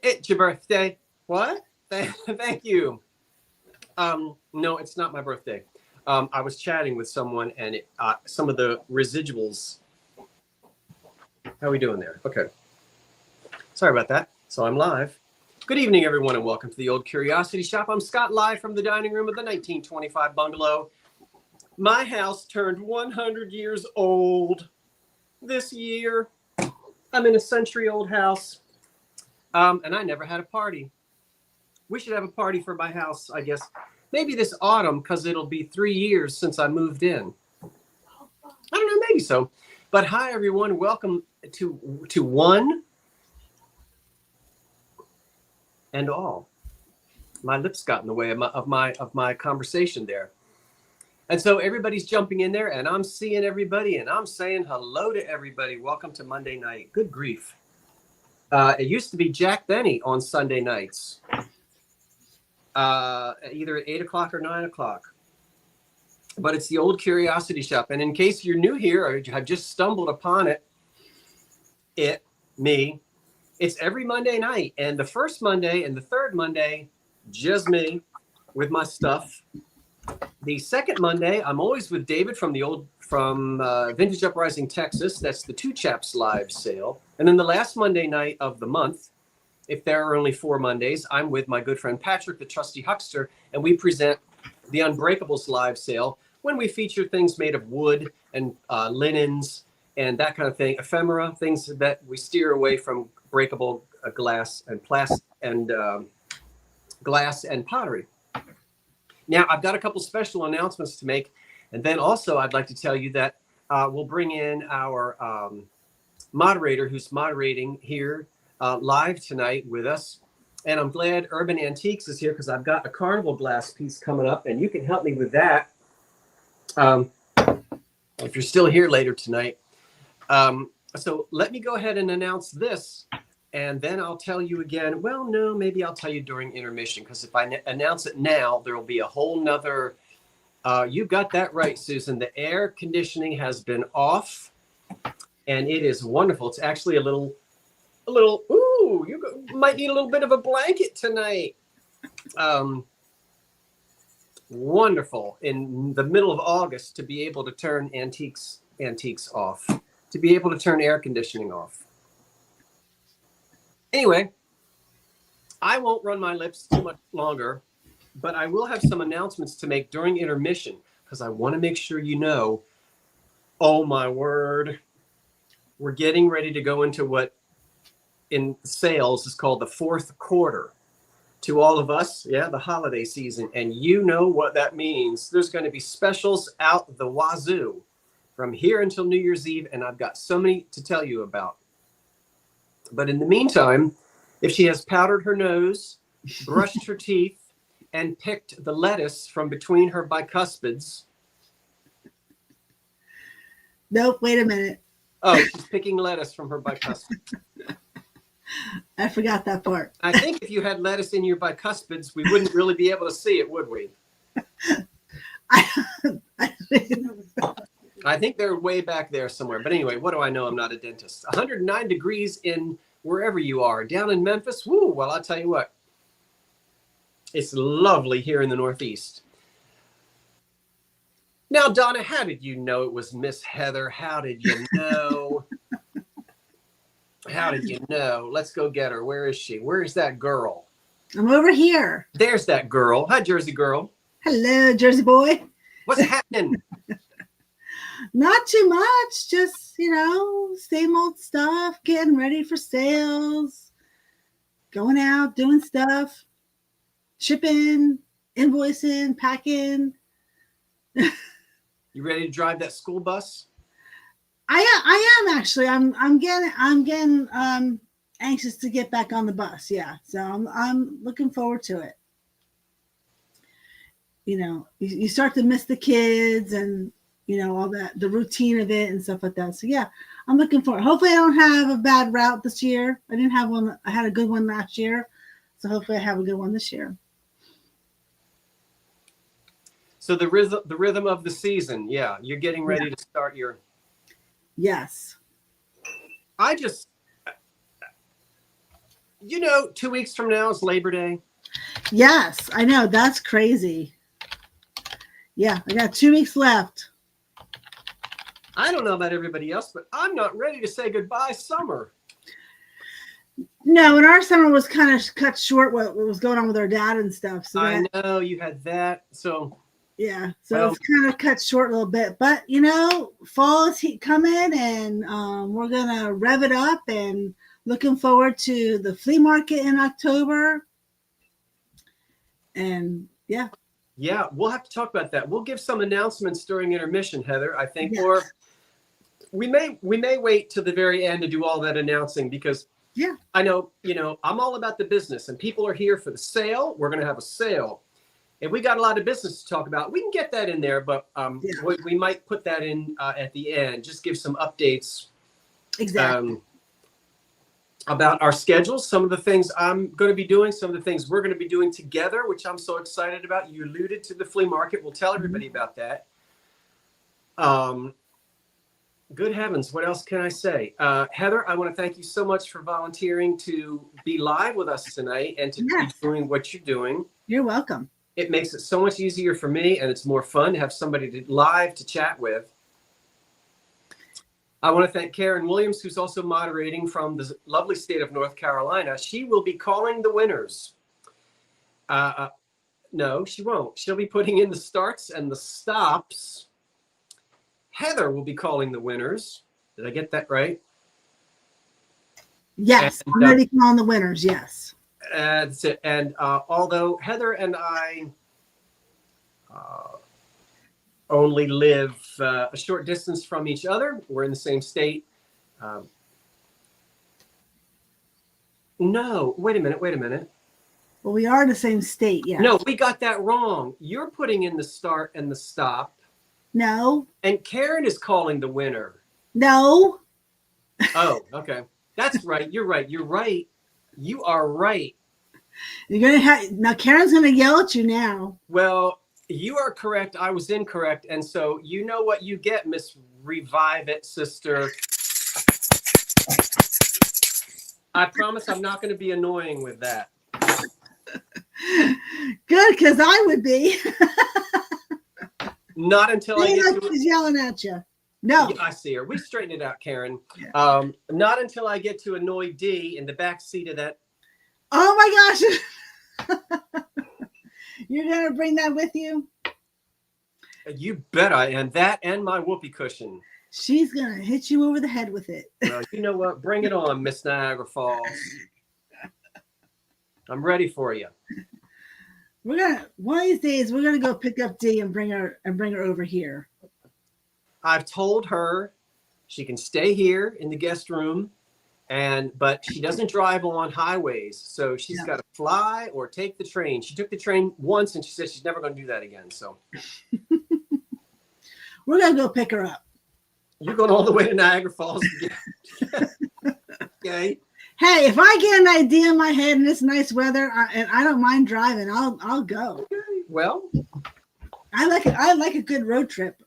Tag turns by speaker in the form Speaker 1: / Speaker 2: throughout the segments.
Speaker 1: It's your birthday. What? Thank you. No, it's not my birthday. I was chatting with someone, and some of the residuals. How are we doing there? Okay. Sorry about that. So I'm live. Good evening, everyone, and welcome to the Old Curiosity Shop. I'm Scott, live from the dining room of the 1925 bungalow. My house turned 100 years old this year. I'm in a century-old house, and I never had a party. We should have a party for my house, I guess. Maybe this autumn, because it'll be 3 years since I moved in. I don't know, maybe so. But hi, everyone. Welcome to one and all. My lips got in the way of my conversation there. And so everybody's jumping in there, and I'm seeing everybody, and I'm saying hello to everybody. Welcome to Monday night. Good grief. It used to be Jack Benny on Sunday nights. Either at 8 o'clock or 9 o'clock. But it's the Old Curiosity Shop. And in case you're new here or have just stumbled upon it's every Monday night. And the first Monday and the third Monday, just me with my stuff. The second Monday, I'm always with David from Vintage Uprising, Texas. That's the Two Chaps Live Sale. And then the last Monday night of the month, if there are only 4 Mondays, I'm with my good friend Patrick, the trusty huckster, and we present the Unbreakables Live Sale when we feature things made of wood and linens and that kind of thing, ephemera, things that we steer away from breakable glass and plastic and glass and pottery. Now, I've got a couple special announcements to make, and then also I'd like to tell you that we'll bring in our moderator who's moderating here live tonight with us. And I'm glad Urban Antiques is here because I've got a carnival glass piece coming up, and you can help me with that if you're still here later tonight. So let me go ahead and announce this, and then I'll tell you again. Well, no, maybe I'll tell you during intermission, because if I announce it now, there will be a whole nother. You got that right, Susan. The air conditioning has been off, and it is wonderful. It's actually a little, ooh, you might need a little bit of a blanket tonight. Wonderful in the middle of August to be able to turn antiques off, to be able to turn air conditioning off. Anyway, I won't run my lips too much longer, but I will have some announcements to make during intermission because I want to make sure you know, oh my word, we're getting ready to go into what in sales is called the fourth quarter. To all of us, yeah, the holiday season, and you know what that means. There's going to be specials out the wazoo from here until New Year's Eve, and I've got so many to tell you about. But in the meantime, if she has powdered her nose, brushed her teeth, and picked the lettuce from between her bicuspids.
Speaker 2: Nope, wait a minute.
Speaker 1: Oh, she's picking lettuce from her bicuspids.
Speaker 2: I forgot that part.
Speaker 1: I think if you had lettuce in your bicuspids, we wouldn't really be able to see it, would we? I think they're way back there somewhere. But anyway, what do I know? I'm not a dentist. 109 degrees in wherever you are. Down in Memphis, woo, well, I'll tell you what. It's lovely here in the Northeast. Now, Donna, how did you know it was Miss Heather? How did you know? How did you know? Let's go get her. Where is she? Where is that girl?
Speaker 2: I'm over here.
Speaker 1: There's that girl. Hi, Jersey girl.
Speaker 2: Hello, Jersey boy.
Speaker 1: What's happening?
Speaker 2: Not too much. Just, same old stuff. Getting ready for sales. Going out, doing stuff. Shipping, invoicing, packing.
Speaker 1: You ready to drive that school bus?
Speaker 2: I am actually. I'm getting anxious to get back on the bus. Yeah, so I'm looking forward to it. You start to miss the kids and all that, the routine of it and stuff like that. So yeah, I'm looking forward. Hopefully, I don't have a bad route this year. I didn't have one. I had a good one last year, so hopefully, I have a good one this year.
Speaker 1: So the rhythm of the season. Yeah, you're getting ready to start your.
Speaker 2: Yes.
Speaker 1: You know, 2 weeks from now is Labor Day.
Speaker 2: Yes, I know. That's crazy. Yeah, I got 2 weeks left.
Speaker 1: I don't know about everybody else, but I'm not ready to say goodbye summer.
Speaker 2: No, and our summer was kind of cut short what was going on with our dad and stuff. So
Speaker 1: I know you had that. So
Speaker 2: yeah, so it's kind of cut short a little bit. But fall is coming, and we're gonna rev it up, and looking forward to the flea market in October. And yeah,
Speaker 1: we'll have to talk about that. We'll give some announcements during intermission, Heather. I think,
Speaker 2: yes.
Speaker 1: or we may wait to the very end to do all that announcing because I know I'm all about the business, and people are here for the sale. We're going to have a sale, and we got a lot of business to talk about. We can get that in there, but we might put that in at the end. Just give some updates.
Speaker 2: Exactly.
Speaker 1: About our schedules, some of the things I'm going to be doing, some of the things we're going to be doing together, which I'm so excited about. You alluded to the flea market. We'll tell everybody about that. Good heavens, what else can I say? Heather, I want to thank you so much for volunteering to be live with us tonight and to be doing what you're doing.
Speaker 2: You're welcome.
Speaker 1: It makes it so much easier for me, and it's more fun to have somebody live to chat with. I want to thank Karen Williams, who's also moderating from the lovely state of North Carolina. She will be calling the winners. No, she won't. She'll be putting in the starts and the stops. Heather will be calling the winners. Did I get that right?
Speaker 2: Yes, I'm ready to call the winners. Yes.
Speaker 1: That's it. And although Heather and I only live a short distance from each other, we're in the same state. No, wait a minute.
Speaker 2: Well, we are in the same state, yeah.
Speaker 1: No, we got that wrong. You're putting in the start and the stop.
Speaker 2: No.
Speaker 1: And Karen is calling the winner.
Speaker 2: No.
Speaker 1: Oh, okay. That's right. You're right. You are right.
Speaker 2: You're gonna have now. Karen's gonna yell at you now.
Speaker 1: Well, you are correct. I was incorrect, and so you know what you get, Miss Revive It, sister. I promise I'm not going to be annoying with that.
Speaker 2: Good, because I would be.
Speaker 1: Not until I get to.
Speaker 2: She's yelling at you. No.
Speaker 1: I see her. We straighten it out, Karen.
Speaker 2: Yeah.
Speaker 1: Not until I get to annoy Dee in the back seat of that.
Speaker 2: Oh my gosh. You're going to bring that with you?
Speaker 1: You bet I am. That and my whoopee cushion.
Speaker 2: She's going to hit you over the head with it.
Speaker 1: Well, you know what? Bring it on, Miss Niagara Falls. I'm ready for you.
Speaker 2: One of these days we're gonna go pick up Dee and bring her over here.
Speaker 1: I've told her she can stay here in the guest room, but she doesn't drive on highways, so she's got to fly or take the train. She took the train once and she said she's never going to do that again. So
Speaker 2: we're gonna go pick her up.
Speaker 1: You're going all the way to Niagara Falls again. Okay.
Speaker 2: Hey, if I get an idea in my head in this nice weather, and I don't mind driving, I'll go.
Speaker 1: Okay. Well,
Speaker 2: I like it. I like a good road trip.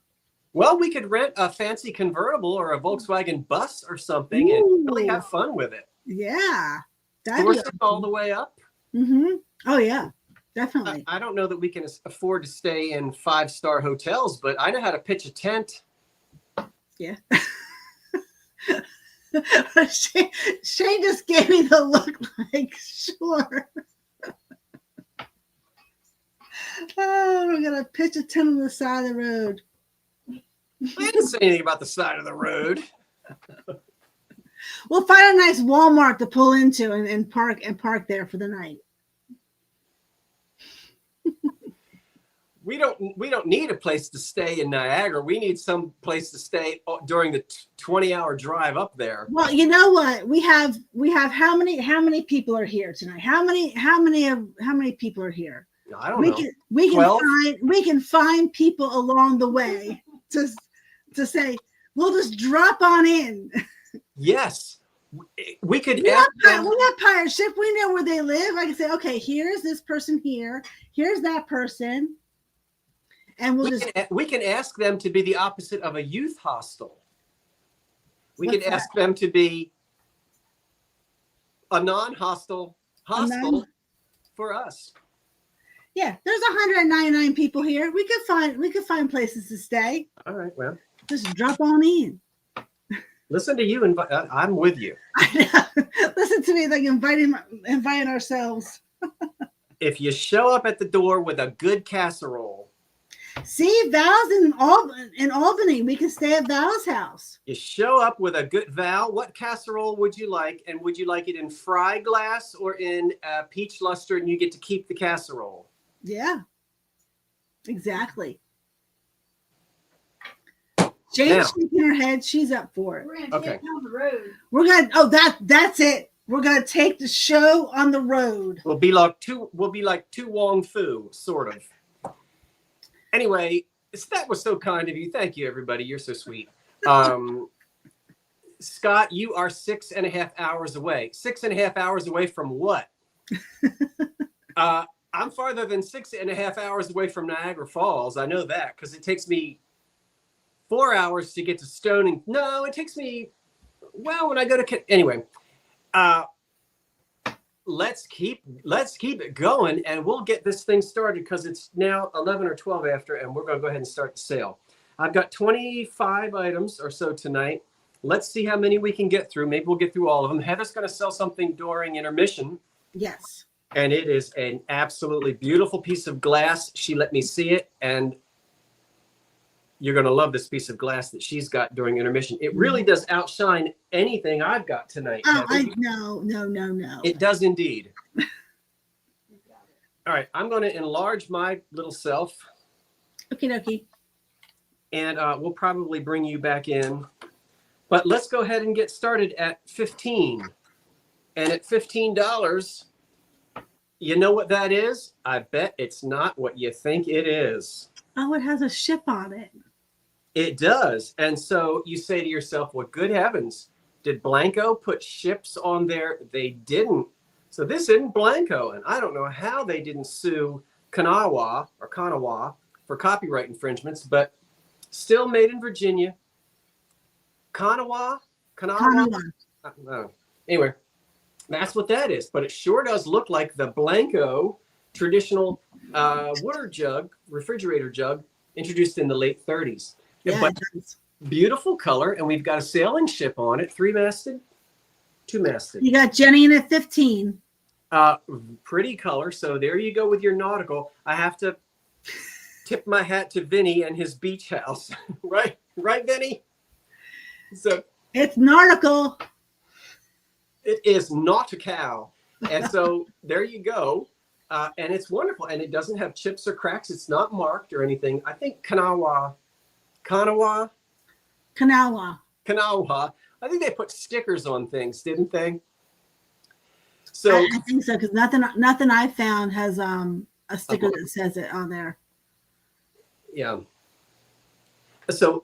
Speaker 1: Well, we could rent a fancy convertible or a Volkswagen bus or something and really have fun with it.
Speaker 2: Yeah.
Speaker 1: Force it all the way up.
Speaker 2: Mm-hmm. Oh, yeah. Definitely.
Speaker 1: I don't know that we can afford to stay in 5-star hotels, but I know how to pitch a tent.
Speaker 2: Yeah. Shane just gave me the look like, sure. Oh, we're going to pitch a tent on the side of the road.
Speaker 1: I didn't say anything about the side of the road.
Speaker 2: We'll find a nice Walmart to pull into and park there for the night.
Speaker 1: We don't need a place to stay in Niagara. We need some place to stay during the 20-hour drive up there.
Speaker 2: Well, you know what? We have how many people are here tonight? How many people are here?
Speaker 1: I don't know.
Speaker 2: We can find people along the way to say we'll just drop on in.
Speaker 1: Yes. We could
Speaker 2: we have pirate ship. We know where they live. I can say, okay, here's this person here. Here's that person. And we
Speaker 1: can ask them to be the opposite of a youth hostel. We can ask them to be a non-hostel hostel for us.
Speaker 2: Yeah, there's 199 people here. We could find places to stay.
Speaker 1: All right, well,
Speaker 2: Just drop on in.
Speaker 1: listen to you, and I'm with you.
Speaker 2: I know. Listen to me, like inviting ourselves.
Speaker 1: If you show up at the door with a good casserole,
Speaker 2: see, Val's in Albany. We can stay at Val's house.
Speaker 1: you show up with a good Val. What casserole would you like, and would you like it in fry glass or in peach luster? And you get to keep the casserole.
Speaker 2: Yeah, exactly. Jane's shaking her head. She's up for it.
Speaker 3: We're gonna take it on the road.
Speaker 2: We're gonna. Oh, that's it. We're gonna take the show on the road.
Speaker 1: We'll be like two Wong Fu, sort of. Anyway, that was so kind of you. Thank you, everybody. You're so sweet. Scott, you are 6.5 hours away. 6.5 hours away from what? I'm farther than 6.5 hours away from Niagara Falls. I know that because it takes me 4 hours to get to Stoning. No, it takes me, well, when I go to, anyway, let's keep it going, and we'll get this thing started because it's now 11 or 12 after, and we're going to go ahead and start the sale. I've got 25 items or so tonight. Let's see how many we can get through. Maybe we'll get through all of them. Heather's going to sell something during intermission.
Speaker 2: Yes.
Speaker 1: And it is an absolutely beautiful piece of glass. She let me see it, and you're going to love this piece of glass that she's got during intermission. It really does outshine anything I've got tonight.
Speaker 2: Oh, no.
Speaker 1: It does indeed. All right, I'm going to enlarge my little self.
Speaker 2: Okay.
Speaker 1: And we'll probably bring you back in. But let's go ahead and get started at 15. And at $15, you know what that is? I bet it's not what you think it is.
Speaker 2: Oh, it has a ship on it.
Speaker 1: It does. And so you say to yourself, well, good heavens, did Blanco put ships on there? They didn't. So this isn't Blanco. And I don't know how they didn't sue Canawa for copyright infringements, but still made in Virginia. Canawa? No. Anyway, that's what that is. But it sure does look like the Blanco traditional water jug, refrigerator jug, introduced in the late 30s.
Speaker 2: Yeah,
Speaker 1: But beautiful color, and we've got a sailing ship on it, 3-masted, 2-masted.
Speaker 2: You got Jenny in at 15.
Speaker 1: Pretty color. So there you go with your nautical. I have to tip my hat to Vinny and his beach house. Right, Vinny? So
Speaker 2: it's nautical.
Speaker 1: It is nautical. And so there you go. And it's wonderful. And it doesn't have chips or cracks. It's not marked or anything. I think Canawa. I think they put stickers on things, didn't they? So
Speaker 2: I think so, because nothing I found has a sticker that says it on there.
Speaker 1: Yeah. So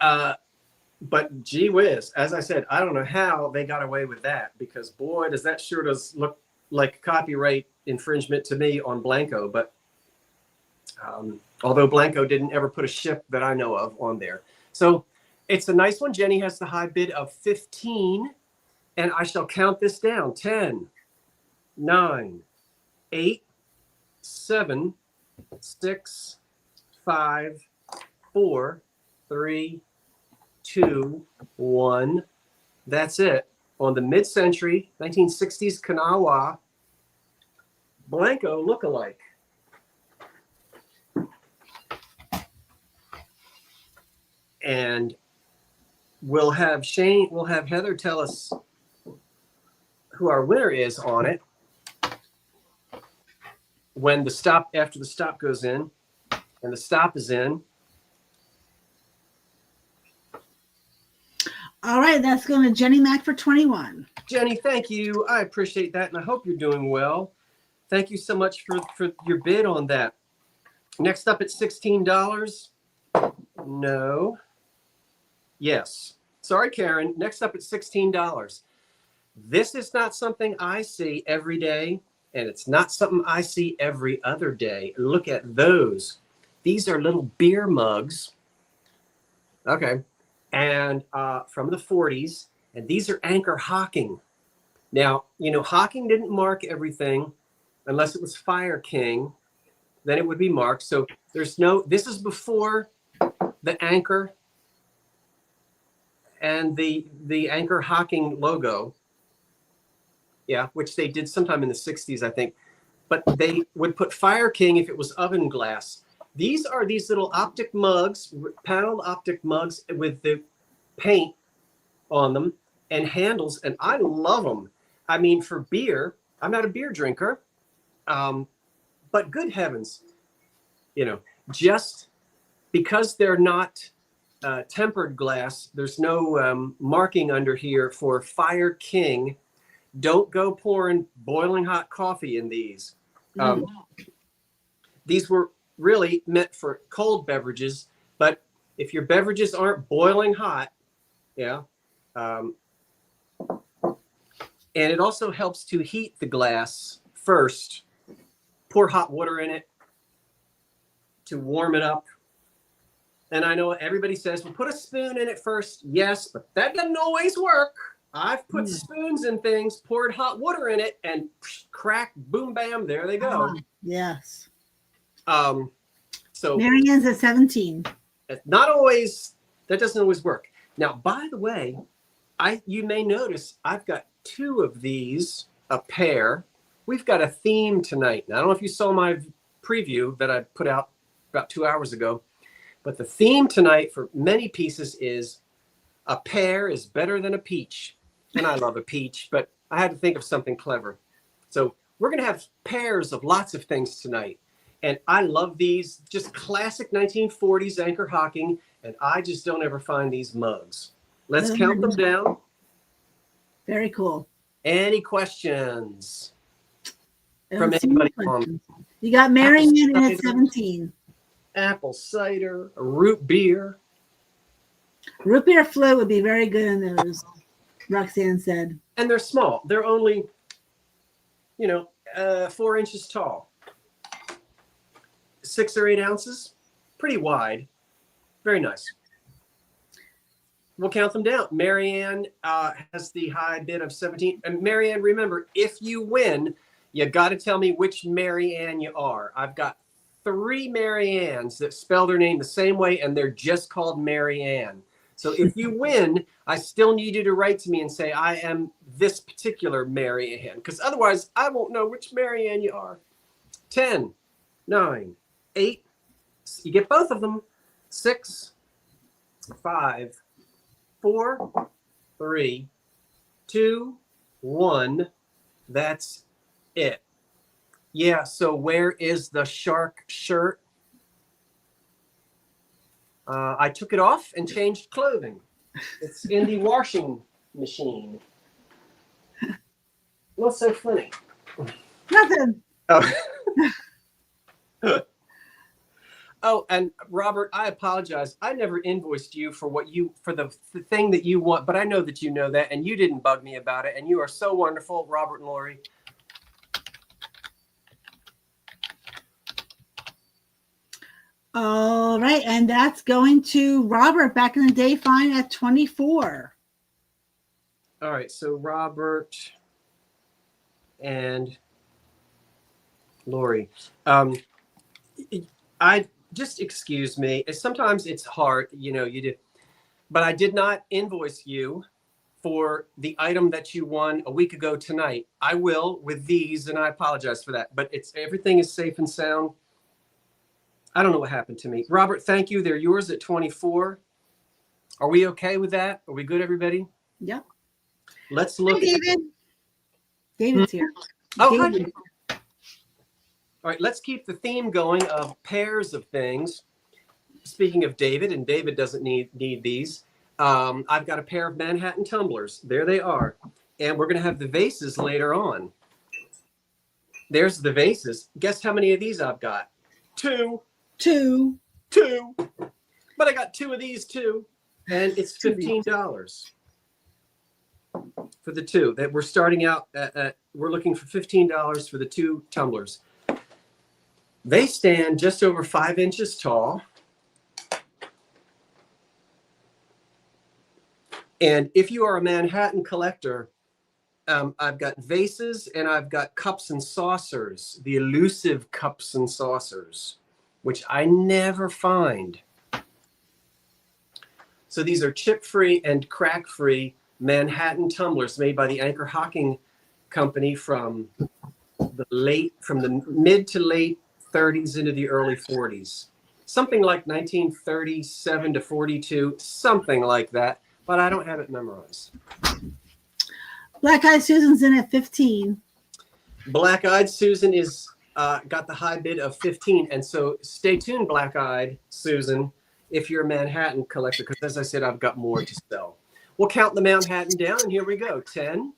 Speaker 1: but gee whiz, as I said, I don't know how they got away with that, because boy, does look like copyright infringement to me on Blanco. But although Blanco didn't ever put a ship that I know of on there. So it's a nice one. Jenny has the high bid of 15, and I shall count this down. 10, 9, 8, 7, 6, 5, 4, 3, 2, 1. That's it. On the mid-century 1960s Canawa Blanco lookalike. And we'll have Heather tell us who our winner is on it when after the stop goes in, and the stop is in.
Speaker 2: All right, that's going to Jenny Mac for 21.
Speaker 1: Jenny, thank you. I appreciate that, and I hope you're doing well. Thank you so much for your bid on that. Next up at $16. No. Yes. Sorry, Karen. Next up at $16. This is not something I see every day, and it's not something I see every other day. Look at those. These are little beer mugs. Okay. And from the 40s. And these are Anchor Hocking. Now, you know, Hocking didn't mark everything unless it was Fire King, then it would be marked. So there's no, this is before the anchor and the anchor Hocking logo. Yeah, which they did sometime in the 60s, I think. But they would put Fire King if it was oven glass. These are these little optic mugs, paneled optic mugs with the paint on them and handles, and I love them. I mean, for beer, I'm not a beer drinker, but good heavens, you know, just because they're not tempered glass, there's no marking under here for Fire King. Don't go pouring boiling hot coffee in these. These were really meant for cold beverages, but if your beverages aren't boiling hot, yeah. And it also helps to heat the glass first. Pour hot water in it to warm it up. And I know everybody says, well, put a spoon in it first. Yes, but that doesn't always work. I've put spoons in things, poured hot water in it, and crack, boom, bam, there they go.
Speaker 2: Yes.
Speaker 1: So
Speaker 2: Marianne's at 17.
Speaker 1: Not always, that doesn't always work. Now, by the way, you may notice I've got two of these, a pair. We've got a theme tonight. Now, I don't know if you saw my preview that I put out about 2 hours ago, but the theme tonight for many pieces is a pear is better than a peach. And I love a peach, but I had to think of something clever. So we're going to have pairs of lots of things tonight. And I love these, just classic 1940s anchor Hocking, and I just don't ever find these mugs. Let's count them down.
Speaker 2: Very cool.
Speaker 1: Any questions from anybody?
Speaker 2: You got Marianne at 17.
Speaker 1: Apple cider, root beer.
Speaker 2: Root beer float would be very good in those, Roxanne said.
Speaker 1: And they're small. They're only, 4 inches tall. 6 or 8 ounces. Pretty wide. Very nice. We'll count them down. Marianne has the high bid of 17. And Marianne, remember, if you win, you got to tell me which Marianne you are. I've got 3 Mariannes that spell their name the same way, and they're just called Marianne. So if you win, I still need you to write to me and say, I am this particular Marianne, because otherwise I won't know which Marianne you are. 10, 9, 8. You get both of them. 6, 5, 4, 3, 2, 1. That's it. Yeah, so where is the shark shirt? I took it off and changed clothing. It's in the washing machine. What's so funny?
Speaker 2: Nothing.
Speaker 1: Oh. Oh, and Robert, I apologize. I never invoiced you for the thing that you want, but I know that you know that, and you didn't bug me about it, and you are so wonderful, Robert and Lori.
Speaker 2: All right, and that's going to Robert back in the day fine at 24.
Speaker 1: All right, so Robert and Lori. I just excuse me. Sometimes it's hard, you do, but I did not invoice you for the item that you won a week ago tonight. I will with these, and I apologize for that, but everything is safe and sound. I don't know what happened to me. Robert, thank you. They're yours at 24. Are we okay with that? Are we good, everybody?
Speaker 2: Yep.
Speaker 1: Let's look.
Speaker 2: Hi, David. David's here.
Speaker 1: Oh,
Speaker 2: David.
Speaker 1: hi. All right, let's keep the theme going of pairs of things. Speaking of David, and David doesn't need these. I've got a pair of Manhattan tumblers. There they are. And we're going to have the vases later on. There's the vases. Guess how many of these I've got? 2.
Speaker 2: 2.
Speaker 1: But I got 2 of these too, and it's $15 for the 2. That we're starting out we're looking for $15 for the 2 tumblers. They stand just over 5 inches tall, and if you are a Manhattan collector, I've got vases and I've got cups and saucers, the elusive cups and saucers, which I never find. So these are chip-free and crack-free Manhattan tumblers made by the Anchor Hocking company from the mid to late 30s into the early 40s. Something like 1937 to 42, something like that, but I don't have it memorized.
Speaker 2: Black Eyed Susan's in at 15.
Speaker 1: Black Eyed Susan is got the high bid of 15, and so stay tuned, Black Eyed Susan, if you're a Manhattan collector, because as I said, I've got more to sell. We'll count the Manhattan down, and here we go. 10.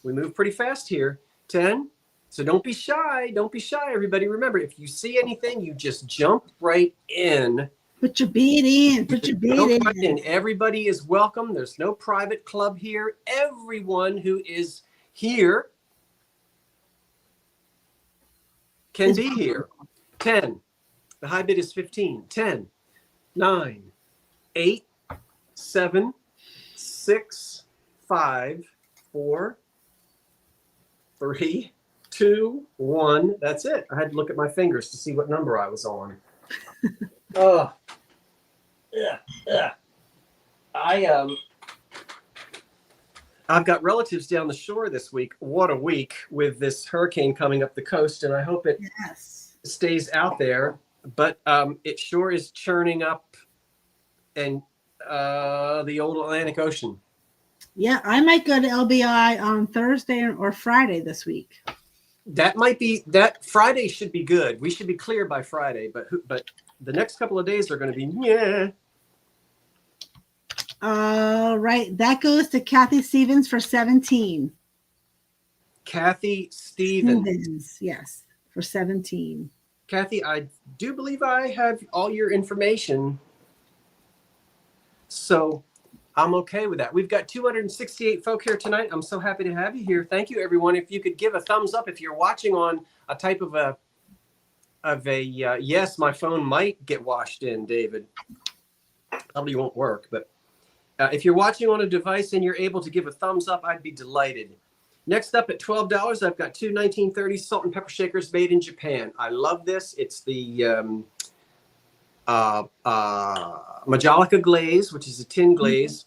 Speaker 1: We move pretty fast here. 10. So don't be shy. Don't be shy, everybody. Remember, if you see anything, you just jump right in.
Speaker 2: Put your bid in. Put your bid in.
Speaker 1: Everybody is welcome. There's no private club here. Everyone who is here can be here. 10. The high bid is 15. 10, 9, 8, 7, 6, 5, 4, 3, 2, 1. That's it. I had to look at my fingers to see what number I was on. Oh, yeah. I've got relatives down the shore this week. What a week with this hurricane coming up the coast, and I hope it stays out there. But it sure is churning up and the old Atlantic Ocean.
Speaker 2: Yeah, I might go to LBI on Thursday or Friday this week.
Speaker 1: That might be that. Friday should be good. We should be clear by Friday, but the next couple of days are going to be
Speaker 2: All right, that goes to Kathy Stevens for 17.
Speaker 1: Kathy Stevens,
Speaker 2: yes, for 17.
Speaker 1: Kathy, I do believe I have all your information, so I'm okay with that. We've got 268 folk here tonight. I'm so happy to have you here. Thank you, everyone. If you could give a thumbs up if you're watching on a type of a yes, my phone might get washed in, David. Probably won't work, but if you're watching on a device and you're able to give a thumbs up, I'd be delighted. Next up at $12, I've got two 1930s salt and pepper shakers made in Japan. I love this. It's the Majolica glaze, which is a tin glaze.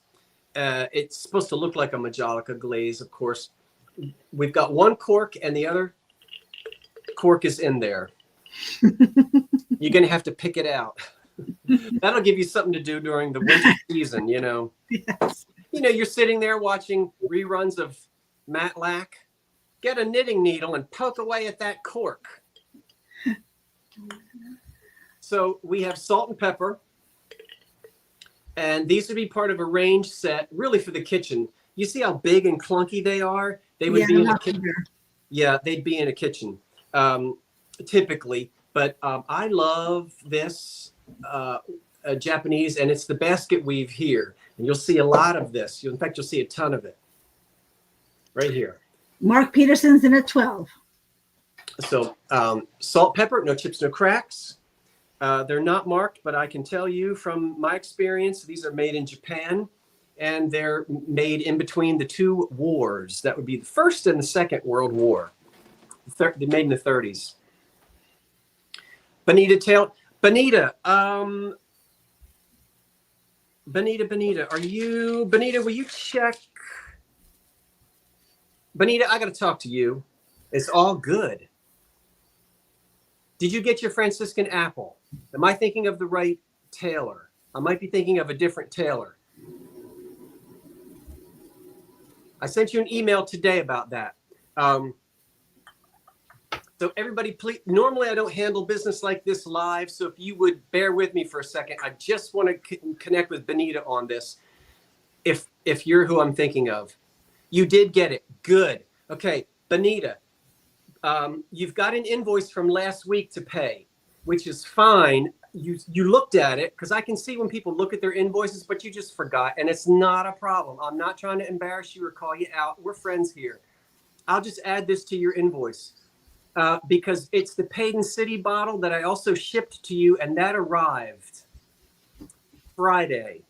Speaker 1: It's supposed to look like a Majolica glaze, of course. We've got one cork and the other cork is in there. You're going to have to pick it out. That'll give you something to do during the winter season, you know.
Speaker 2: Yes.
Speaker 1: You know, you're sitting there watching reruns of Matlack. Get a knitting needle and poke away at that cork. So we have salt and pepper. And these would be part of a range set, really for the kitchen. You see how big and clunky they are? They would be in a kitchen. Yeah, they'd be in a kitchen, typically. But I love this Japanese, and it's the basket weave here. And you'll see a lot of this. In fact, you'll see a ton of it right here.
Speaker 2: Mark Peterson's in at 12. So
Speaker 1: salt, pepper, no chips, no cracks. They're not marked, but I can tell you from my experience, these are made in Japan, and they're made in between the two wars. That would be the First and the Second World War. They're made in the 30s. Bonita, will you check? Bonita, I got to talk to you. It's all good. Did you get your Franciscan apple? Am I thinking of the right tailor? I might be thinking of a different tailor. I sent you an email today about that. So everybody, please, normally I don't handle business like this live. So if you would bear with me for a second, I just want to connect with Bonita on this. If you're who I'm thinking of, you did get it. Good. Okay. Bonita, you've got an invoice from last week to pay, which is fine. You looked at it because I can see when people look at their invoices, but you just forgot, and it's not a problem. I'm not trying to embarrass you or call you out. We're friends here. I'll just add this to your invoice because it's the Paid in City bottle that I also shipped to you, and that arrived Friday.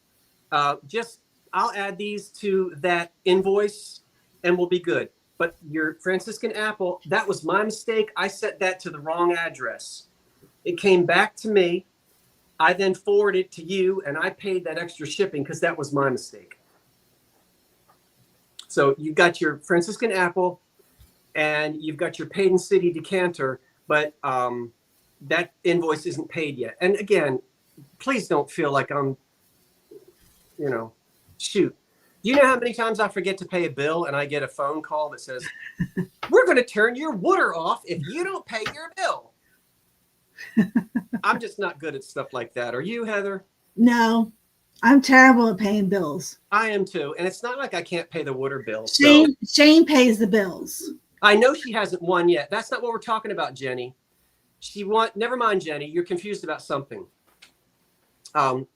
Speaker 1: I'll add these to that invoice, and we'll be good. But your Franciscan apple, that was my mistake. I set that to the wrong address. It came back to me. I then forwarded it to you, and I paid that extra shipping because that was my mistake. So you've got your Franciscan apple, and you've got your paid in city decanter, but that invoice isn't paid yet. And again, please don't feel like I'm, shoot. Do you know how many times I forget to pay a bill and I get a phone call that says, we're going to turn your water off if you don't pay your bill? I'm just not good at stuff like that. Are you, Heather?
Speaker 2: No, I'm terrible at paying bills.
Speaker 1: I am too. And it's not like I can't pay the water bill.
Speaker 2: Shane pays the bills.
Speaker 1: I know she hasn't won yet. That's not what we're talking about, Jenny. Never mind, Jenny. You're confused about something. I'm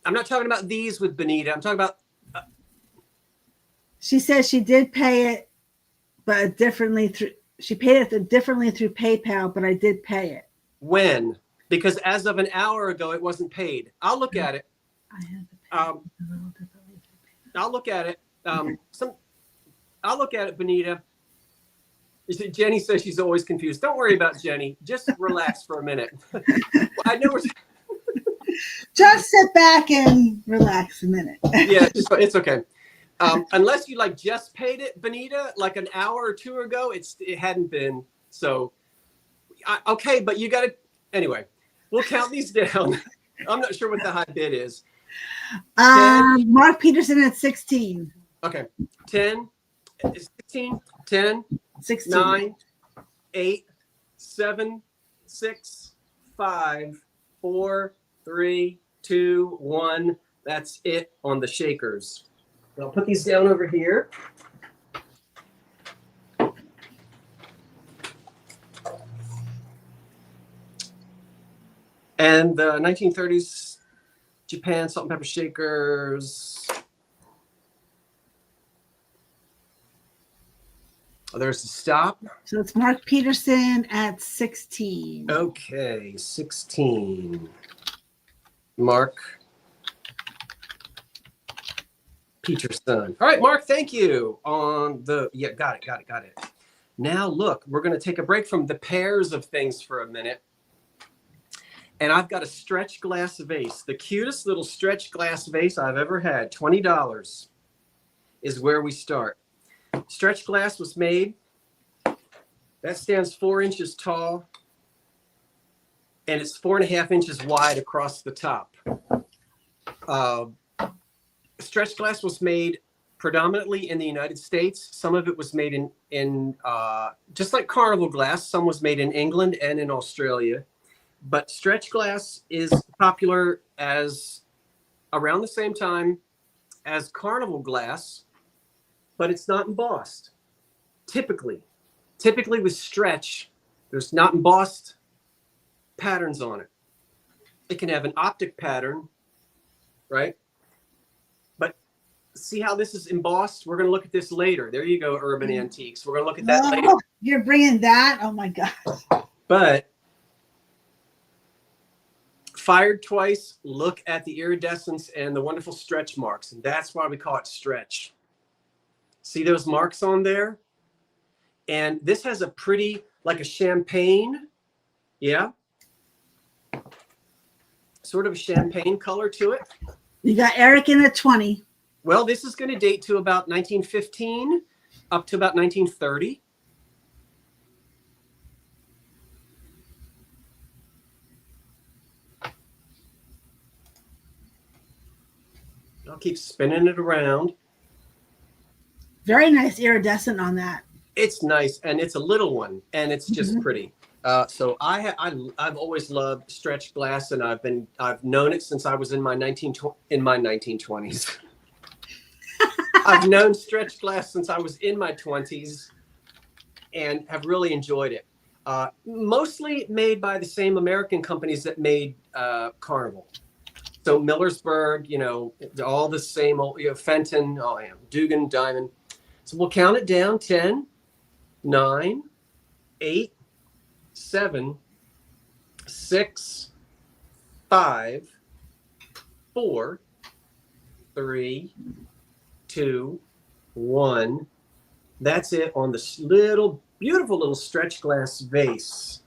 Speaker 1: not talking about these with Benita. I'm talking about.
Speaker 2: She says she did pay it, but differently through. She paid it differently through PayPal, but I did pay it.
Speaker 1: When? Because as of an hour ago, it wasn't paid. I'll look at it.
Speaker 2: I had to pay it a little differently.
Speaker 1: I'll look at it. I'll look at it, Benita. Jenny says she's always confused. Don't worry about Jenny. Just relax for a minute. I know.
Speaker 2: Just sit back and relax a minute.
Speaker 1: Yeah, it's okay. Unless you just paid it, Benita, like an hour or two ago, it hadn't been. So, okay, but you got to, anyway, we'll count these down. I'm not sure what the high bid is.
Speaker 2: Mark Peterson at 16.
Speaker 1: Okay. 10, 16, 10,
Speaker 2: 16.
Speaker 1: 9, 8, 7, 6, 5, 4, 3, 2, 1. That's it on the shakers. I'll put these down over here. And the 1930s Japan salt and pepper shakers. Oh, there's the stop.
Speaker 2: So it's Mark Peterson at 16.
Speaker 1: Okay, 16. Mark Peterson. All right, Mark, thank you. Got it. Now look, we're going to take a break from the pairs of things for a minute. And I've got a stretch glass vase, the cutest little stretch glass vase I've ever had. $20 is where we start. Stretch glass was made. That stands 4 inches tall. And it's 4.5 inches wide across the top. Stretch glass was made predominantly in the United States. Some of it was made in just like carnival glass. Some was made in England and in Australia. But stretch glass is popular as around the same time as carnival glass, but it's not embossed. Typically with stretch, there's not embossed patterns on it. It can have an optic pattern, right? But see how this is embossed? We're going to look at this later. There you go, Urban Antiques. We're going to look at that later.
Speaker 2: You're bringing that? Oh my gosh.
Speaker 1: But fired twice, look at the iridescence and the wonderful stretch marks. And that's why we call it stretch. See those marks on there? And this has a pretty, like a champagne. Yeah. Sort of a champagne color to it.
Speaker 2: You got Eric in at 20.
Speaker 1: Well, this is going to date to about 1915 up to about 1930. I'll keep spinning it around.
Speaker 2: Very nice iridescent on that.
Speaker 1: It's nice, and it's a little one, and it's just pretty. So I've always loved stretch glass, and I've known it since I was in my 1920s. I've known stretch glass since I was in my 20s, and have really enjoyed it. Mostly made by the same American companies that made Carnival. So Millersburg, all the same old, Fenton, Dugan, Diamond. So we'll count it down: 10, 9, 8, 7, 6, 5, 4, 3, 2, 1, That's it on this little, beautiful little stretch glass vase,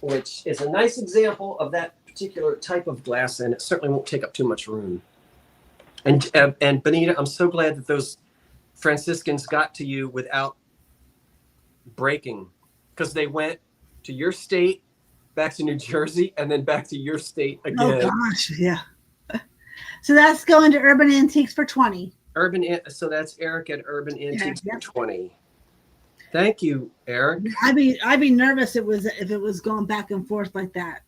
Speaker 1: which is a nice example of that particular type of glass, and it certainly won't take up too much room. And Benita, I'm so glad that those Franciscans got to you without breaking, because they went to your state, back to New Jersey, and then back to your state again.
Speaker 2: Oh gosh, yeah. So that's going to Urban Antiques for 20.
Speaker 1: So that's Eric at Urban Antiques for 20. Thank you, Eric.
Speaker 2: I'd be nervous if it was going back and forth like that.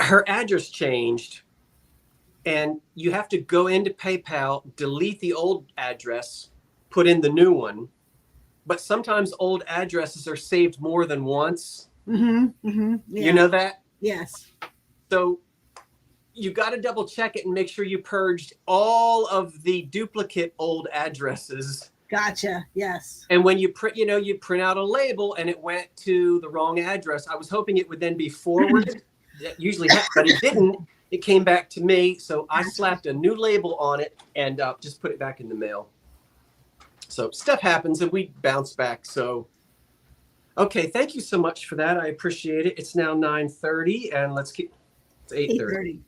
Speaker 1: Her address changed, and you have to go into PayPal, delete the old address, put in the new one. But sometimes old addresses are saved more than once.
Speaker 2: Mm-hmm. Mm-hmm. Yeah.
Speaker 1: You know that?
Speaker 2: Yes.
Speaker 1: So you got to double check it and make sure you purged all of the duplicate old addresses.
Speaker 2: Gotcha. Yes.
Speaker 1: And when you print, you print out a label and it went to the wrong address. I was hoping it would then be forwarded. That usually happens, but it didn't. It came back to me. So I slapped a new label on it and just put it back in the mail. So stuff happens and we bounce back. So, okay. Thank you so much for that. I appreciate it. It's now 9:30 and it's 8:30.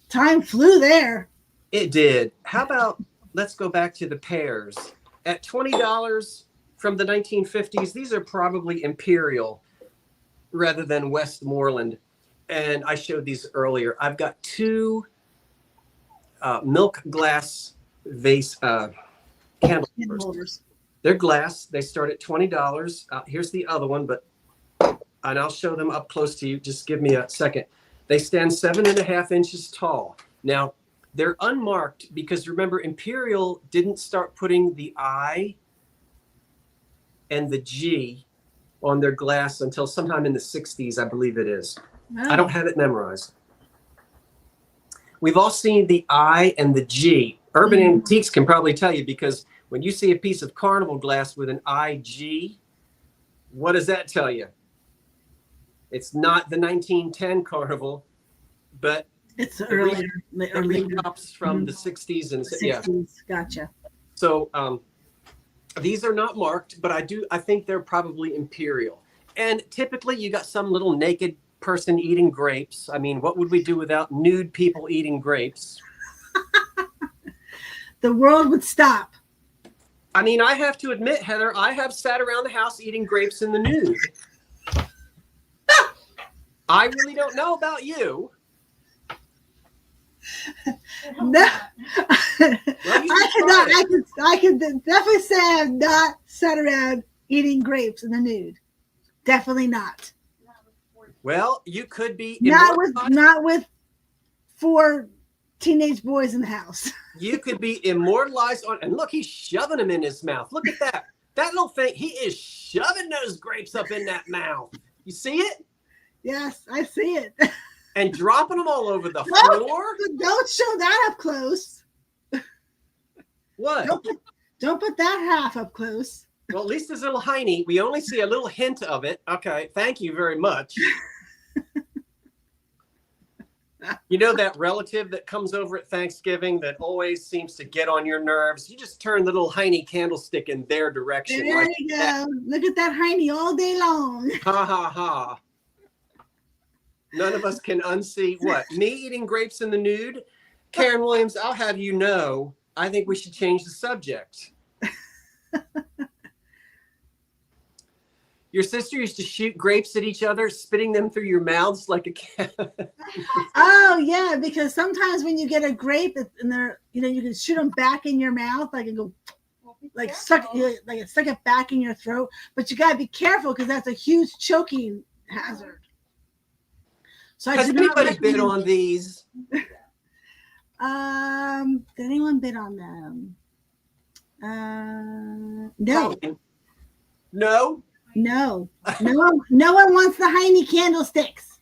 Speaker 2: Time flew there.
Speaker 1: It did. How about, let's go back to the pears. At $20 from the 1950s, these are probably Imperial rather than Westmoreland. And I showed these earlier. I've got two milk glass vase candle holders. They're glass. They start at $20. Here's the other one, and I'll show them up close to you. Just give me a second. They stand 7.5 inches tall. Now, they're unmarked because remember, Imperial didn't start putting the I and the G on their glass until sometime in the 60s, I believe it is.
Speaker 2: Oh.
Speaker 1: I don't have it memorized. We've all seen the I and the G. Urban Antiques can probably tell you, because when you see a piece of carnival glass with an IG, what does that tell you? It's not the 1910 carnival, but
Speaker 2: it's earlier.
Speaker 1: Drops from the 60s and
Speaker 2: 60s.
Speaker 1: Yeah.
Speaker 2: Gotcha.
Speaker 1: So these are not marked, but I think they're probably Imperial. And typically you got some little naked person eating grapes. I mean, what would we do without nude people eating grapes?
Speaker 2: The world would stop.
Speaker 1: I mean, I have to admit, Heather, I have sat around the house eating grapes in the nude. I really don't know about you.
Speaker 2: No, I can definitely say I've not sat around eating grapes in the nude. Definitely not.
Speaker 1: Well, you could be
Speaker 2: not with 4 teenage boys in the house.
Speaker 1: You could be immortalized on, and look, he's shoving them in his mouth. Look at that. That little thing, he is shoving those grapes up in that mouth. You see it?
Speaker 2: Yes, I see it.
Speaker 1: And dropping them all over the floor?
Speaker 2: Don't show that up close.
Speaker 1: What?
Speaker 2: Don't put that half up close.
Speaker 1: Well, at least there's a little hiney. We only see a little hint of it. Okay, thank you very much. You know that relative that comes over at Thanksgiving that always seems to get on your nerves? You just turn the little hiney candlestick in their direction.
Speaker 2: There you go. That. Look at that hiney all day long.
Speaker 1: Ha, ha, ha. None of us can unsee what? Me eating grapes in the nude? Karen Williams, I'll have you know, I think we should change the subject. Your sister used to shoot grapes at each other, spitting them through your mouths like a cat.
Speaker 2: Oh, yeah, because sometimes when you get a grape and they're, you can shoot them back in your mouth, like and go, like suck it back in your throat. But you gotta be careful because that's a huge choking hazard. So
Speaker 1: has anybody bid on these?
Speaker 2: Did anyone bid on them? No.
Speaker 1: No.
Speaker 2: No one wants the hiney candlesticks.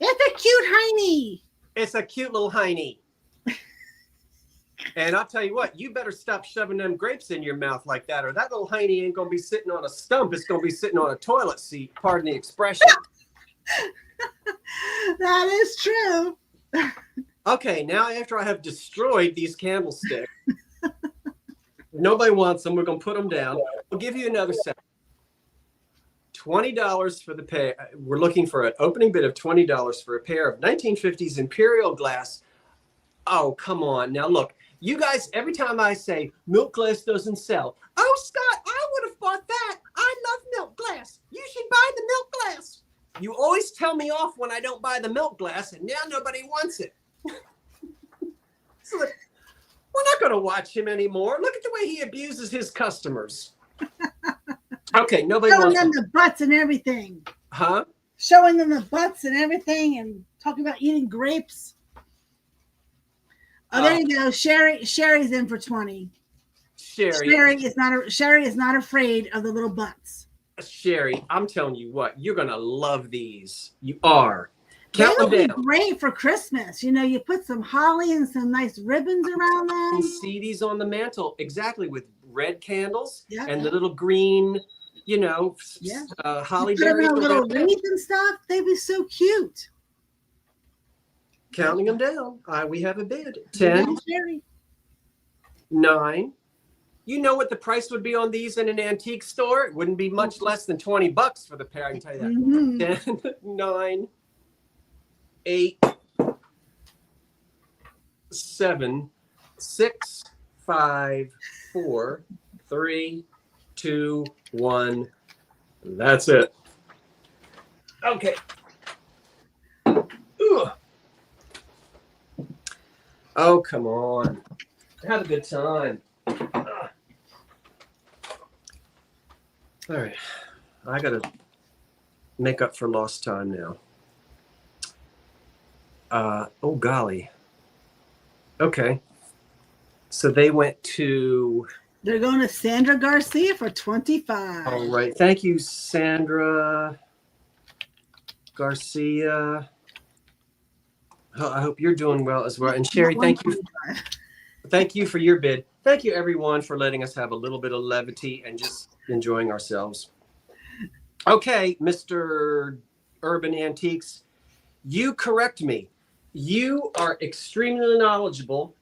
Speaker 2: It's a cute hiney.
Speaker 1: It's a cute little hiney. And I'll tell you what, you better stop shoving them grapes in your mouth like that, or that little hiney ain't going to be sitting on a stump. It's going to be sitting on a toilet seat. Pardon the expression.
Speaker 2: That is true.
Speaker 1: Okay, now after I have destroyed these candlesticks, nobody wants them. We're going to put them down. I'll give you another set. $20 for the pair. We're looking for an opening bid of $20 for a pair of 1950s Imperial glass. Oh, come on. Now, look, you guys, every time I say milk glass doesn't sell, oh, Scott, I would have bought that. I love milk glass. You should buy the milk glass. You always tell me off when I don't buy the milk glass, and now nobody wants it. So we're not going to watch him anymore. Look at the way he abuses his customers. Okay, nobody
Speaker 2: Showing
Speaker 1: wants
Speaker 2: them the butts and everything.
Speaker 1: Huh?
Speaker 2: Showing them the butts and everything and talking about eating grapes. Oh, there you go. Sherry's in for 20. Sherry is not afraid of the little butts.
Speaker 1: Sherry, I'm telling you what, you're going to love these. You are.
Speaker 2: They would be great for Christmas. You know, you put some holly and some nice ribbons around them.
Speaker 1: And see these on the mantle, exactly, with red candles and the little green, you know, holly berries.
Speaker 2: A little wreath and stuff. They'd be so cute.
Speaker 1: Counting them down. We have a bid. 10, 9. You know what the price would be on these in an antique store? It wouldn't be much less than $20 for the pair. I can tell you that.
Speaker 2: Mm-hmm.
Speaker 1: 10, 9, 8, 7, 6, 5, 4, 3, 2, 1. That's it. Okay. Ugh. Oh, come on. Have a good time. Ugh. All right. I got to make up for lost time now. Oh, golly. Okay. So they went to...
Speaker 2: They're going to Sandra Garcia for 25.
Speaker 1: All right. Thank you, Sandra Garcia. I hope you're doing well as well. And Sherry, thank you. Thank you for your bid. Thank you, everyone, for letting us have a little bit of levity and just enjoying ourselves. Okay, Mr. Urban Antiques, you correct me. You are extremely knowledgeable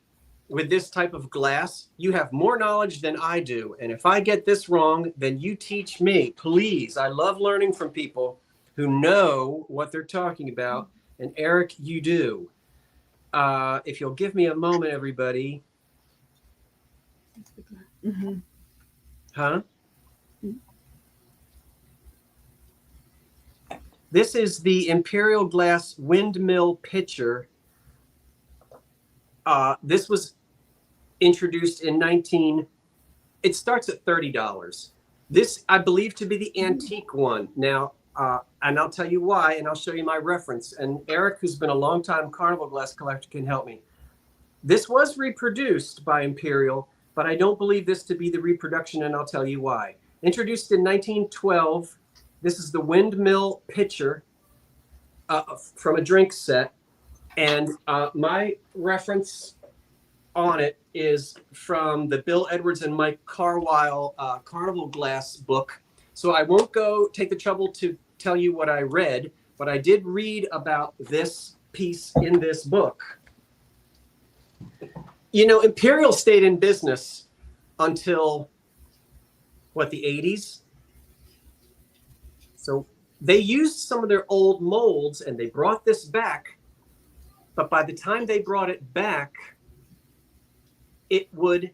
Speaker 1: with this type of glass. You have more knowledge than I do. And if I get this wrong, then you teach me, please. I love learning from people who know what they're talking about. And Eric, you do. If you'll give me a moment, everybody.
Speaker 2: Mm-hmm.
Speaker 1: Huh? This is the Imperial glass windmill pitcher. This was introduced in it starts at $30. This, I believe, to be the antique one. Now, and I'll tell you why, and I'll show you my reference. And Eric, who's been a longtime carnival glass collector, can help me. This was reproduced by Imperial, but I don't believe this to be the reproduction, and I'll tell you why. Introduced in 1912, this is the windmill pitcher from a drink set. And my reference on it is from the Bill Edwards and Mike Carwile Carnival Glass book. So I won't take the trouble to tell you what I read, but I did read about this piece in this book. You know, Imperial stayed in business until, the 80s? So they used some of their old molds and they brought this back. But by the time they brought it back, it would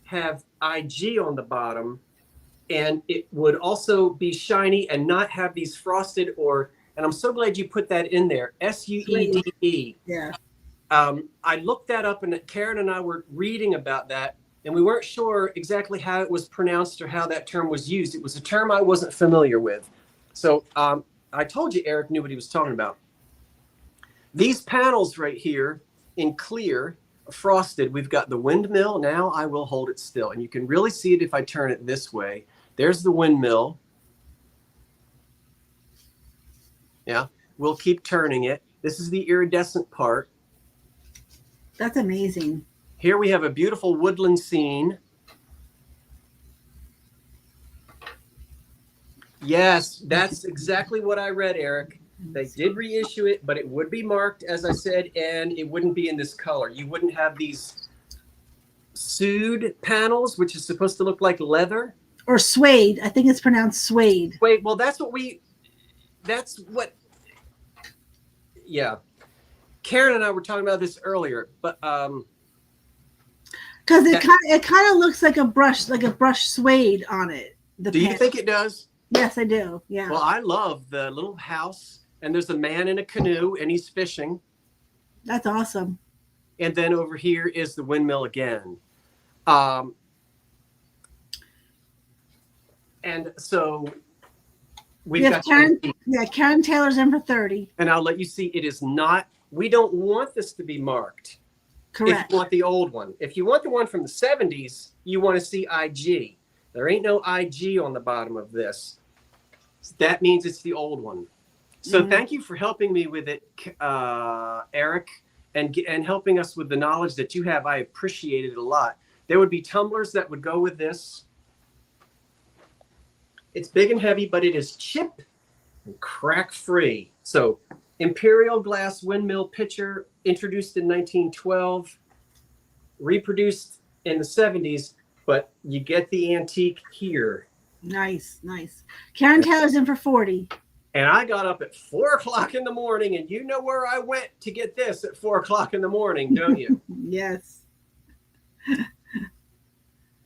Speaker 1: have IG on the bottom, and it would also be shiny and not have these frosted and I'm so glad you put that in there, SUEDE.
Speaker 2: Yeah.
Speaker 1: I looked that up, and Karen and I were reading about that, and we weren't sure exactly how it was pronounced or how that term was used. It was a term I wasn't familiar with. So I told you Eric knew what he was talking about. These panels right here in clear, frosted, we've got the windmill. Now I will hold it still, and you can really see it if I turn it this way. There's the windmill. Yeah, we'll keep turning it. This is the iridescent part.
Speaker 2: That's amazing.
Speaker 1: Here we have a beautiful woodland scene. Yes, that's exactly what I read, Eric. They did reissue it, but it would be marked, as I said, and it wouldn't be in this color. You wouldn't have these suede panels, which is supposed to look like leather.
Speaker 2: Or suede. I think it's pronounced suede.
Speaker 1: Wait, well, yeah. Karen and I were talking about this earlier, but
Speaker 2: because it kind of looks like a brush suede on it.
Speaker 1: Do you think it does?
Speaker 2: Yes, I do. Yeah.
Speaker 1: Well, I love the little house, and there's a man in a canoe, and he's fishing.
Speaker 2: That's awesome.
Speaker 1: And then over here is the windmill again. And so we've got
Speaker 2: Karen. Yeah, Karen Taylor's in for 30.
Speaker 1: And I'll let you see. It is not. We don't want this to be marked.
Speaker 2: Correct.
Speaker 1: If you want the old one. If you want the one from the 70s, you want to see IG. There ain't no IG on the bottom of this. That means it's the old one. So thank you for helping me with it, Eric, and helping us with the knowledge that you have. I appreciate it a lot. There would be tumblers that would go with this. It's big and heavy, but it is chip and crack free. So Imperial glass windmill pitcher, introduced in 1912, reproduced in the 70s, but you get the antique here.
Speaker 2: Nice. Karen Taylor's in for 40.
Speaker 1: And I got up at 4 o'clock in the morning, and you know where I went to get this at 4 o'clock in the morning, don't you?
Speaker 2: Yes.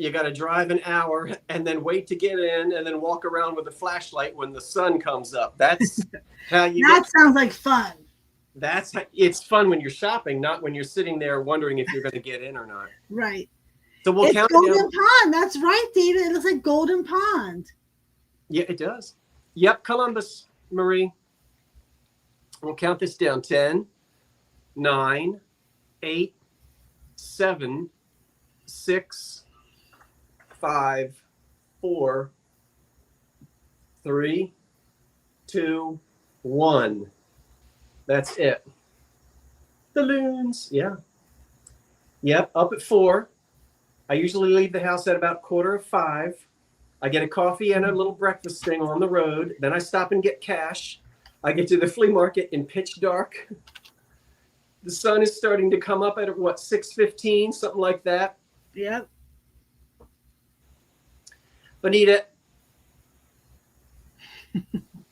Speaker 1: You got to drive an hour and then wait to get in and then walk around with a flashlight when the sun comes up. That's how you
Speaker 2: sounds like fun.
Speaker 1: It's fun when you're shopping, not when you're sitting there wondering if you're going to get in or not.
Speaker 2: Right.
Speaker 1: So we'll count
Speaker 2: Golden
Speaker 1: down.
Speaker 2: Pond. That's right, David. It looks like Golden Pond.
Speaker 1: Yeah, it does. Yep, Columbus, Marie. We'll count this down. 10, 9, 8, 7, 6, 5, 4, 3, 2, 1. That's it. The loons. Yeah. Yep. Up at 4. I usually leave the house at about 4:45. I get a coffee and a little breakfast thing on the road. Then I stop and get cash. I get to the flea market in pitch dark. The sun is starting to come up at 6:15, something like that.
Speaker 2: Yep.
Speaker 1: Bonita.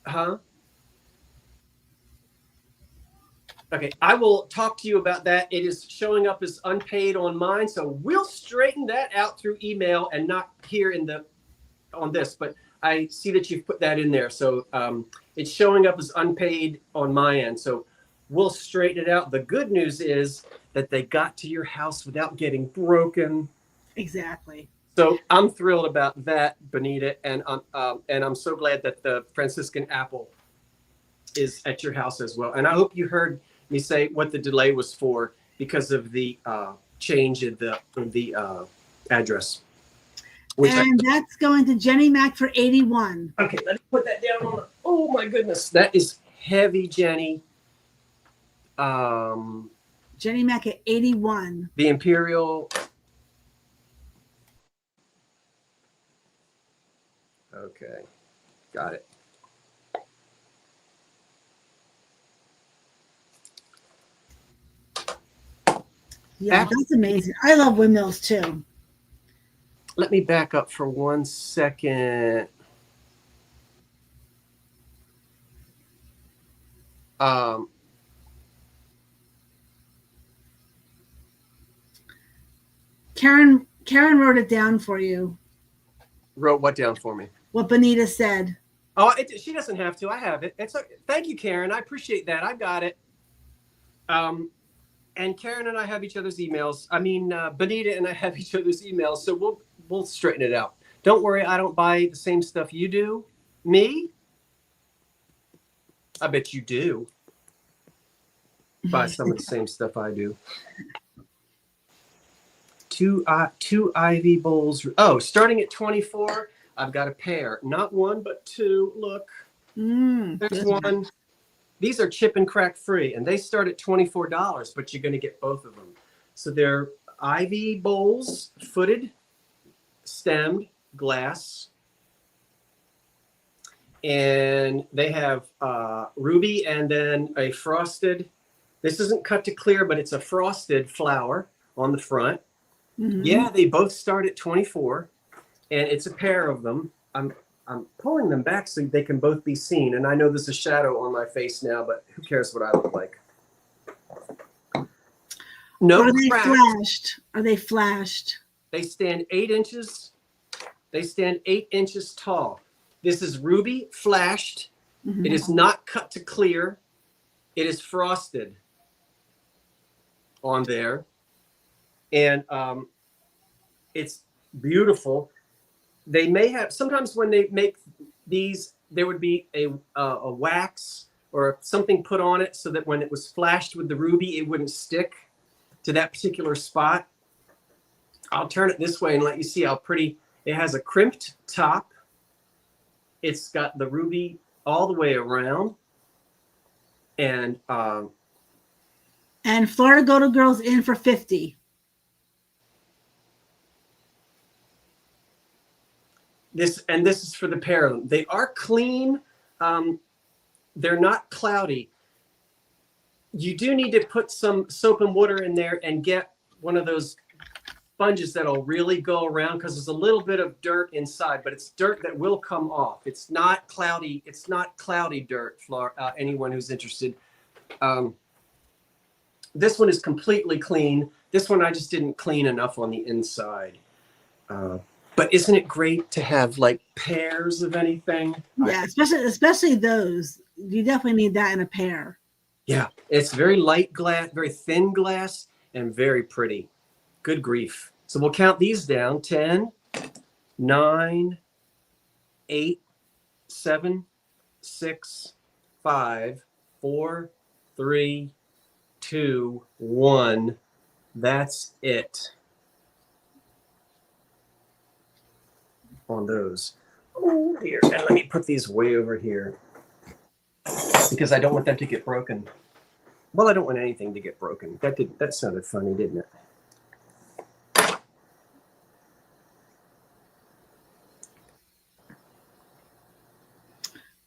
Speaker 1: Huh? Okay, I will talk to you about that. It is showing up as unpaid on mine, so we'll straighten that out through email and not here on this. But I see that you've put that in there, so it's showing up as unpaid on my end. So we'll straighten it out. The good news is that they got to your house without getting broken.
Speaker 2: Exactly.
Speaker 1: So I'm thrilled about that, Bonita, and I'm so glad that the Franciscan apple is at your house as well. And I hope you heard me say what the delay was for because of the change in the address.
Speaker 2: That's going to Jenny Mac for 81.
Speaker 1: Okay, let me put that down on. Oh my goodness, that is heavy, Jenny.
Speaker 2: Jenny Mac at 81.
Speaker 1: The Imperial. Okay, got it.
Speaker 2: Yeah, that's amazing. I love windmills too.
Speaker 1: Let me back up for 1 second.
Speaker 2: Karen wrote it down for you.
Speaker 1: Wrote what down for me?
Speaker 2: What Bonita said.
Speaker 1: Oh, she doesn't have to. I have it. It's okay. Thank you, Karen. I appreciate that. I got it. And Karen and I have each other's emails. I mean, Bonita and I have each other's emails, so we'll straighten it out. Don't worry, I don't buy the same stuff you do. Me? I bet you do. Buy some of the same stuff I do. Two Ivy bowls. Oh, starting at 24, I've got a pair. Not one, but 2. Look. There's one. These are chip and crack free, and they start at $24, but you're going to get both of them. So they're ivy bowls, footed, stemmed glass. And they have ruby and then a frosted, this isn't cut to clear, but it's a frosted flower on the front.
Speaker 2: Mhm.
Speaker 1: Yeah, they both start at 24, and it's a pair of them. I'm pulling them back so they can both be seen. And I know there's a shadow on my face now, but who cares what I look like? No
Speaker 2: Are they
Speaker 1: crack.
Speaker 2: flashed? Are they flashed?
Speaker 1: They stand 8 inches. They stand 8 inches tall. This is ruby flashed.
Speaker 2: Mhm.
Speaker 1: It is not cut to clear. It is frosted on there. And it's beautiful. They may have, sometimes when they make these, there would be a wax or something put on it so that when it was flashed with the ruby, it wouldn't stick to that particular spot. I'll turn it this way and let you see how pretty. It has a crimped top. It's got the ruby all the way around. And
Speaker 2: Florida Golden Girls in for 50.
Speaker 1: This is for the pair of them. They are clean. They're not cloudy. You do need to put some soap and water in there and get one of those sponges that'll really go around, because there's a little bit of dirt inside, but it's dirt that will come off. It's not cloudy. It's not cloudy dirt, anyone who's interested. This one is completely clean. This one I just didn't clean enough on the inside. But isn't it great to have like pairs of anything?
Speaker 2: Yeah, especially those. You definitely need that in a pair.
Speaker 1: Yeah, it's very light glass, very thin glass, and very pretty. Good grief. So we'll count these down. 10, 9, 8, 7, 6, 5, 4, 3, 2, 1. That's it on those. Oh dear. And let me put these way over here because I don't want them to get broken. Well, I don't want anything to get broken. That sounded funny, didn't it?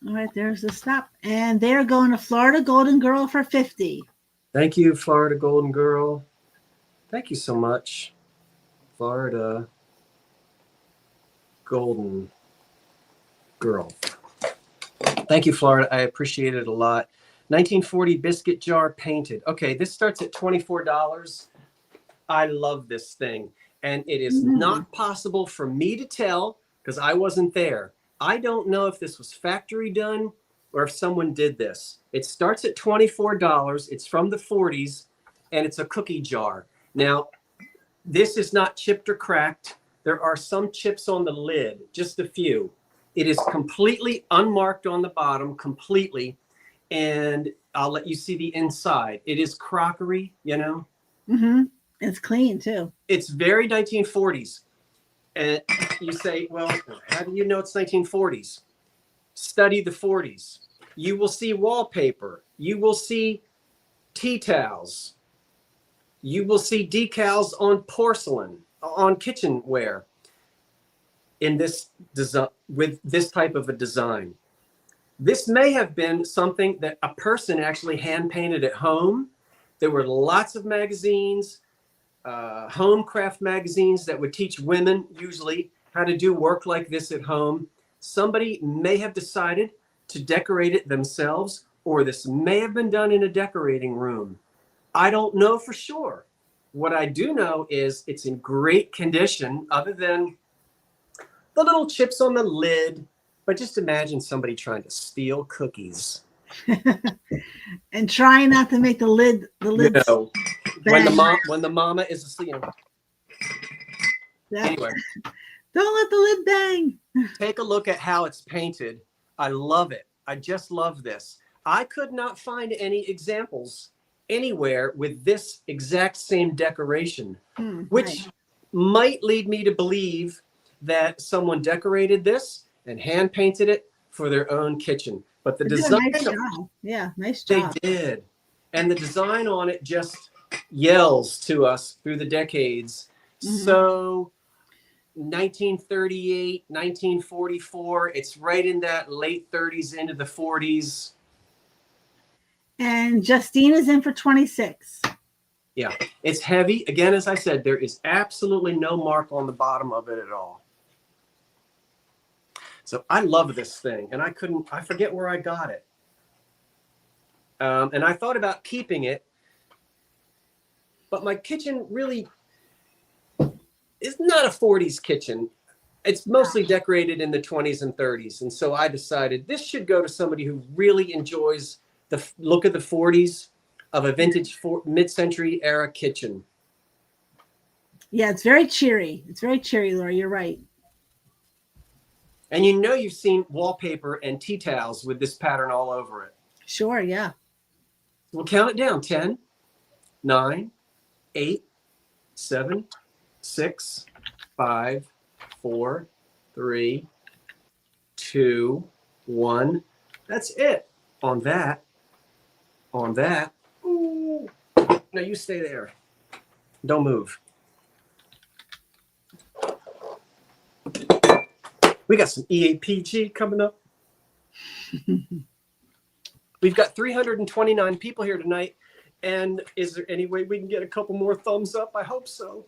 Speaker 2: All right, there's the stop. And they're going to Florida Golden Girl for 50.
Speaker 1: Thank you, Florida Golden Girl. Thank you so much. Florida Golden Girl. Thank you, Florida. I appreciate it a lot. 1940 biscuit jar painted. Okay, this starts at $24. I love this thing. And it is not possible for me to tell because I wasn't there. I don't know if this was factory done or if someone did this. It starts at $24. It's from the 40s, and it's a cookie jar. Now, this is not chipped or cracked. There are some chips on the lid, just a few. It is completely unmarked on the bottom, completely. And I'll let you see the inside. It is crockery, you know?
Speaker 2: Mm-hmm. It's clean, too.
Speaker 1: It's very 1940s. And you say, well, how do you know it's 1940s? Study the 40s. You will see wallpaper. You will see tea towels. You will see decals on porcelain, on kitchenware in this design, with this type of a design. This may have been something that a person actually hand painted at home. There were lots of magazines, home craft magazines that would teach women usually how to do work like this at home. Somebody may have decided to decorate it themselves, or this may have been done in a decorating room. I don't know for sure. What I do know is it's in great condition, other than the little chips on the lid. But just imagine somebody trying to steal cookies.
Speaker 2: And try not to make the lid
Speaker 1: You know, when the mama is asleep. Anyway,
Speaker 2: don't let the lid bang.
Speaker 1: take a look at how it's painted. I love it. I just love this. I could not find any examples anywhere with this exact same decoration, which might lead me to believe that someone decorated this and hand painted it for their own kitchen. But the design,
Speaker 2: nice job. Yeah, nice job.
Speaker 1: They did. And the design on it just yells to us through the decades.
Speaker 2: Mhm.
Speaker 1: So 1938, 1944, it's right in that late 30s into the 40s.
Speaker 2: And Justine is in for 26.
Speaker 1: Yeah, it's heavy. Again, as I said, there is absolutely no mark on the bottom of it at all. So I love this thing, and I forget where I got it. And I thought about keeping it, but my kitchen really is not a 40s kitchen. It's mostly decorated in the 20s and 30s. And so I decided this should go to somebody who really enjoys the look of the 40s of a vintage mid-century era kitchen.
Speaker 2: Yeah, it's very cheery. It's very cheery, Laura. You're right.
Speaker 1: And you know you've seen wallpaper and tea towels with this pattern all over it.
Speaker 2: Sure, yeah.
Speaker 1: We'll count it down. 10, 9, 8, 7, 6, 5, 4, 3, 2, 1. That's it. On that. Ooh. No, you stay there. Don't move. We got some EAPG coming up. We've got 329 people here tonight. And is there any way we can get a couple more thumbs up? I hope so.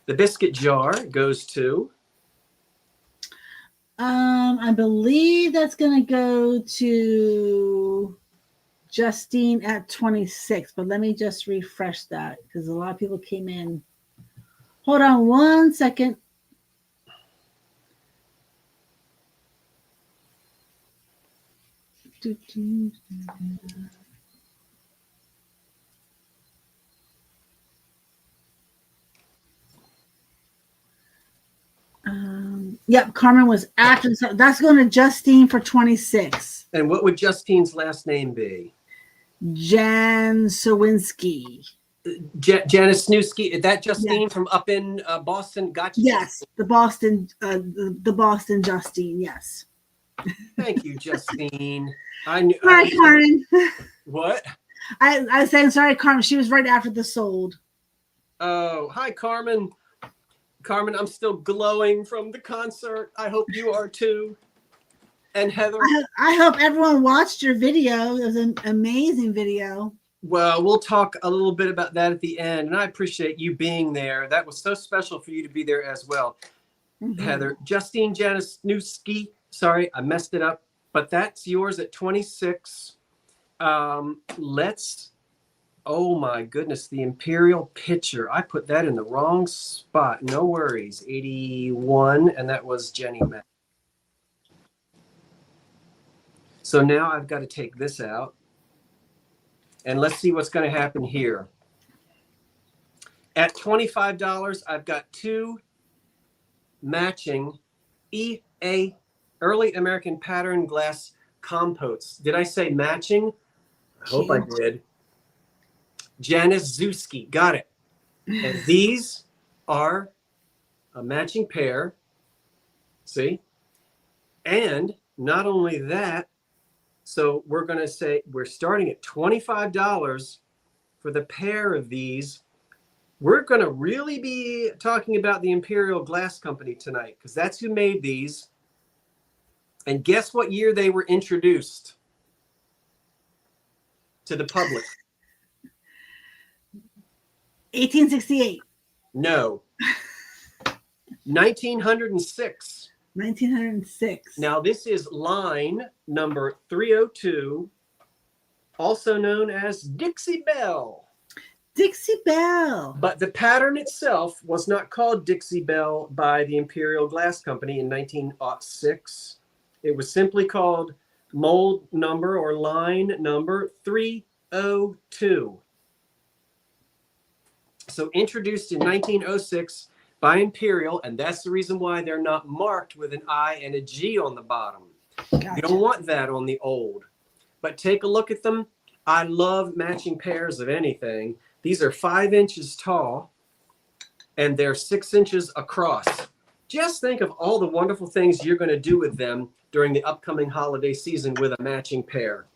Speaker 1: The biscuit jar goes to...
Speaker 2: I believe that's going to go to Justine at 26, but let me just refresh that because a lot of people came in. Hold on one second. Yep, Carmen was after. So that's going to Justine for 26.
Speaker 1: And what would Justine's last name be?
Speaker 2: Jan Sawinski.
Speaker 1: Janice Snewski. Is that Justine
Speaker 2: Yes.
Speaker 1: from up in Boston? Gotcha.
Speaker 2: Yes, the Boston Justine. Yes.
Speaker 1: Thank you, Justine. I knew.
Speaker 2: Sorry, Carmen.
Speaker 1: What?
Speaker 2: I said sorry, Carmen. She was right after the sold.
Speaker 1: Oh, hi, Carmen. Carmen, I'm still glowing from the concert. I hope you are too. And Heather.
Speaker 2: I hope everyone watched your video. It was an amazing video.
Speaker 1: Well, we'll talk a little bit about that at the end. And I appreciate you being there. That was so special for you to be there as well. Mm-hmm. Heather, Justine Janice Newski. Sorry, I messed it up. But that's yours at 26. Oh my goodness, the Imperial pitcher. I put that in the wrong spot. No worries. 81, and that was Jenny Mac. So now I've got to take this out. And let's see what's going to happen here. At $25, I've got two matching EA Early American Pattern Glass composts. Did I say matching? I hope I did. Janice Zuski, got it. And these are a matching pair. See? And not only that, so we're going to say we're starting at $25 for the pair of these. We're going to really be talking about the Imperial Glass Company tonight because that's who made these. And guess what year they were introduced to the public?
Speaker 2: 1868.
Speaker 1: No. 1906.
Speaker 2: 1906.
Speaker 1: Now, this is line number 302, also known as Dixie Belle.
Speaker 2: Dixie Belle.
Speaker 1: But the pattern itself was not called Dixie Belle by the Imperial Glass Company in 1906. It was simply called mold number or line number 302. So introduced in 1906 by Imperial, and that's the reason why they're not marked with an I and a G on the bottom. Gotcha. You don't want that on the old. But take a look at them. I love matching pairs of anything. These are 5 inches tall, and they're 6 inches across. Just think of all the wonderful things you're going to do with them during the upcoming holiday season with a matching pair.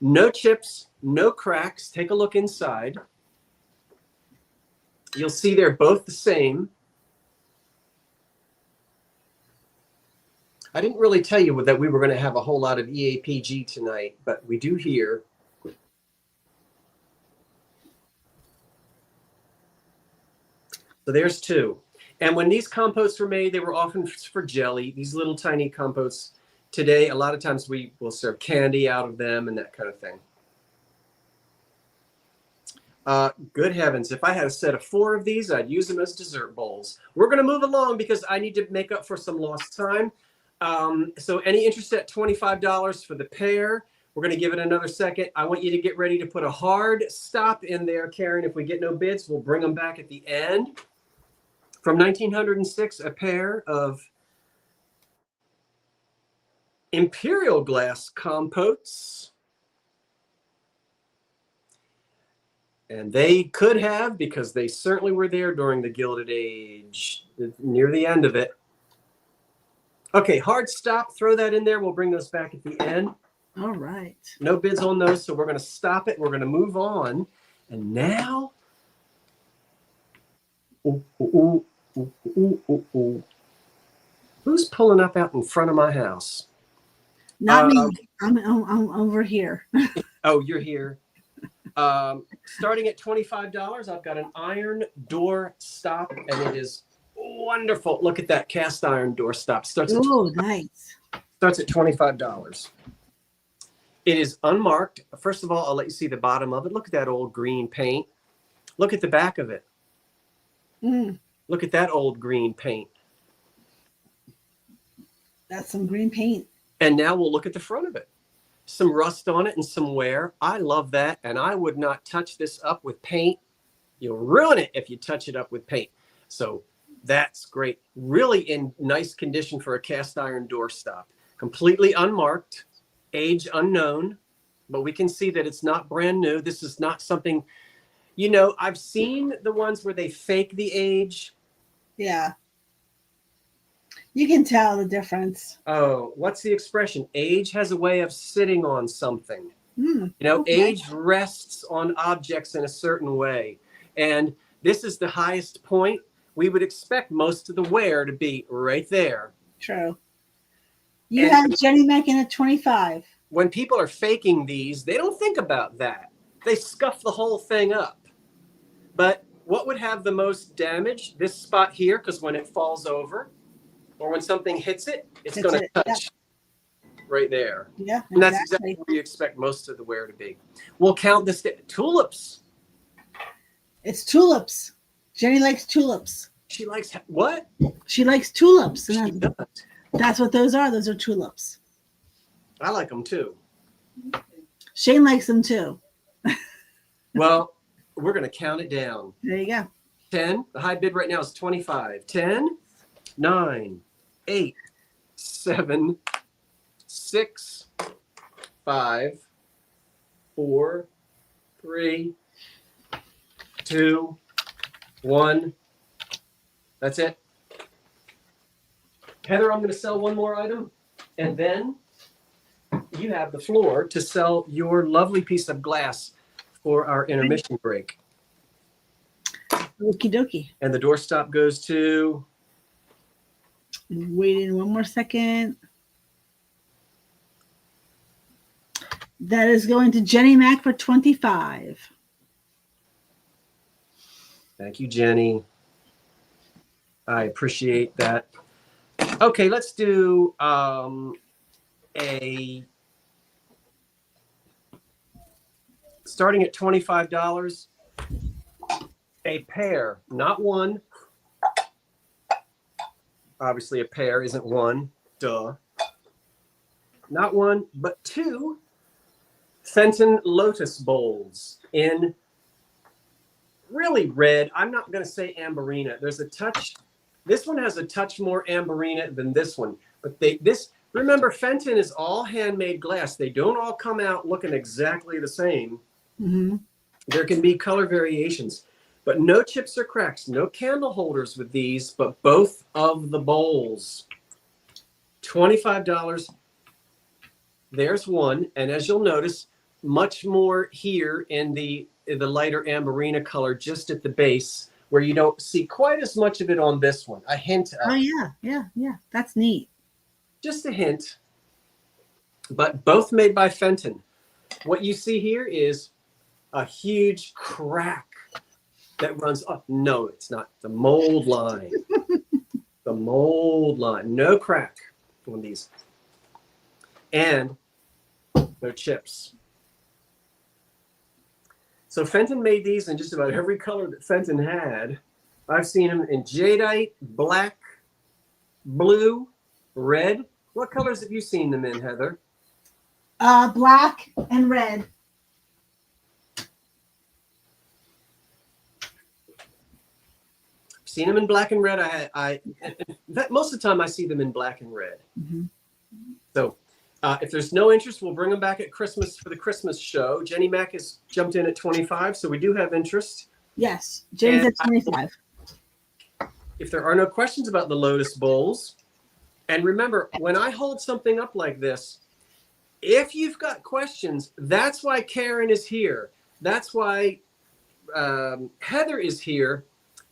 Speaker 1: No chips, no cracks. Take a look inside. You'll see they're both the same. I didn't really tell you that we were going to have a whole lot of EAPG tonight, but we do here. So there's two. And when these composts were made, they were often for jelly, these little tiny composts. Today, a lot of times we will serve candy out of them and that kind of thing. Good heavens, if I had a set of 4 of these, I'd use them as dessert bowls. We're going to move along because I need to make up for some lost time. So any interest at $25 for the pair? We're going to give it another second. I want you to get ready to put a hard stop in there, Karen. If we get no bids, we'll bring them back at the end. From 1906, a pair of Imperial glass composts. And they could have, because they certainly were there during the Gilded Age, near the end of it. Okay, hard stop. Throw that in there. We'll bring those back at the end.
Speaker 2: All right.
Speaker 1: No bids on those, so we're going to stop it. We're going to move on. And now, who's pulling up out in front of my house?
Speaker 2: Not me. I'm over here.
Speaker 1: Oh, you're here. Starting at $25, I've got an iron door stop, and it is wonderful. Look at that cast iron door stop.
Speaker 2: Oh, nice.
Speaker 1: Starts at $25. It is unmarked. First of all, I'll let you see the bottom of it. Look at that old green paint. Look at the back of it. Look at that old green paint.
Speaker 2: That's some green paint.
Speaker 1: And now we'll look at the front of it. Some rust on it and some wear. I love that. And I would not touch this up with paint. You'll ruin it if you touch it up with paint. So that's great. Really in nice condition for a cast iron doorstop. Completely unmarked, age unknown, but we can see that it's not brand new. This is not something, you know, I've seen the ones where they fake the age.
Speaker 2: Yeah. You can tell the difference.
Speaker 1: Oh, what's the expression? Age has a way of sitting on something. You know,
Speaker 2: okay.
Speaker 1: Age rests on objects in a certain way. And this is the highest point. We would expect most of the wear to be right there.
Speaker 2: True. You have Jenny making it 25.
Speaker 1: When people are faking these, they don't think about that. They scuff the whole thing up. But what would have the most damage? This spot here, because when it falls over, or when something hits it, it's going to touch right there.
Speaker 2: Yeah,
Speaker 1: and that's exactly where you expect most of the wear to be. We'll count this. Tulips.
Speaker 2: It's tulips. Jenny likes tulips.
Speaker 1: She likes what?
Speaker 2: She likes tulips.
Speaker 1: She does.
Speaker 2: That's what those are. Those are tulips.
Speaker 1: I like them too.
Speaker 2: Shane likes them too.
Speaker 1: Well, we're going to count it down.
Speaker 2: There you go.
Speaker 1: 10. The high bid right now is 25. 10, 9, 8, 7, 6, 5, 4, 3, 2, 1. That's it. Heather, I'm going to sell one more item, and then you have the floor to sell your lovely piece of glass for our intermission break.
Speaker 2: Okie dokie.
Speaker 1: And the doorstop goes to...
Speaker 2: Waiting one more second. That is going to Jenny Mac for 25.
Speaker 1: Thank you, Jenny. I appreciate that. Okay, let's do starting at $25, a pair, not one. Obviously, a pair isn't one. Duh. Not one, but 2 Fenton lotus bowls in really red. I'm not going to say amberina. There's a touch. This one has a touch more amberina than this one. But remember, Fenton is all handmade glass. They don't all come out looking exactly the same.
Speaker 2: Mm-hmm.
Speaker 1: There can be color variations. But no chips or cracks, no candle holders with these, but both of the bowls. $25. There's one. And as you'll notice, much more here in the lighter amberina color, just at the base, where you don't see quite as much of it on this one. A hint
Speaker 2: Oh
Speaker 1: of it.
Speaker 2: yeah. That's neat.
Speaker 1: Just a hint. But both made by Fenton. What you see here is a huge crack that runs up. No, it's not. The mold line. The mold line. No crack on these. And no chips. So Fenton made these in just about every color that Fenton had. I've seen them in jadeite, black, blue, red. What colors have you seen them in, Heather?
Speaker 2: Black and red.
Speaker 1: Seen them in black and red. Most of the time I see them in black and red.
Speaker 2: Mm-hmm.
Speaker 1: So if there's no interest, we'll bring them back at Christmas for the Christmas show. Jenny Mac has jumped in at 25, so we do have interest.
Speaker 2: Yes, Jenny's at 25.
Speaker 1: If there are no questions about the Lotus bowls, and remember, when I hold something up like this, if you've got questions, that's why Karen is here. That's why Heather is here.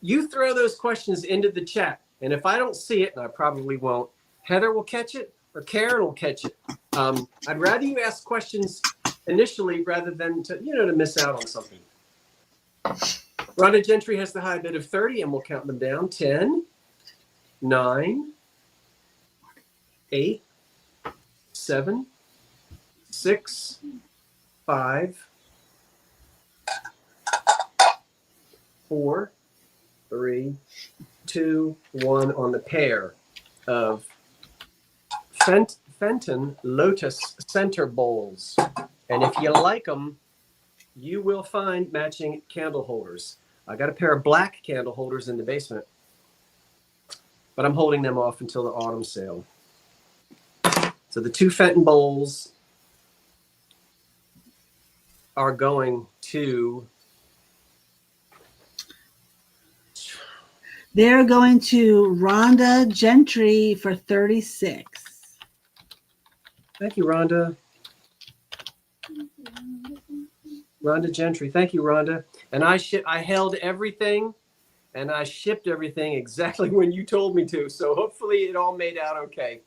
Speaker 1: You throw those questions into the chat, and if I don't see it, and I probably won't, Heather will catch it or Karen will catch it. I'd rather you ask questions initially rather than to miss out on something. Rhonda Gentry has the high bid of 30, and we'll count them down. 10, 9, 8, 7, 6, 5, 4, 3, 2, 1 on the pair of Fenton Lotus center bowls. And if you like them, you will find matching candle holders. I got a pair of black candle holders in the basement, but I'm holding them off until the autumn sale. So the 2 Fenton bowls are going to...
Speaker 2: They're going to Rhonda Gentry for 36.
Speaker 1: Thank you, Rhonda. Rhonda Gentry. Thank you, Rhonda. And I held everything and I shipped everything exactly when you told me to. So hopefully it all made out okay.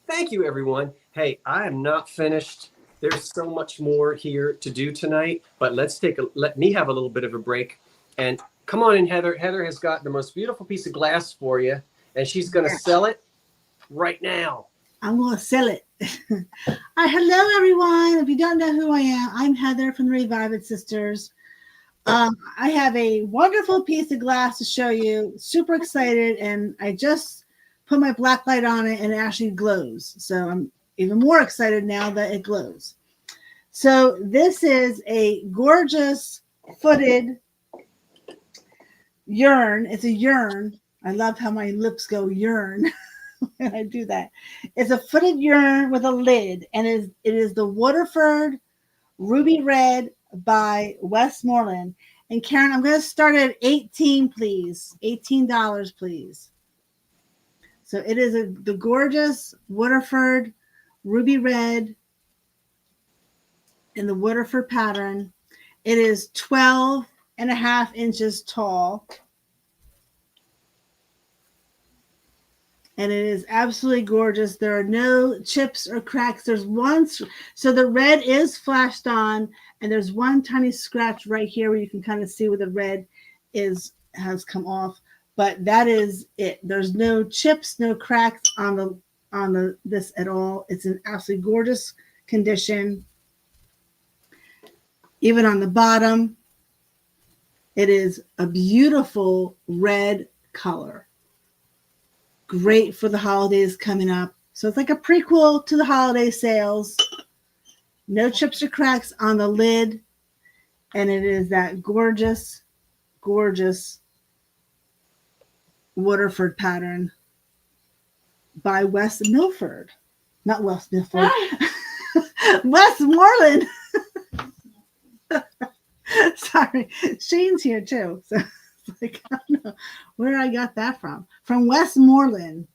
Speaker 1: Thank you, everyone. Hey, I am not finished. There's so much more here to do tonight, but let me have a little bit of a break. And come on in, Heather. Heather has got the most beautiful piece of glass for you, and she's going to sell it right now.
Speaker 2: I'm going to sell it. Hello, everyone. If you don't know who I am, I'm Heather from the Revive It Sisters. I have a wonderful piece of glass to show you. Super excited, and I just put my black light on it, and it actually glows. So I'm even more excited now that it glows. So this is a gorgeous footed urn. It's a urn. I love how my lips go urn when I do that. It's a footed urn with a lid, and it is the Waterford Ruby Red by Westmoreland. And Karen, I'm going to start at $18, please. $18, please. So it is the gorgeous Waterford Ruby Red in the Waterford pattern. It is 12.5 inches tall. And it is absolutely gorgeous. There are no chips or cracks. There's one, so the red is flashed on, and there's one tiny scratch right here where you can kind of see where the red has come off. But that is it. There's no chips, no cracks on this at all. It's an absolutely gorgeous condition. Even on the bottom, it is a beautiful red color. Great for the holidays coming up. So it's like a prequel to the holiday sales. No chips or cracks on the lid. And it is that gorgeous, gorgeous Waterford pattern by West Milford. Not West Milford. Westmoreland. Sorry. Shane's here too. So like, I don't know where I got that from. From Westmoreland.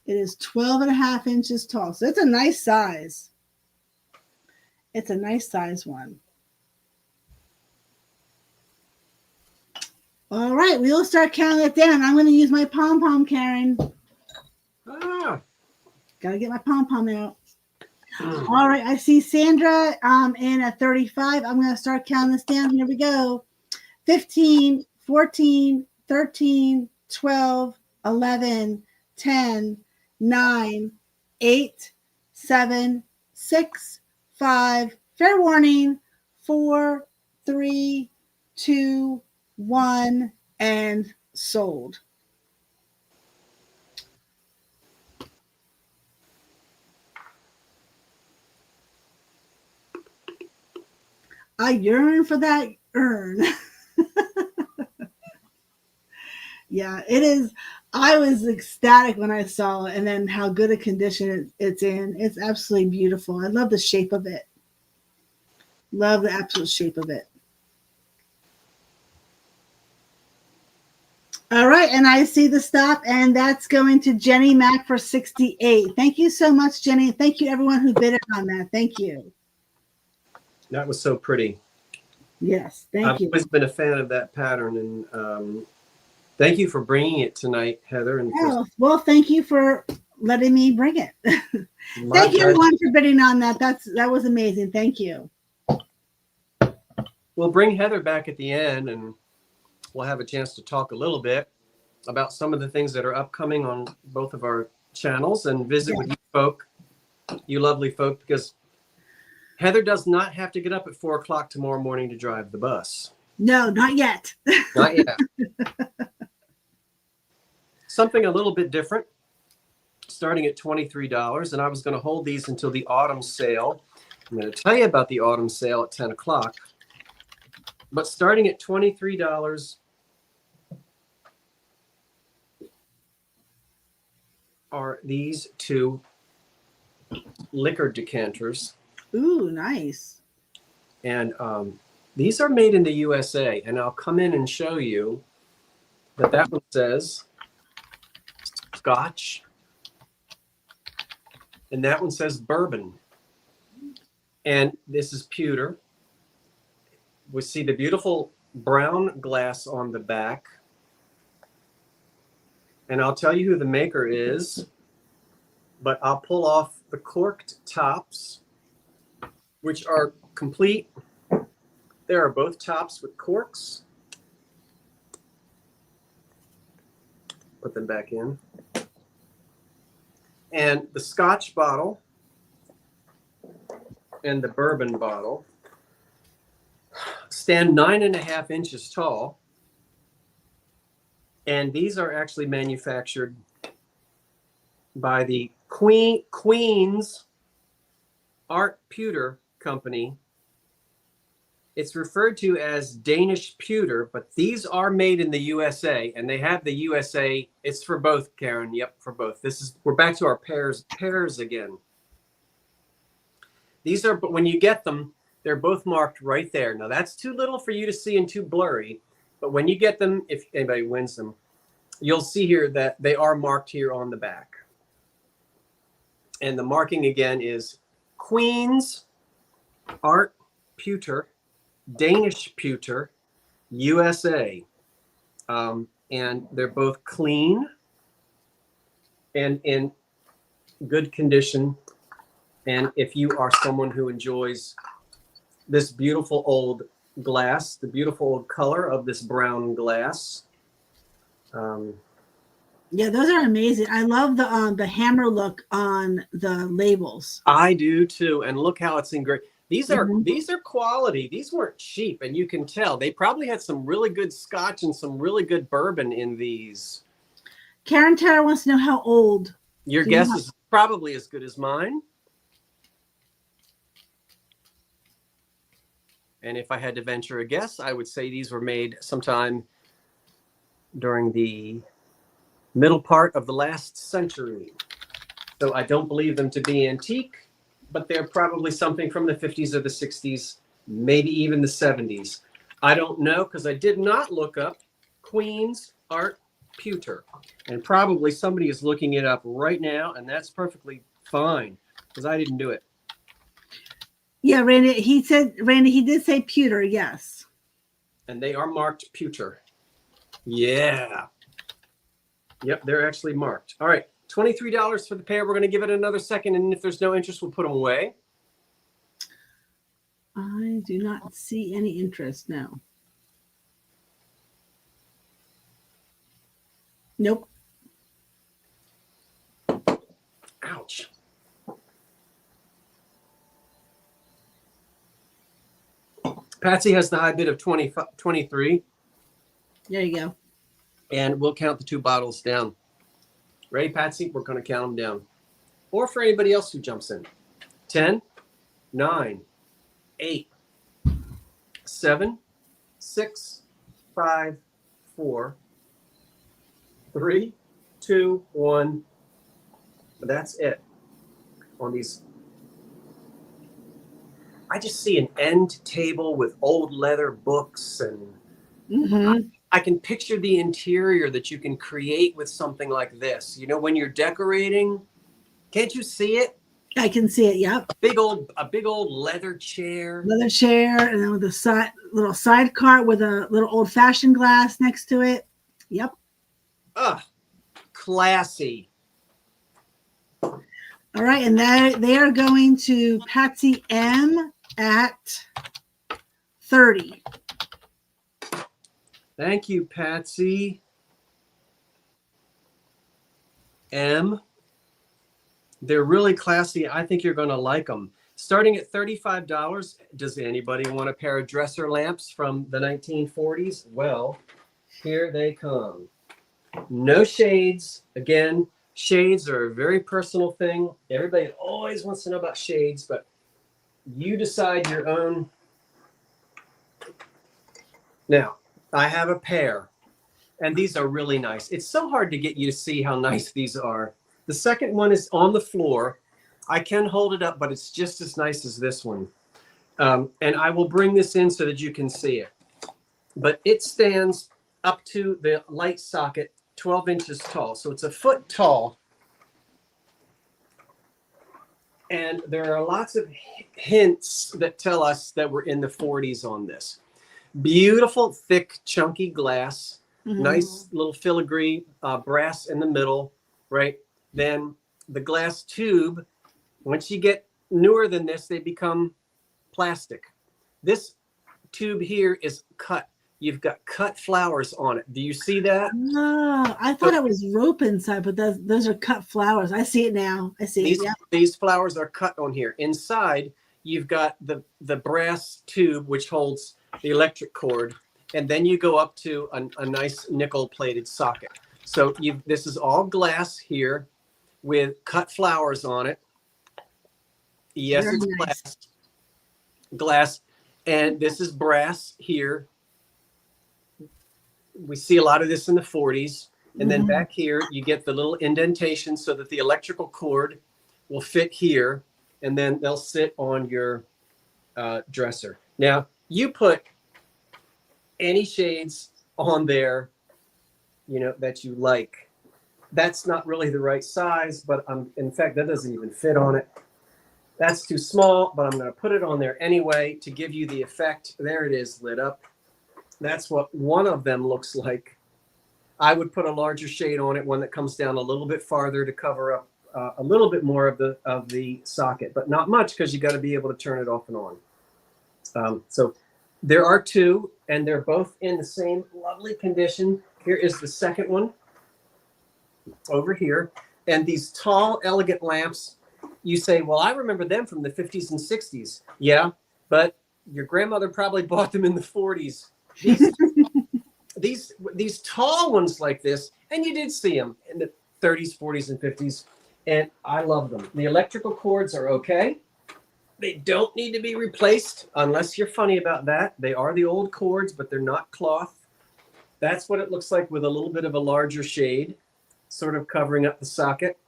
Speaker 2: It is 12.5 inches tall. So it's a nice size. It's a nice size one. All right, we will start counting it down. I'm going to use my pom-pom, Karen.
Speaker 1: Ah.
Speaker 2: Got to get my pom-pom out. All right, I see Sandra in at 35. I'm going to start counting this down. Here we go. 15, 14, 13, 12, 11, 10, 9, 8, 7, 6, 5. Fair warning. 4, 3, 2, 1, and sold. I yearn for that urn. Yeah, it is. I was ecstatic when I saw it and then how good a condition it's in. It's absolutely beautiful. I love the shape of it. Love the absolute shape of it. All right, and I see the stop, and that's going to Jenny Mack for 68. Thank you so much, Jenny. Thank you, everyone who bid on that. Thank you.
Speaker 1: That was so pretty.
Speaker 2: Yes, thank you.
Speaker 1: I've always been a fan of that pattern, and thank you for bringing it tonight, Heather. And
Speaker 2: well, thank you for letting me bring it. Thank you, everyone, for bidding on that. That was amazing. Thank you.
Speaker 1: We'll bring Heather back at the end, and we'll have a chance to talk a little bit about some of the things that are upcoming on both of our channels and visit with you folk, you lovely folk, because Heather does not have to get up at 4 o'clock tomorrow morning to drive the bus.
Speaker 2: No, not yet.
Speaker 1: Not yet. Something a little bit different, starting at $23, and I was going to hold these until the autumn sale. I'm going to tell you about the autumn sale at 10 o'clock. But starting at $23 are these two liquor decanters.
Speaker 2: Ooh, nice.
Speaker 1: And these are made in the USA. And I'll come in and show you that one says Scotch. And that one says bourbon. And this is pewter. We see the beautiful brown glass on the back. And I'll tell you who the maker is, but I'll pull off the corked tops, which are complete. There are both tops with corks. Put them back in. And the Scotch bottle and the bourbon bottle stand 9.5 inches tall. And these are actually manufactured by the Queen's Art Pewter Company. It's referred to as Danish pewter, but these are made in the USA, and they have the USA. It's for both, Karen. Yep, for both. We're back to our pairs again. These are, but when you get them, they're both marked right there. Now that's too little for you to see and too blurry, but when you get them, if anybody wins them, you'll see here that they are marked here on the back. And the marking again is Queen's Art Pewter, Danish pewter, USA. And they're both clean and in good condition. And if you are someone who enjoys this beautiful old glass, the beautiful old color of this brown glass.
Speaker 2: Yeah, those are amazing. I love the hammer look on the labels.
Speaker 1: I do too. And look how it's engraved. These are quality. These weren't cheap, and you can tell they probably had some really good Scotch and some really good bourbon in these.
Speaker 2: Karen Tara wants to know how old.
Speaker 1: Your guess is probably as good as mine. And if I had to venture a guess, I would say these were made sometime during the middle part of the last century. So I don't believe them to be antique, but they're probably something from the 50s or the 60s, maybe even the 70s. I don't know, because I did not look up Queen's Art Pewter. And probably somebody is looking it up right now, and that's perfectly fine, because I didn't do it.
Speaker 2: Yeah, Randy. He did say pewter. Yes.
Speaker 1: And they are marked pewter. Yeah. Yep, they're actually marked. All right, $23 for the pair. We're going to give it another second, and if there's no interest, we'll put them away.
Speaker 2: I do not see any interest now. Nope.
Speaker 1: Ouch. Patsy has the high bid of 23.
Speaker 2: There you go.
Speaker 1: And we'll count the 2 bottles down. Ready, Patsy? We're going to count them down. Or for anybody else who jumps in. 10, 9, 8, 7, 6, 5, 4, 3, 2, 1. That's it. On these, I just see an end table with old leather books, and I can picture the interior that you can create with something like this. You know, when you're decorating, can't you see it?
Speaker 2: I can see it. Yep.
Speaker 1: A big old leather chair.
Speaker 2: Leather chair, and then with a little side cart with a little old-fashioned glass next to it. Yep.
Speaker 1: Classy.
Speaker 2: All right, and they are going to Patsy M at 30.
Speaker 1: Thank you, Patsy. M. They're really classy. I think you're going to like them. Starting at $35, does anybody want a pair of dresser lamps from the 1940s? Well, here they come. No shades. Again, shades are a very personal thing. Everybody always wants to know about shades, but you decide your own. Now, I have a pair, and these are really nice. It's so hard to get you to see how nice these are. The second one is on the floor. I can hold it up, but it's just as nice as this one. And I will bring this in so that you can see it. But it stands up to the light socket, 12 inches tall. So it's a foot tall. And there are lots of hints that tell us that we're in the 40s on this. Beautiful, thick, chunky glass. Nice little filigree brass in the middle, right? Then the glass tube, once you get newer than this, they become plastic. This tube here is cut. You've got cut flowers on it. Do you see that?
Speaker 2: No, I thought it was rope inside, but those are cut flowers. I see it now. I see it. Yeah.
Speaker 1: These flowers are cut on here. Inside, you've got the brass tube, which holds the electric cord. And then you go up to a nice nickel-plated socket. So this is all glass here with cut flowers on it. Yes,
Speaker 2: Very
Speaker 1: it's
Speaker 2: nice.
Speaker 1: glass. And this is brass here. We see a lot of this in the 40s. And then back here, you get the little indentation so that the electrical cord will fit here. And then they'll sit on your dresser. Now, you put any shades on there, that you like. That's not really the right size, but in fact, that doesn't even fit on it. That's too small, but I'm going to put it on there anyway to give you the effect. There it is, lit up. That's what one of them looks like. I would put a larger shade on it, one that comes down a little bit farther to cover up a little bit more of the socket, but not much because you got to be able to turn it off and on. So there are 2, and they're both in the same lovely condition. Here is the second one over here. And these tall, elegant lamps, you say, well, I remember them from the 50s and 60s. Yeah, but your grandmother probably bought them in the 40s. These tall ones like this, and you did see them in the 30s, 40s, and 50s, and I love them. The electrical cords are okay. They don't need to be replaced unless you're funny about that. They are the old cords, but they're not cloth. That's what it looks like with a little bit of a larger shade, sort of covering up the socket.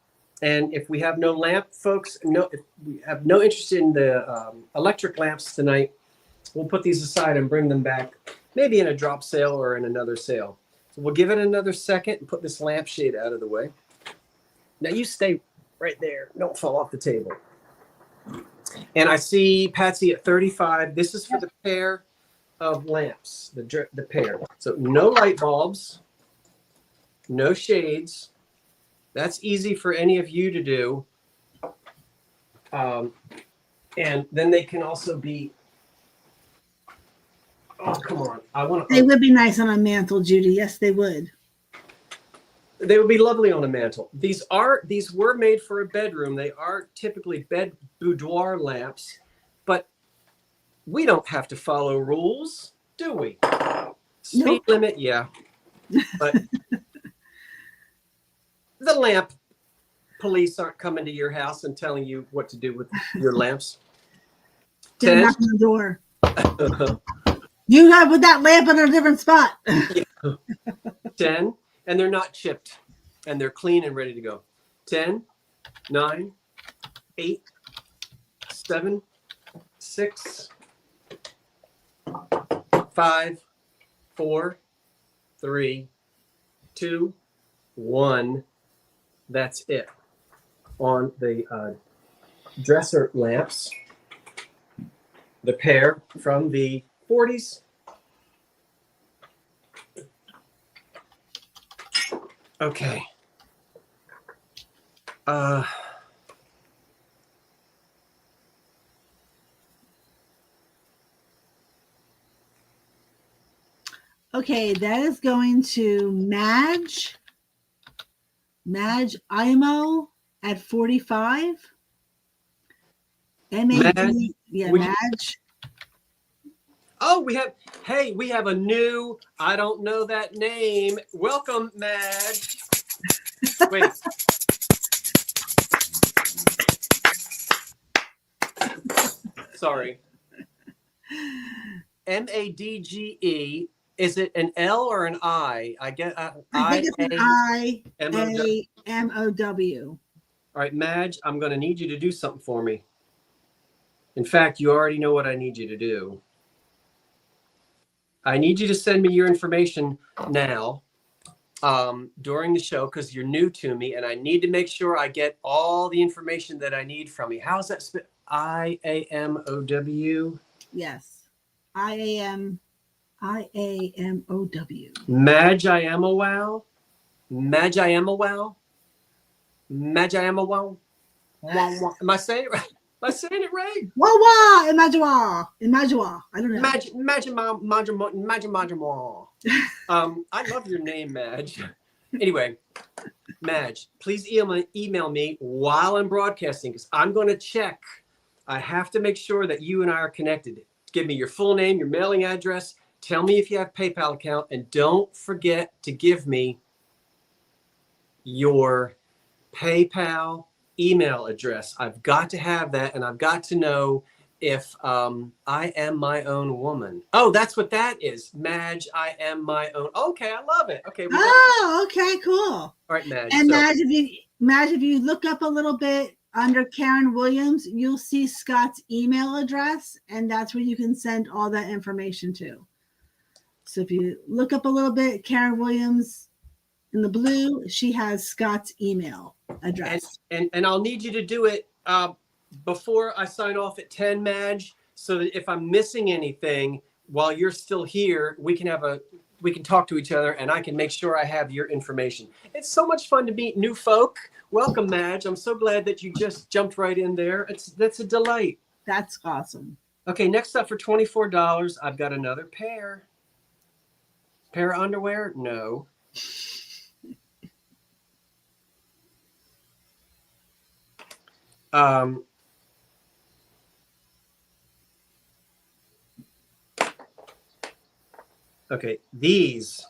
Speaker 1: And if we have no lamp, folks, if we have no interest in the electric lamps tonight, we'll put these aside and bring them back, maybe in a drop sale or in another sale. So we'll give it another second and put this lampshade out of the way. Now you stay right there. Don't fall off the table. And I see Patsy at 35. This is for the pair of lamps, the pair. So no light bulbs, no shades. That's easy for any of you to do. And then they can also be, oh, come on.
Speaker 2: They would be nice on a mantle, Judy. Yes, they would.
Speaker 1: They would be lovely on a mantle. These were made for a bedroom. They are typically bed boudoir lamps, but we don't have to follow rules, do we? Speed limit, yeah. But the lamp police aren't coming to your house and telling you what to do with your lamps.
Speaker 2: They're knocking on the door. You have with that lamp in a different spot.
Speaker 1: 10, and they're not chipped, and they're clean and ready to go. 10, 9, 8, 7, 6, 5, 4, 3, 2, 1. That's it on the dresser lamps. The pair from the 40s. Okay.
Speaker 2: Okay, that is going to Madge IMO at 45. MAD, yeah, Madge.
Speaker 1: Oh, we have a new, I don't know that name. Welcome, Madge. Wait. Sorry. MADGE. Is it an L or an I? I think it's an
Speaker 2: IAMOW.
Speaker 1: All right, Madge, I'm going to need you to do something for me. In fact, you already know what I need you to do. I need you to send me your information now during the show because you're new to me, and I need to make sure I get all the information that I need from you. How's that? IAMOW?
Speaker 2: Yes. IAMOW.
Speaker 1: Magiamawal? Magiamawal? Magiamawal? Am I saying it right? Am I saying it right?
Speaker 2: Wah Imajwa. I don't know.
Speaker 1: I love your name, Madge. Anyway, Madge, please email me while I'm broadcasting because I'm going to check. I have to make sure that you and I are connected. Give me your full name, your mailing address. Tell me if you have PayPal account, and don't forget to give me your PayPal email address. I've got to have that, and I've got to know if I am my own woman. Oh, that's what that is. Madge, I am my own. Okay, I love it. Okay.
Speaker 2: Okay, cool.
Speaker 1: All right, Madge.
Speaker 2: And Madge, if you look up a little bit under Karen Williams, you'll see Scott's email address, and that's where you can send all that information to. So if you look up a little bit, Karen Williams in the blue, she has Scott's email address.
Speaker 1: And I'll need you to do it before I sign off at 10, Madge, so that if I'm missing anything while you're still here, we can talk to each other and I can make sure I have your information. It's so much fun to meet new folk. Welcome, Madge. I'm so glad that you just jumped right in there. That's a delight.
Speaker 2: That's awesome.
Speaker 1: Okay, next up for $24, I've got another pair. Pair of underwear? No. Okay, these.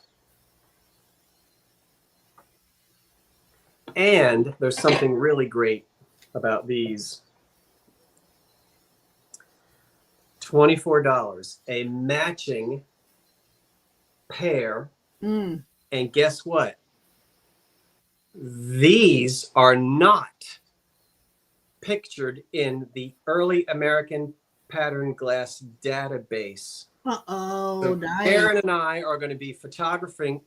Speaker 1: And there's something really great about these. $24, a matching pair. And guess what? These are not pictured in the early American pattern glass database.
Speaker 2: Uh-oh,
Speaker 1: So
Speaker 2: nice.
Speaker 1: Aaron and I are going to be photographing.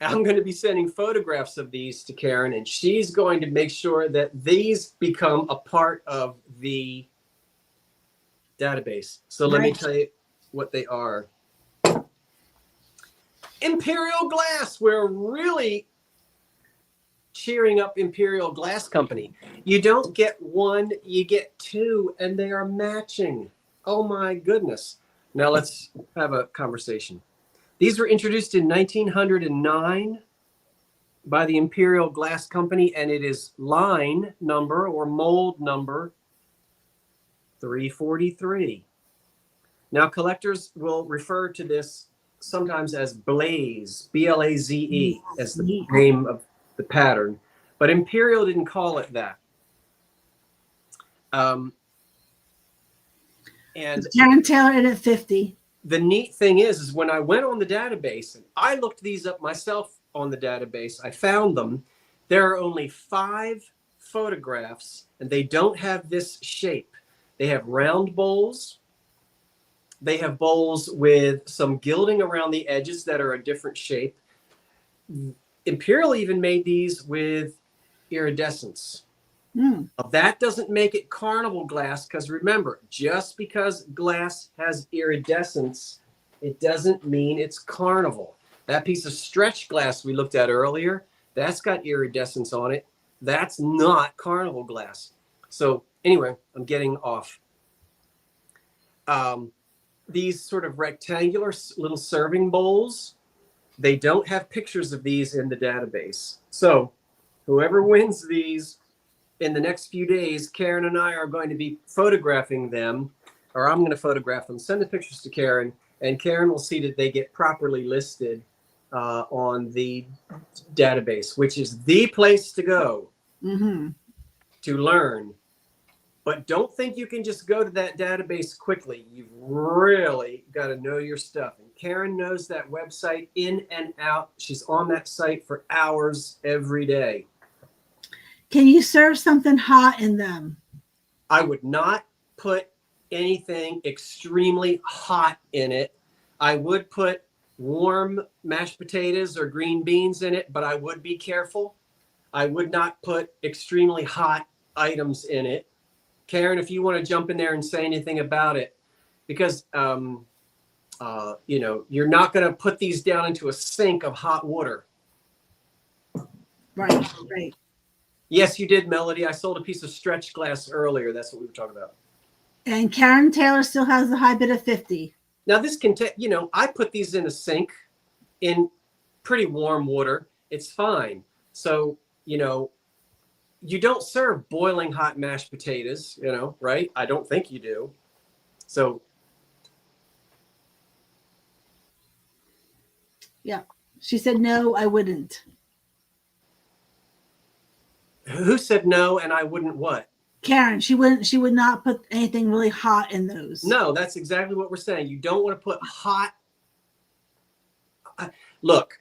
Speaker 1: I'm going to be sending photographs of these to Karen, and she's going to make sure that these become a part of the database. So let me tell you what they are. Imperial Glass. We're really cheering up Imperial Glass Company. You don't get one, you get two, and they are matching. Oh my goodness. Now let's have a conversation. These were introduced in 1909 by the Imperial Glass Company, and it is line number or mold number 343. Now collectors will refer to this sometimes as Blaze, B-L-A-Z-E, as the name of the pattern, but Imperial didn't call it that. And
Speaker 2: Karen Taylor in at 50.
Speaker 1: The neat thing is when I went on the database and I looked these up myself on the database, I found them. There are only 5 photographs, and they don't have this shape. They have round bowls. They have bowls with some gilding around the edges that are a different shape. Imperial even made these with iridescence. That doesn't make it carnival glass, because remember, just because glass has iridescence, it doesn't mean it's carnival. That piece of stretch glass we looked at earlier, that's got iridescence on it. That's not carnival glass. So anyway, I'm getting off. These sort of rectangular little serving bowls, they don't have pictures of these in the database. So whoever wins these in the next few days, Karen and I are going to be photographing them, or I'm going to photograph them, send the pictures to Karen, and Karen will see that they get properly listed on the database, which is the place to go to learn. But don't think you can just go to that database quickly. You've really got to know your stuff. And Karen knows that website in and out. She's on that site for hours every day.
Speaker 2: Can you serve something hot in them?
Speaker 1: I would not put anything extremely hot in it. I would put warm mashed potatoes or green beans in it, but I would be careful. I would not put extremely hot items in it. Karen, if you want to jump in there and say anything about it, because you know, you're not going to put these down into a sink of hot water.
Speaker 2: Right, right.
Speaker 1: Yes, you did, Melody. I sold a piece of stretch glass earlier. That's what we were talking about.
Speaker 2: And Karen Taylor still has the high bid of 50.
Speaker 1: Now this can take, you know, I put these in a sink in pretty warm water. It's fine. So, you know, you don't serve boiling hot mashed potatoes, you know, right? I don't think you do. So.
Speaker 2: Yeah. She said, no, I wouldn't.
Speaker 1: Who said no and I wouldn't what?
Speaker 2: Karen, she would not put anything really hot in those.
Speaker 1: No, that's exactly what we're saying. You don't want to put hot. Look,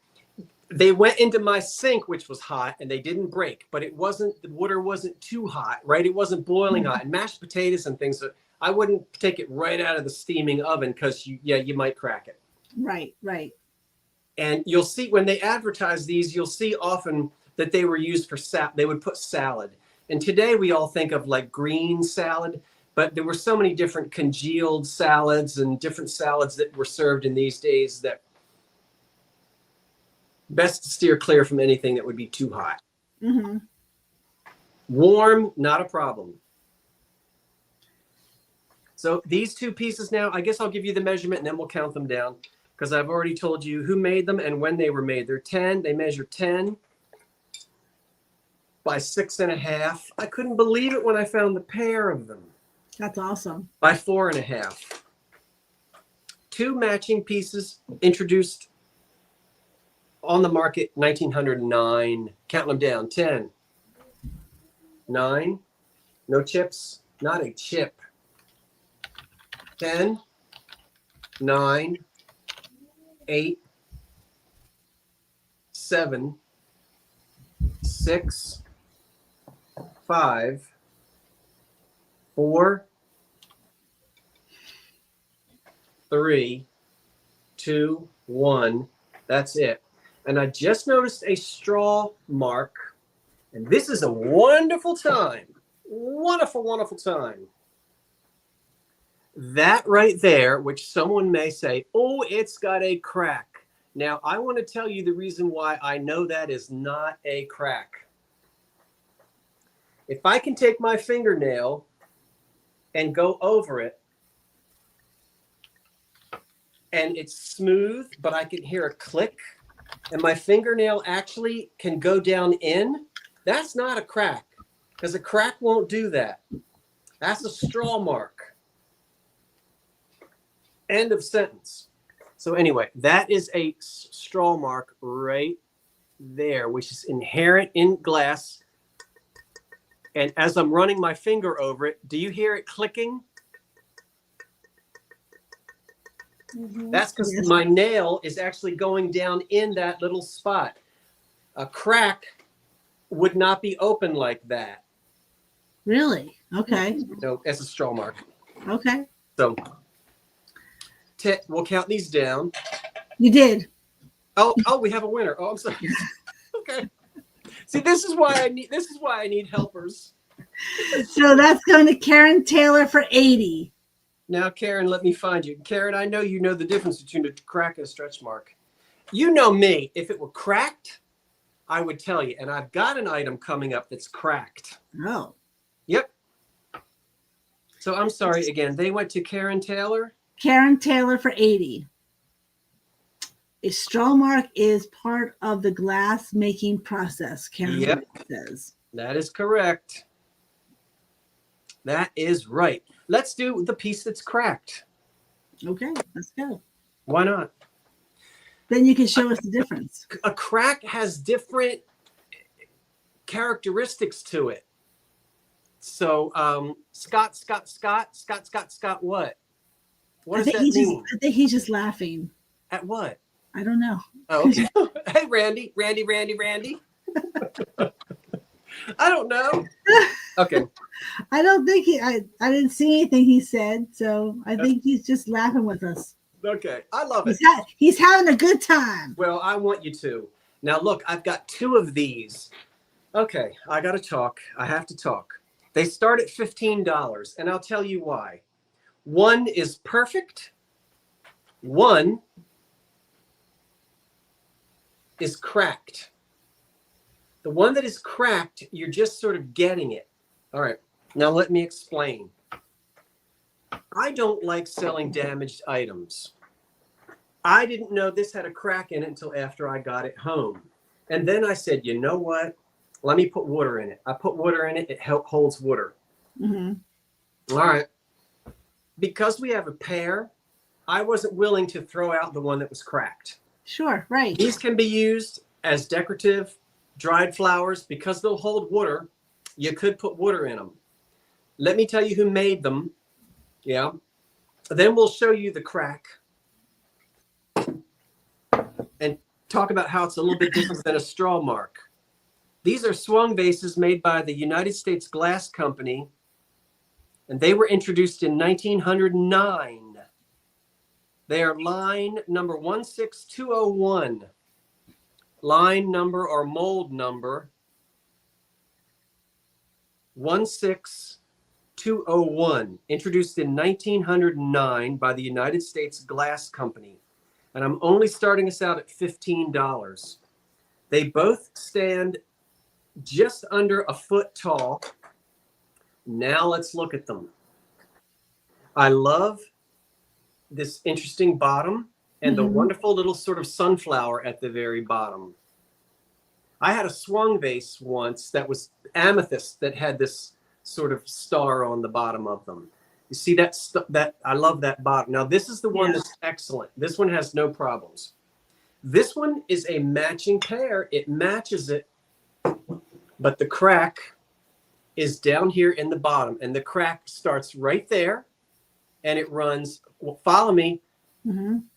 Speaker 1: they went into my sink, which was hot, and they didn't break, but it wasn't, the water wasn't too hot, right? It wasn't boiling hot. And mashed potatoes and things, I wouldn't take it right out of the steaming oven because you might crack it.
Speaker 2: Right, right.
Speaker 1: And you'll see when they advertise these, you'll see often that they were used for they would put salad. And today we all think of like green salad, but there were so many different congealed salads and different salads that were served in these days that best to steer clear from anything that would be too hot. Warm, not a problem. So these two pieces now, I guess I'll give you the measurement and then we'll count them down because I've already told you who made them and when they were made. They're 10, they measure 10 by 6.5. I couldn't believe it when I found the pair of them.
Speaker 2: That's awesome. By
Speaker 1: 4.5. 2 matching pieces introduced on the market 1909. Count them down. 10, 9, no chips, not a chip. 10, 9, 8, 7, 6, 5, 4, 3, 2, 1. That's it. And I just noticed a straw mark. And this is a wonderful time. Wonderful, wonderful time. That right there, which someone may say, oh, it's got a crack. Now, I want to tell you the reason why I know that is not a crack. If I can take my fingernail and go over it, and it's smooth, but I can hear a click, and my fingernail actually can go down in, that's not a crack, because a crack won't do that. That's a straw mark. End of sentence. So anyway, that is a straw mark right there, which is inherent in glass. And as I'm running my finger over it, do you hear it clicking? Mm-hmm. That's because my nail is actually going down in that little spot. A crack would not be open like that.
Speaker 2: Really? Okay.
Speaker 1: No, it's a straw mark.
Speaker 2: Okay.
Speaker 1: So we'll count these down.
Speaker 2: You did.
Speaker 1: Oh, we have a winner. Oh, I'm sorry. Okay. See, this is why I need helpers.
Speaker 2: So that's going to Karen Taylor for 80.
Speaker 1: Now, Karen, let me find you. Karen, I know you know the difference between a crack and a stretch mark. You know me. If it were cracked, I would tell you. And I've got an item coming up that's cracked.
Speaker 2: Oh.
Speaker 1: Yep. So I'm sorry again. They went to Karen Taylor.
Speaker 2: Karen Taylor for 80. A straw mark is part of the glass making process, Karen says.
Speaker 1: That is correct. That is right. Let's do the piece that's cracked.
Speaker 2: Okay, let's go.
Speaker 1: Why not?
Speaker 2: Then you can show us the difference.
Speaker 1: A crack has different characteristics to it. So, Scott, what? What does that mean?
Speaker 2: I think he's just laughing.
Speaker 1: At what?
Speaker 2: I don't know.
Speaker 1: Oh, okay. Hey, Randy. I don't know. Okay.
Speaker 2: I don't think I didn't see anything he said, so I think he's just laughing with us.
Speaker 1: Okay. I love it.
Speaker 2: He's having a good time.
Speaker 1: Well, I want you to. Now, look, I've got 2 of these. Okay. I got to talk. I have to talk. They start at $15, and I'll tell you why. One is perfect. One is cracked. The one that is cracked, you're just sort of getting it. All right. Now let me explain. I don't like selling damaged items. I didn't know this had a crack in it until after I got it home. And then I said, you know what? Let me put water in it. I put water in it. It holds water. Mm-hmm. All right. Because we have a pair, I wasn't willing to throw out the one that was cracked.
Speaker 2: Sure, right.
Speaker 1: These can be used as decorative dried flowers because they'll hold water. You could put water in them. Let me tell you who made them. Yeah. Then we'll show you the crack and talk about how it's a little bit different than a straw mark. These are Swung vases made by the United States Glass Company, and they were introduced in 1909. They are line number 16201. Line number or mold number 16201, introduced in 1909 by the United States Glass Company. And I'm only starting us out at $15. They both stand just under a foot tall. Now let's look at them. I love this interesting bottom and the wonderful little sort of sunflower at the very bottom. I had a Swung vase once that was amethyst that had this sort of star on the bottom of them. You see that I love that bottom. Now this is the one that's excellent. This one has no problems. This one is a matching pair. It matches it, but the crack is down here in the bottom, and the crack starts right there, and it runs, well, follow me,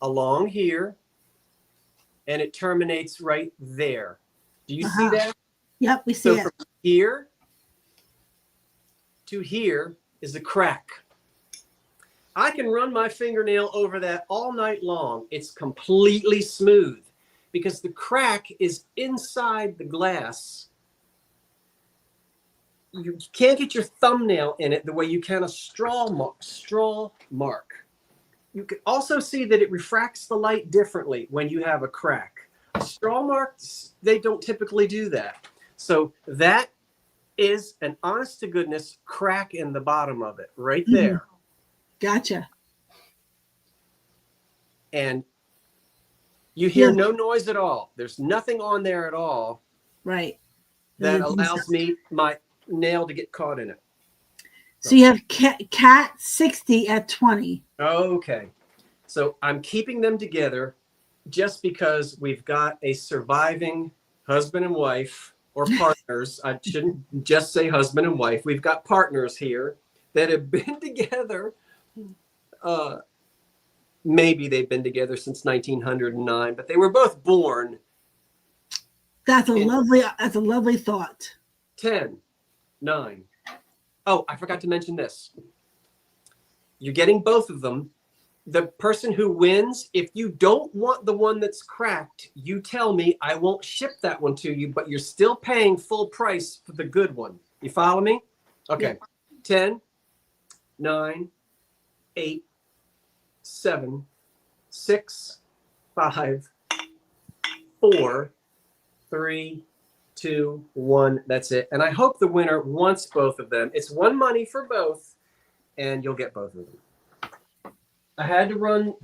Speaker 1: along here, and it terminates right there. Do you see that?
Speaker 2: Yep, we see it.
Speaker 1: From here to here is a crack. I can run my fingernail over that all night long. It's completely smooth. because the crack is inside the glass. You can't get your thumbnail in it the way you can a straw mark. You can also see that it refracts the light differently when you have a crack. Straw marks, they don't typically do that. So that is an honest to goodness crack in the bottom of it right there.
Speaker 2: Gotcha.
Speaker 1: And you hear no noise at all. There's nothing on there at all.
Speaker 2: Right.
Speaker 1: That allows me my nail to get caught in it.
Speaker 2: So you have cat 60 at 20.
Speaker 1: Okay. So I'm keeping them together just because we've got a surviving husband and wife, or partners. I shouldn't just say husband and wife. We've got partners here that have been together. Maybe they've been together since 1909, but they were both born.
Speaker 2: That's a lovely thought.
Speaker 1: 10, 9. Oh, I forgot to mention this. You're getting both of them. The person who wins, if you don't want the one that's cracked, you tell me. I won't ship that one to you, but you're still paying full price for the good one. You follow me? Okay. Yeah. 10, 9, 8, 7, 6, 5, 4, 3, 2, 1. That's it. And I hope the winner wants both of them. It's one money for both, and you'll get both of them. I had to run,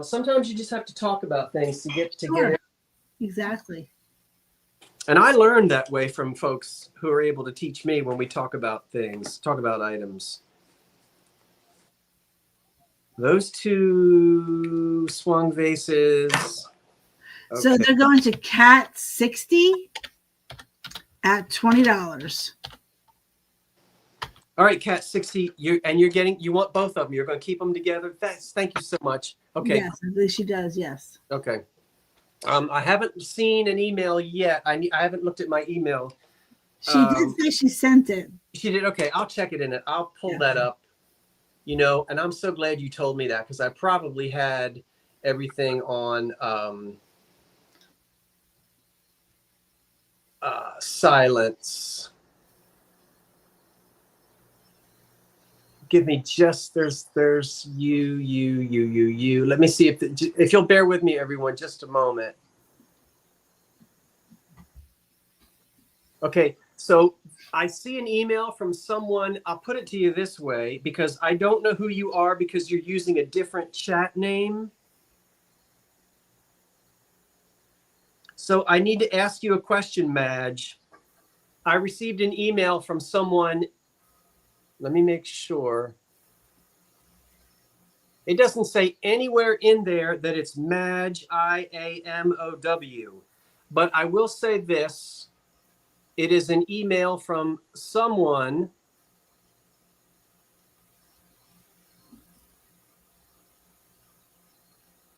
Speaker 1: sometimes you just have to talk about things to get it.
Speaker 2: Exactly.
Speaker 1: And I learned that way from folks who are able to teach me when we talk about things, talk about items. Those two Swung vases. Okay.
Speaker 2: So they're going to cat 60 at $20.
Speaker 1: All right, Cat 60, you want both of them. You're going to keep them together. Thank you so much. Okay.
Speaker 2: Yes, at least she does. Yes.
Speaker 1: Okay. I haven't seen an email yet. I haven't looked at my email.
Speaker 2: She did say she sent it.
Speaker 1: She did. Okay, I'll check it in it. I'll pull that up. And I'm so glad you told me that, because I probably had everything on silence. Give me just there's you. Let me see if you'll bear with me, everyone, just a moment. Okay, so I see an email from someone. I'll put it to you this way, because I don't know who you are, because you're using a different chat name. So I need to ask you a question, Madge. I received an email from someone. Let me make sure. It doesn't say anywhere in there that it's Madge, IAMOW. But I will say this. It is an email from someone.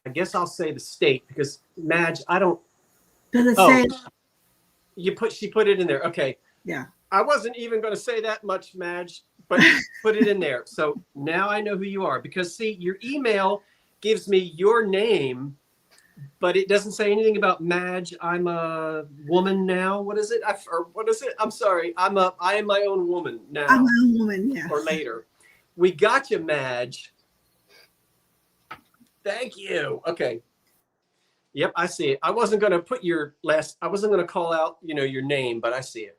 Speaker 1: I guess I'll say the state, because Madge, I don't.
Speaker 2: Does it say?
Speaker 1: She put it in there. Okay.
Speaker 2: Yeah.
Speaker 1: I wasn't even going to say that much, Madge, but put it in there. So now I know who you are, because see, your email gives me your name, but it doesn't say anything about Madge. I'm a woman now. What is it? I'm sorry. I am my own woman now.
Speaker 2: I'm my own woman, yeah.
Speaker 1: Or later. We got you, Madge. Thank you. Okay. Yep, I see it. I wasn't going to put I wasn't going to call out, your name, but I see it.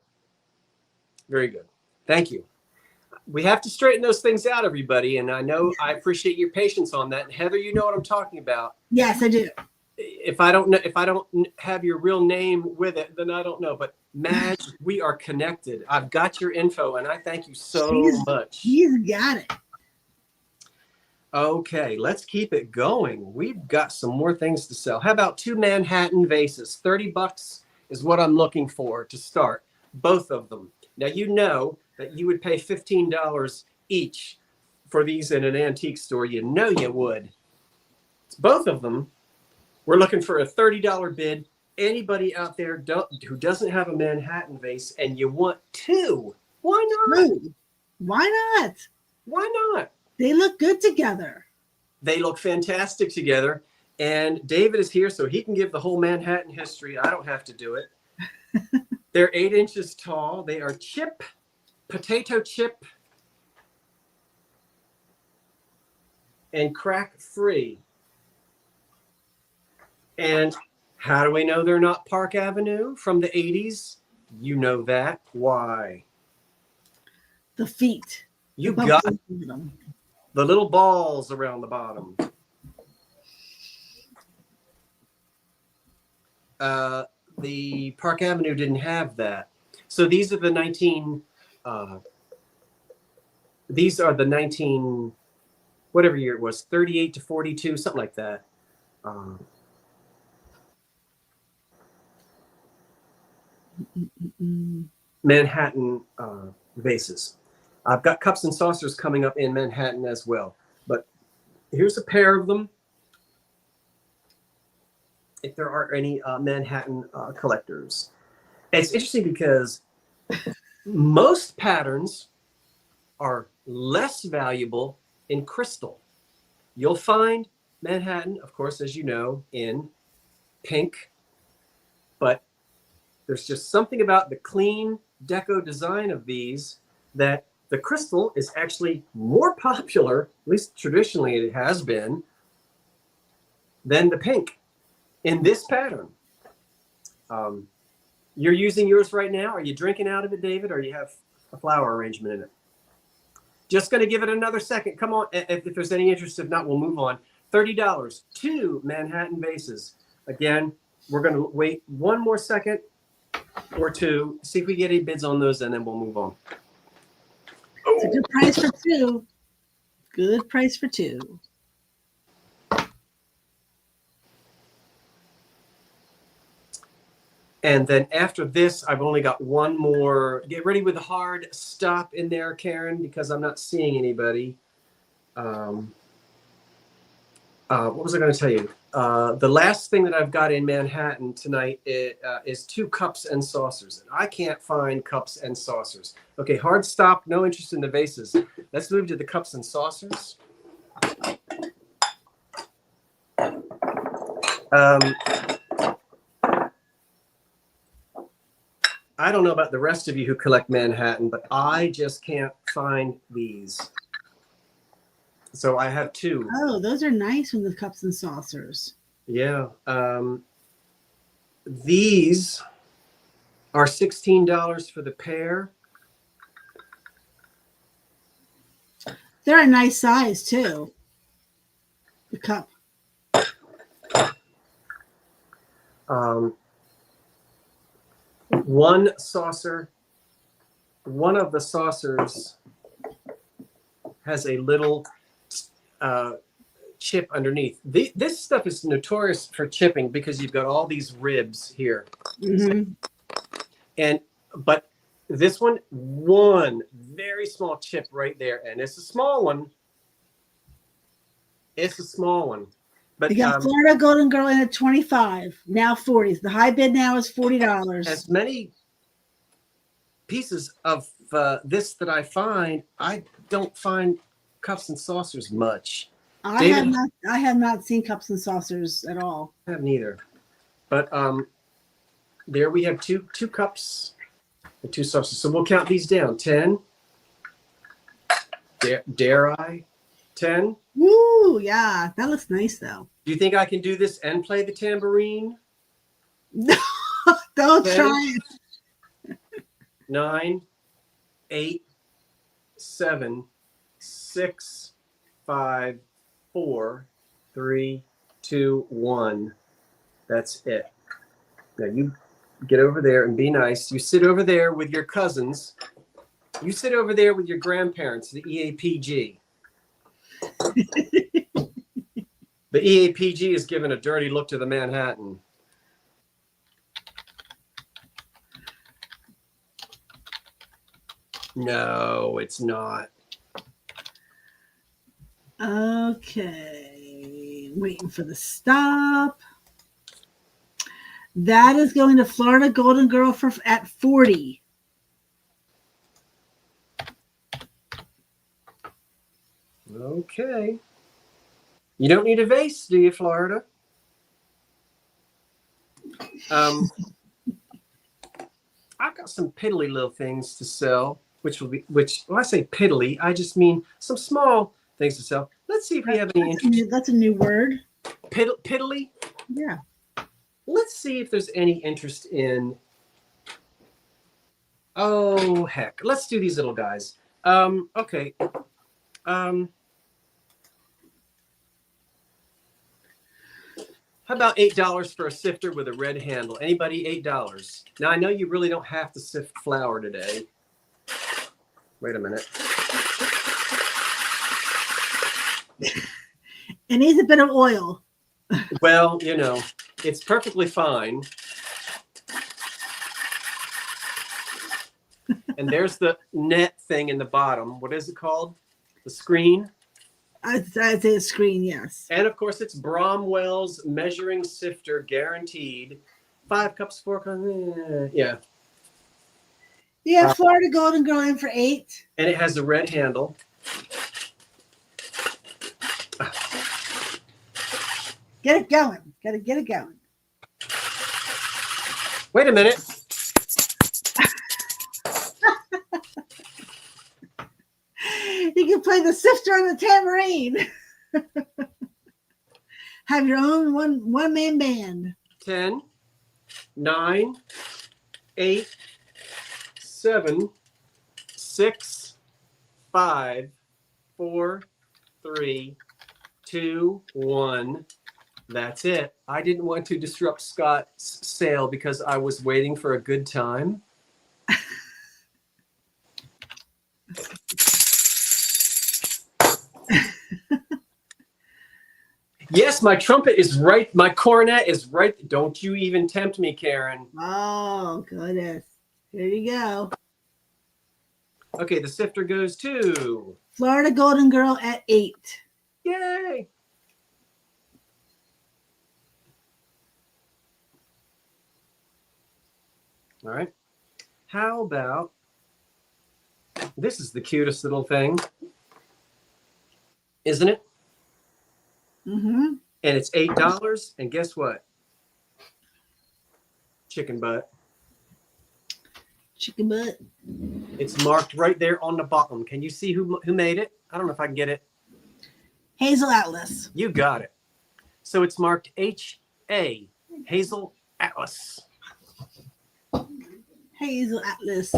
Speaker 1: Very good. Thank you. We have to straighten those things out, everybody. And I know I appreciate your patience on that. And Heather, you know what I'm talking about.
Speaker 2: Yes, I do.
Speaker 1: If I don't have your real name with it, then I don't know. But Madge, we are connected. I've got your info, and I thank you so much.
Speaker 2: He's got it.
Speaker 1: Okay, let's keep it going. We've got some more things to sell. How about 2 Manhattan vases? $30 is what I'm looking for to start. Both of them. Now, you know that you would pay $15 each for these in an antique store. You know you would. It's both of them. We're looking for a $30 bid. Anybody out there who doesn't have a Manhattan vase and you want 2, why not?
Speaker 2: Why not?
Speaker 1: Why not?
Speaker 2: They look good together.
Speaker 1: They look fantastic together. And David is here, so he can give the whole Manhattan history. I don't have to do it. They're 8 inches tall. They are potato chip, and crack free. And how do we know they're not Park Avenue from the 80s? You know that. Why?
Speaker 2: The feet.
Speaker 1: You
Speaker 2: The
Speaker 1: got
Speaker 2: bubbles in them.
Speaker 1: the little balls around the bottom. The Park Avenue didn't have that. So these are the 19, whatever year it was, 38 to 42, something like that. Manhattan vases. I've got cups and saucers coming up in Manhattan as well. But here's a pair of them. If there are any Manhattan collectors. It's interesting because most patterns are less valuable in crystal. You'll find Manhattan, of course, as you know, in pink, but there's just something about the clean deco design of these that the crystal is actually more popular, at least traditionally it has been, than the pink in this pattern. You're using yours right now. Are you drinking out of it, David, or you have a flower arrangement in it? Just going to give it another second. Come on, if there's any interest. If not, we'll move on. $30, 2 Manhattan vases. Again, we're going to wait one more second or two, see if we get any bids on those, and then we'll move on.
Speaker 2: It's a good price for 2. Good price for 2.
Speaker 1: And then after this, I've only got one more. Get ready with a hard stop in there, Karen, because I'm not seeing anybody. What was I going to tell you? The last thing that I've got in Manhattan tonight is 2 cups and saucers. And I can't find cups and saucers. Okay, hard stop. No interest in the vases. Let's move to the cups and saucers. I don't know about the rest of you who collect Manhattan, but I just can't find these. So I have 2.
Speaker 2: Oh, those are nice with the cups and saucers.
Speaker 1: Yeah. These are $16 for the pair.
Speaker 2: They're a nice size too. The cup.
Speaker 1: One saucer, one of the saucers has a little chip underneath. This stuff is notorious for chipping because you've got all these ribs here.
Speaker 2: Mm-hmm.
Speaker 1: But this one very small chip right there, and it's a small one. It's a small one. But
Speaker 2: you got Florida Golden Girl in at 25, now 40. The high bid now is $40.
Speaker 1: As many pieces of this that I find, I don't find cups and saucers much.
Speaker 2: I have not seen cups and saucers at all.
Speaker 1: I have neither. But there we have two cups and 2 saucers. So we'll count these down. 10. Dare I? 10.
Speaker 2: Woo, yeah. That looks nice though.
Speaker 1: Do you think I can do this and play the tambourine?
Speaker 2: Don't
Speaker 1: 10,
Speaker 2: try it.
Speaker 1: 9, 8, 7, 6, 5, 4, 3, 2, 1. That's it. Now you get over there and be nice. You sit over there with your cousins. You sit over there with your grandparents, the EAPG. The EAPG is giving a dirty look to the Manhattan. No, it's not.
Speaker 2: Okay. Waiting for the stop. That is going to Florida Golden Girl at 40.
Speaker 1: Okay. You don't need a vase, do you, Florida? I've got some piddly little things to sell, which when I say piddly, I just mean some small things to sell. Let's see if we have any interest.
Speaker 2: That's a new word.
Speaker 1: Piddly?
Speaker 2: Yeah.
Speaker 1: Let's see if there's any interest in. Oh, heck. Let's do these little guys. Okay. How about $8 for a sifter with a red handle? Anybody $8? Now, I know you really don't have to sift flour today. Wait a minute.
Speaker 2: It needs a bit of oil.
Speaker 1: Well, you know, it's perfectly fine. And there's the net thing in the bottom. What is it called? The screen?
Speaker 2: I'd say a screen, yes.
Speaker 1: And of course, it's Bromwell's measuring sifter, guaranteed. 5 cups, 4 cups. Yeah.
Speaker 2: Yeah, Florida Golden Girl in for $8.
Speaker 1: And it has a red handle.
Speaker 2: Get it going. Gotta get it going.
Speaker 1: Wait a minute.
Speaker 2: You can play the sifter on the tambourine. Have your own one-man band.
Speaker 1: 10, 9, 8, 7, 6, 5, 4, 3, 2, 1. That's it. I didn't want to disrupt Scott's sale because I was waiting for a good time. Yes, my trumpet is right. My cornet is right. Don't you even tempt me, Karen.
Speaker 2: Oh, goodness. Here you go.
Speaker 1: Okay, the sifter goes to
Speaker 2: Florida Golden Girl at $8.
Speaker 1: Yay! All right. How about this? Is the cutest little thing, isn't it?
Speaker 2: Mm-hmm.
Speaker 1: And it's $8. And guess what? Chicken butt.
Speaker 2: Chicken butt.
Speaker 1: It's marked right there on the bottom. Can you see who made it? I don't know if I can get it.
Speaker 2: Hazel Atlas.
Speaker 1: You got it. So it's marked H.A. Hazel Atlas.
Speaker 2: Hazel Atlas.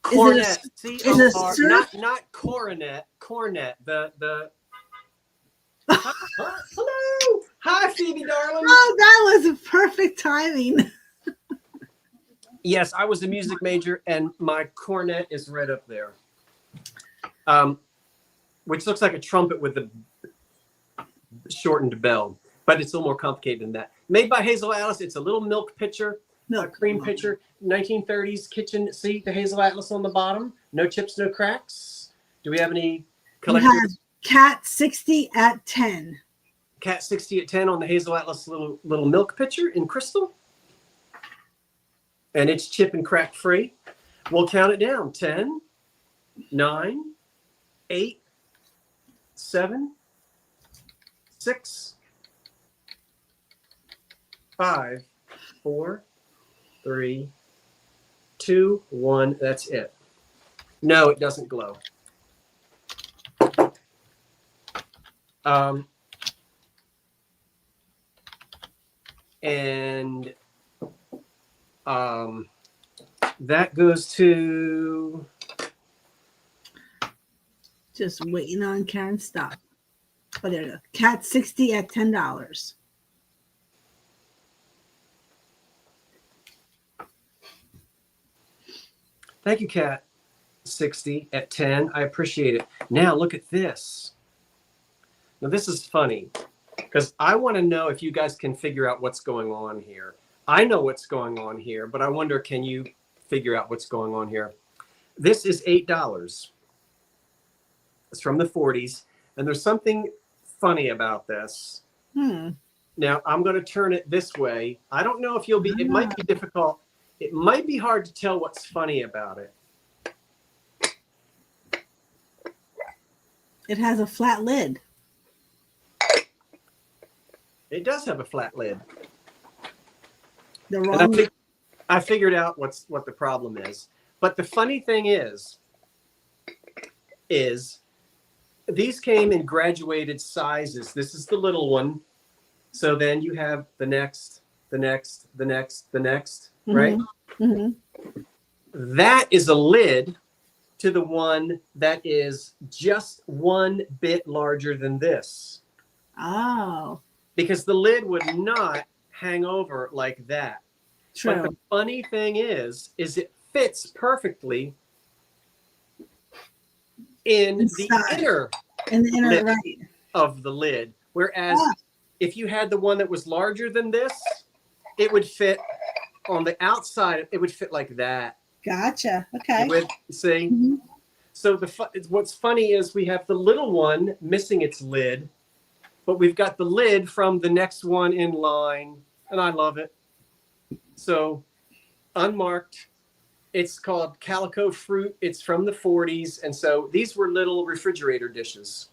Speaker 1: Cornet.
Speaker 2: syrup?
Speaker 1: Not coronet. Cornet. The Hello. Hi, Phoebe, darling.
Speaker 2: Oh, that was perfect timing.
Speaker 1: Yes, I was a music major, and my cornet is right up there, which looks like a trumpet with a shortened bell, but it's a little more complicated than that. Made by Hazel Atlas. It's a little milk pitcher, cream pitcher, 1930s kitchen. See the Hazel Atlas on the bottom. No chips, no cracks. Do we have any collectors?
Speaker 2: We have Cat 60 at 10.
Speaker 1: Cat 60 at 10 on the Hazel Atlas little milk pitcher in crystal. And it's chip and crack free. We'll count it down. 10, 9, 8, 7, 6, 5, 4, 3, 2, 1. That's it. No, it doesn't glow. And that goes to
Speaker 2: Just waiting on Karen stop. Oh, there you go. Cat 60 at $10.
Speaker 1: Thank you, Cat 60 at 10. I appreciate it. Now look at this. Now this is funny because I want to know if you guys can figure out what's going on here. I know what's going on here, but I wonder, can you figure out what's going on here? This is $8. It's from the 40s. And there's something funny about this. Now I'm going to turn it this way. I don't know if you'll be, it might be difficult. It might be hard to tell what's funny about it.
Speaker 2: It has a flat lid.
Speaker 1: It does have a flat lid.
Speaker 2: The
Speaker 1: And
Speaker 2: wrong.
Speaker 1: I figured out what the problem is. But the funny thing is these came in graduated sizes. This is the little one. So then you have the next, right?
Speaker 2: Mm-hmm.
Speaker 1: That is a lid to the one that is just one bit larger than this.
Speaker 2: Oh,
Speaker 1: Because the lid would not hang over like that.
Speaker 2: true.
Speaker 1: But the funny thing is it fits perfectly in the inner lip
Speaker 2: right.
Speaker 1: of the lid. Whereas if you had the one that was larger than this, it would fit on the outside. It would fit like that.
Speaker 2: Gotcha. Okay.
Speaker 1: You would see?
Speaker 2: Mm-hmm.
Speaker 1: So what's funny is we have the little one missing its lid, but we've got the lid from the next one in line, and I love it. So unmarked. It's called Calico Fruit. It's from the 40s. And so these were little refrigerator dishes.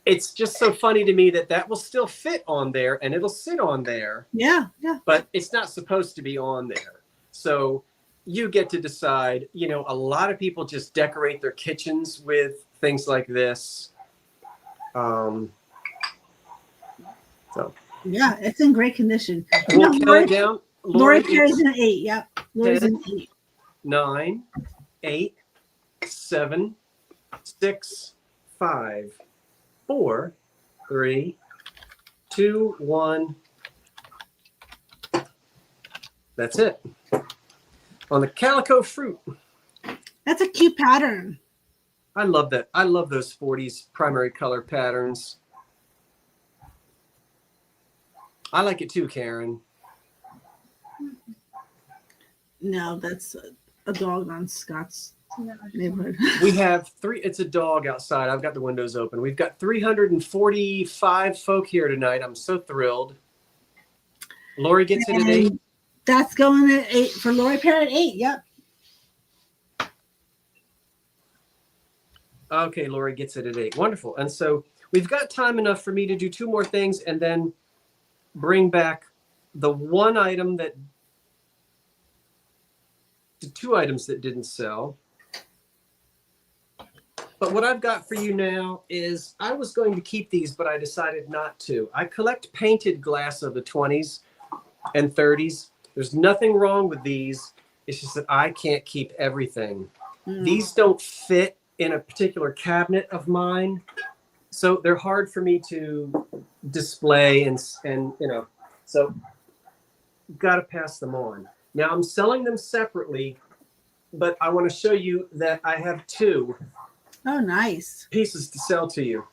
Speaker 1: It's just so funny to me that will still fit on there and it'll sit on there.
Speaker 2: Yeah, yeah.
Speaker 1: But it's not supposed to be on there. So you get to decide. You know, a lot of people just decorate their kitchens with things like this. So
Speaker 2: yeah, it's in great condition.
Speaker 1: We'll count it down.
Speaker 2: Lori carries an 8. Yep. Lori's
Speaker 1: 10,
Speaker 2: an 8.
Speaker 1: 9, 8, 7, 6, 5, 4, 3, 2, 1. That's it. On the Calico Fruit.
Speaker 2: That's a cute pattern.
Speaker 1: I love that. I love those 40s primary color patterns. I like it too, Karen. No,
Speaker 2: that's a dog on Scott's neighborhood.
Speaker 1: We have it's a dog outside. I've got the windows open. We've got 345 folk here tonight. I'm so thrilled. Lori gets it at 8.
Speaker 2: That's going at 8 for Lori Pair at 8. Yep.
Speaker 1: Okay, Lori gets it at 8. Wonderful. And so we've got time enough for me to do 2 more things and then bring back the 2 items that didn't sell. But what I've got for you now is I was going to keep these, but I decided not to. I collect painted glass of the 20s and 30s. There's nothing wrong with these. It's just that I can't keep everything. These don't fit in a particular cabinet of mine. So they're hard for me to display and you know, so got to pass them on. Now I'm selling them separately, but I want to show you that I have 2
Speaker 2: nice
Speaker 1: pieces to sell to you.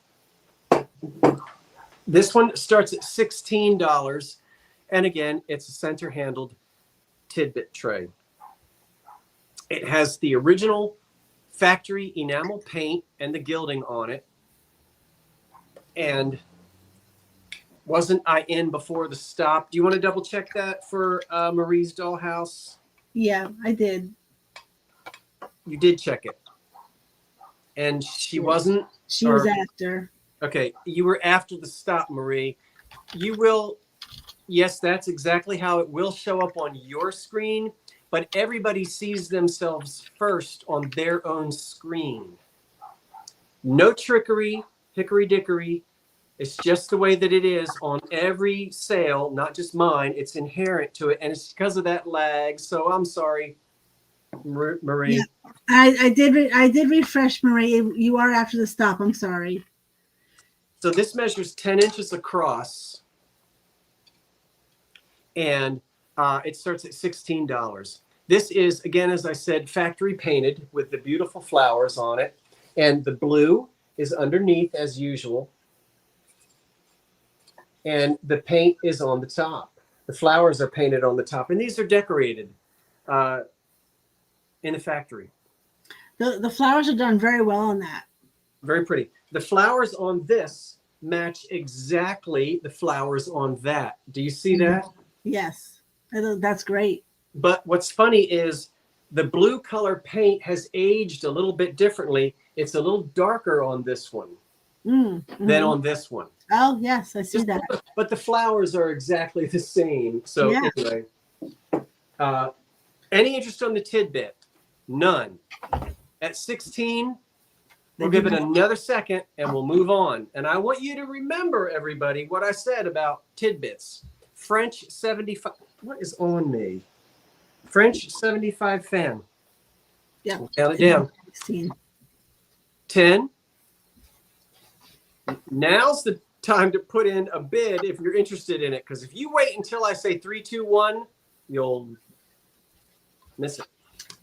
Speaker 1: This one starts at $16. And again, it's a center handled Tidbit tray. It has the original factory enamel paint and the gilding on it. And wasn't I in before the stop? Do you want to double check that for Marie's dollhouse?
Speaker 2: Yeah, I did.
Speaker 1: You did check it. And she wasn't?
Speaker 2: She was after.
Speaker 1: Okay, you were after the stop, Marie. You will, yes, that's exactly how it will show up on your screen, but everybody sees themselves first on their own screen. No trickery, hickory dickory. It's just the way that it is on every sale, not just mine. It's inherent to it, and it's because of that lag. So I'm sorry, Marie.
Speaker 2: Yeah, I did refresh, Marie. You are after the stop. I'm sorry.
Speaker 1: So this measures 10 inches across, and it starts at $16. This is, again, as I said, factory painted with the beautiful flowers on it, and the blue is underneath as usual. And the paint is on the top. The flowers are painted on the top, and these are decorated in the factory.
Speaker 2: The flowers are done very well on that.
Speaker 1: Very pretty. The flowers on this match exactly the flowers on that. Do you see that?
Speaker 2: Yes, that's great.
Speaker 1: But what's funny is the blue color paint has aged a little bit differently. It's a little darker on this one. than on this one.
Speaker 2: Oh, yes, I see that.
Speaker 1: But the flowers are exactly the same. So
Speaker 2: Yeah.
Speaker 1: anyway, any interest on the tidbit? None. At 16, we'll give it another second and we'll move on. And I want you to remember, everybody, what I said about tidbits. French 75. What is on me? French 75 fan.
Speaker 2: Yeah.
Speaker 1: We'll count it down.
Speaker 2: 16.
Speaker 1: 10. Now's the time to put in a bid if you're interested in it. Because if you wait until I say 3, 2, 1, you'll miss it.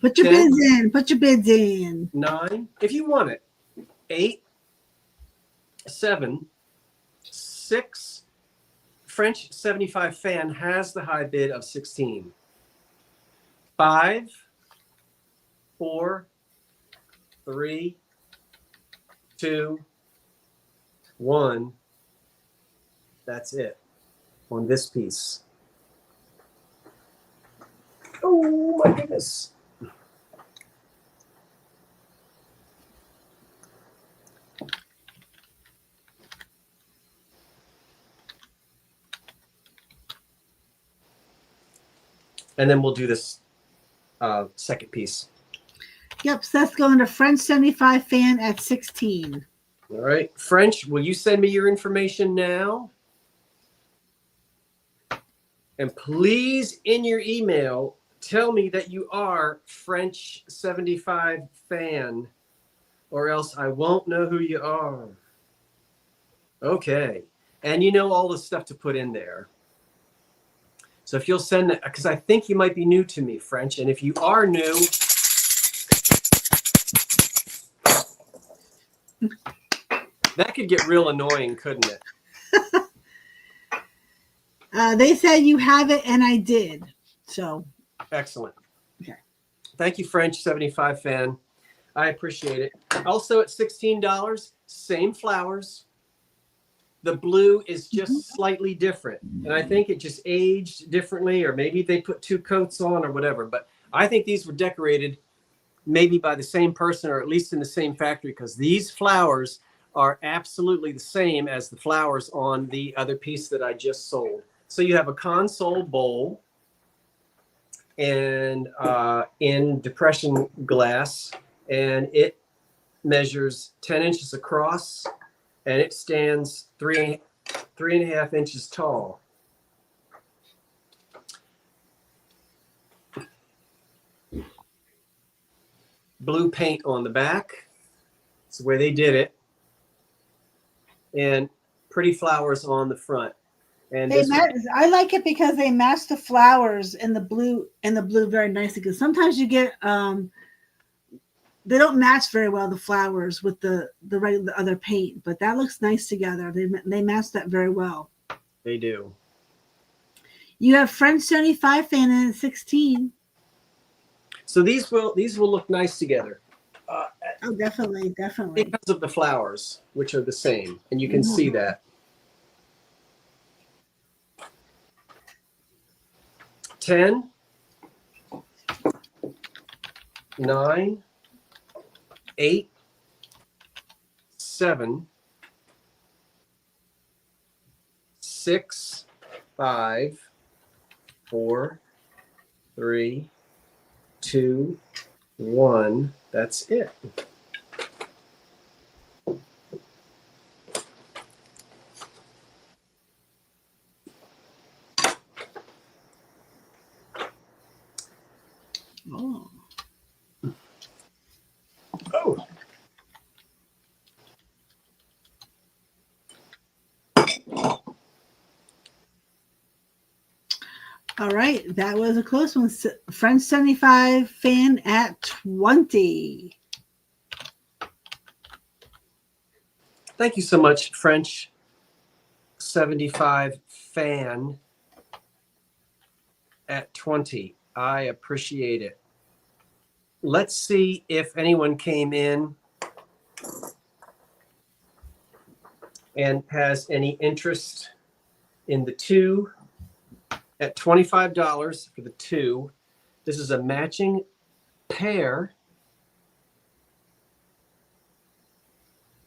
Speaker 2: Put your
Speaker 1: 10,
Speaker 2: bids in. Put your bids in.
Speaker 1: 9, if you want it. 8, 7, 6. French 75 fan has the high bid of 16. 5, 4, 3, 2, 1. That's it on this piece. Oh my goodness. And then we'll do this second piece.
Speaker 2: Yep, Seth's going to French 75 fan at 16.
Speaker 1: All right. French, will you send me your information now? And please, in your email, tell me that you are French 75 fan, or else I won't know who you are. Okay. And you know all the stuff to put in there. So if you'll send that, because I think you might be new to me, French. And if you are new, that could get real annoying, couldn't it?
Speaker 2: They said you have it, and I did. So
Speaker 1: excellent.
Speaker 2: Okay.
Speaker 1: Thank you, French 75 fan. I appreciate it. Also at $16, same flowers. The blue is just slightly different. And I think it just aged differently, or maybe they put 2 coats on or whatever. But I think these were decorated maybe by the same person, or at least in the same factory, because these flowers are absolutely the same as the flowers on the other piece that I just sold. So you have a console bowl and in depression glass, and it measures 10 inches across, and it stands 3.5 inches tall. Blue paint on the back. That's the way they did it. And pretty flowers on the front. And
Speaker 2: I like it because they match the flowers in the blue very nicely. Because sometimes you get they don't match very well, the flowers with the other paint, but that looks nice together. They match that very well.
Speaker 1: They do.
Speaker 2: You have French 75 fan in at 16.
Speaker 1: So these will look nice together.
Speaker 2: Oh, definitely.
Speaker 1: Because of the flowers, which are the same, and you can see that. 10, 9, 8, 7, 6, 5, 4, 3, 2, 1. That's it.
Speaker 2: Oh.
Speaker 1: Oh.
Speaker 2: All right, that was a close one. French 75 fan at 20.
Speaker 1: Thank you so much, French 75 fan at 20. I appreciate it. Let's see if anyone came in and has any interest in the 2 at $25 for the 2. This is a matching pair.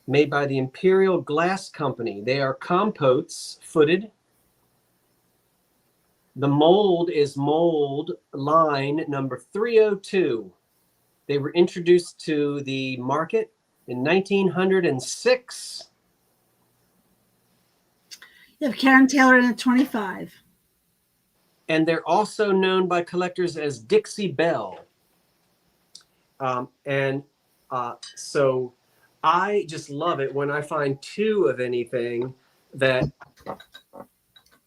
Speaker 1: made by the Imperial Glass Company. They are composts, footed. The mold is mold line number 302. They were introduced to the market in 1906.
Speaker 2: You have Karen Taylor in at 25.
Speaker 1: And they're also known by collectors as Dixie Belle. So I just love it when I find two of anything that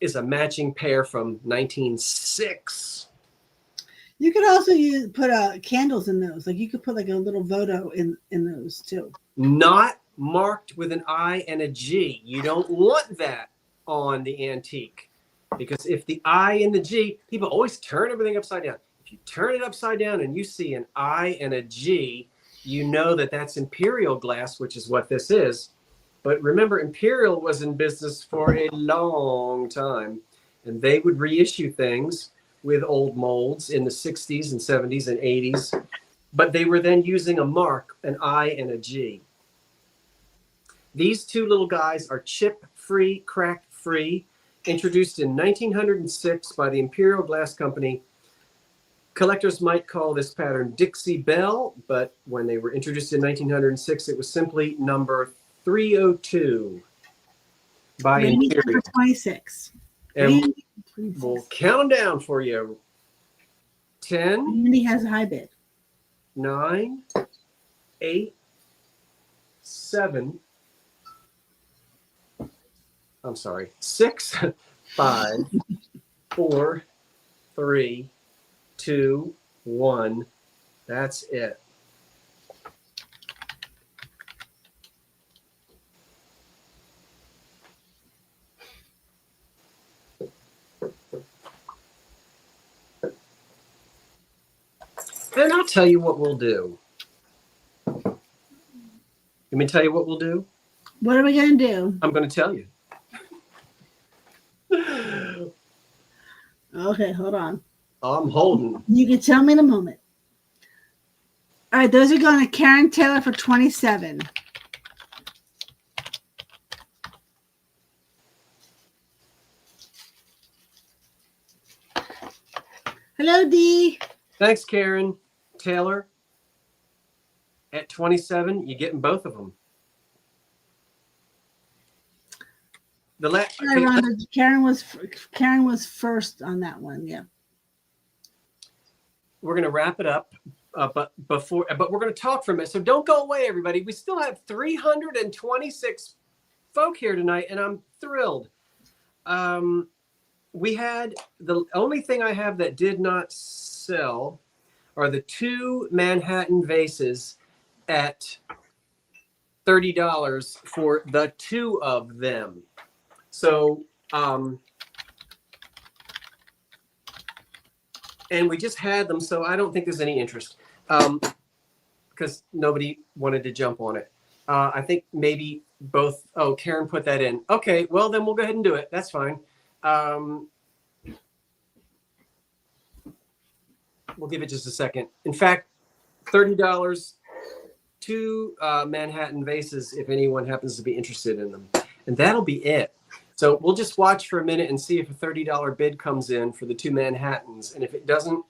Speaker 1: is a matching pair from 1906.
Speaker 2: You could also put candles in those. Like you could put like a little voto in those too.
Speaker 1: Not marked with an I and a G. You don't want that on the antique, because if the I and the G, people always turn everything upside down. If you turn it upside down and you see an I and a G, you know that that's Imperial glass, which is what this is. But remember, Imperial was in business for a long time, and they would reissue things with old molds in the 60s and 70s and 80s. But they were then using a mark, an I and a G. These two little guys are chip-free, crack-free, introduced in 1906 by the Imperial Glass Company. Collectors might call this pattern Dixie Belle, but when they were introduced in 1906, it was simply number 302 by
Speaker 2: Randy
Speaker 1: Imperial.
Speaker 2: number 26.
Speaker 1: And we'll count them down for you. 10.
Speaker 2: Randy has a high bid.
Speaker 1: 9, 8, 7. I'm sorry. 6, 5, 4, 3, 2, 1. That's it. And I'll tell you what we'll do. Let me tell you what we'll do.
Speaker 2: What are we going to do?
Speaker 1: I'm going to tell you.
Speaker 2: Okay, hold on.
Speaker 1: I'm holding.
Speaker 2: You can tell me in a moment. All right, those are going to Karen Taylor for 27. Hello, Dee.
Speaker 1: Thanks, Karen. Taylor, at 27, you're getting both of them.
Speaker 2: Karen was first on that one. Yeah.
Speaker 1: We're going to wrap it up, but we're going to talk for a minute. So don't go away, everybody. We still have 326 folk here tonight, and I'm thrilled. We had the only thing I have that did not sell are the two Manhattan vases at $30 for the two of them. So, and we just had them, so I don't think there's any interest because nobody wanted to jump on it. I think maybe both. Oh, Karen put that in. Okay, well, then we'll go ahead and do it. That's fine. We'll give it just a second. In fact, $30, two Manhattan vases, if anyone happens to be interested in them. And that'll be it. So we'll just watch for a minute and see if a $30 bid comes in for the two Manhattans. And if it doesn't,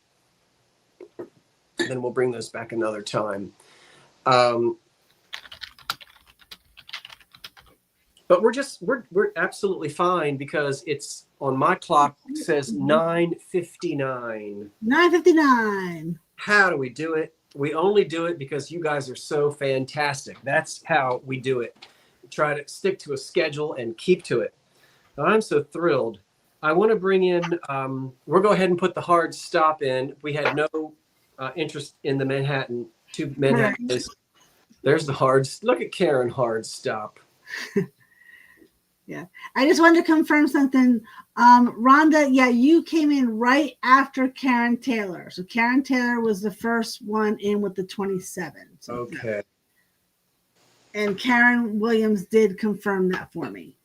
Speaker 1: then we'll bring those back another time. But we're absolutely fine because it's on my clock. It says 9:59.
Speaker 2: 9:59.
Speaker 1: How do we do it? We only do it because you guys are so fantastic. That's how we do it. Try to stick to a schedule and keep to it. I'm so thrilled. I want to bring in, we'll go ahead and put the hard stop in. We had no interest in the Manhattan, two Manhattan.
Speaker 2: Right.
Speaker 1: There's the hard, look at Karen, hard stop.
Speaker 2: Yeah. I just wanted to confirm something. Rhonda, yeah, you came in right after Karen Taylor. So Karen Taylor was the first one in with the 27. So,
Speaker 1: okay.
Speaker 2: And Karen Williams did confirm that for me.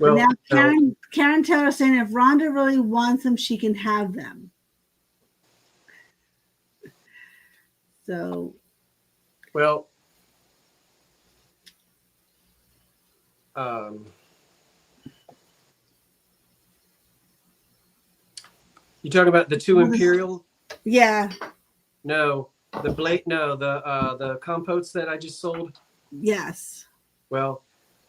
Speaker 2: Well, now Karen Taylor saying if Rhonda really wants them, she can have them. So,
Speaker 1: Well, you talking about the two Imperial?
Speaker 2: Yeah.
Speaker 1: No, the blade. No, the composts that I just sold.
Speaker 2: Yes.
Speaker 1: Well,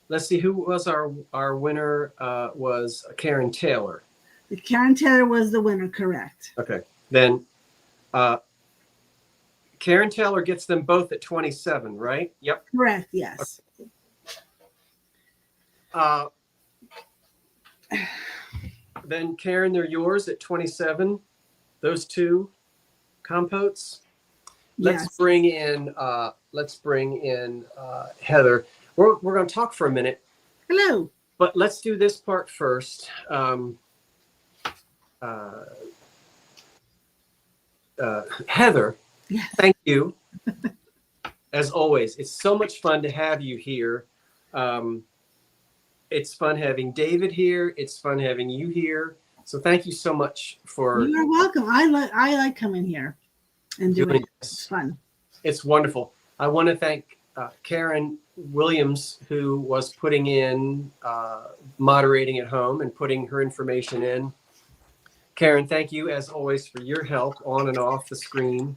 Speaker 1: let's see who was our winner. Was Karen Taylor.
Speaker 2: Karen Taylor was the winner, correct?
Speaker 1: Okay, then Karen Taylor gets them both at 27, right? Yep.
Speaker 2: Correct. Yes.
Speaker 1: Then Karen, they're yours at 27. Those two composts. Let's
Speaker 2: Yes.
Speaker 1: bring in Heather. We're going to talk for a minute,
Speaker 2: Hello.
Speaker 1: but let's do this part first. Heather,
Speaker 2: Yes.
Speaker 1: thank you. As always, it's so much fun to have you here. It's fun having David here. It's fun having you here. So thank you so much for.
Speaker 2: You are welcome. I like coming here and doing it. It's fun.
Speaker 1: It's wonderful. I want to thank Karen Williams, who was putting in moderating at home and putting her information in. Karen, thank you as always for your help on and off the screen.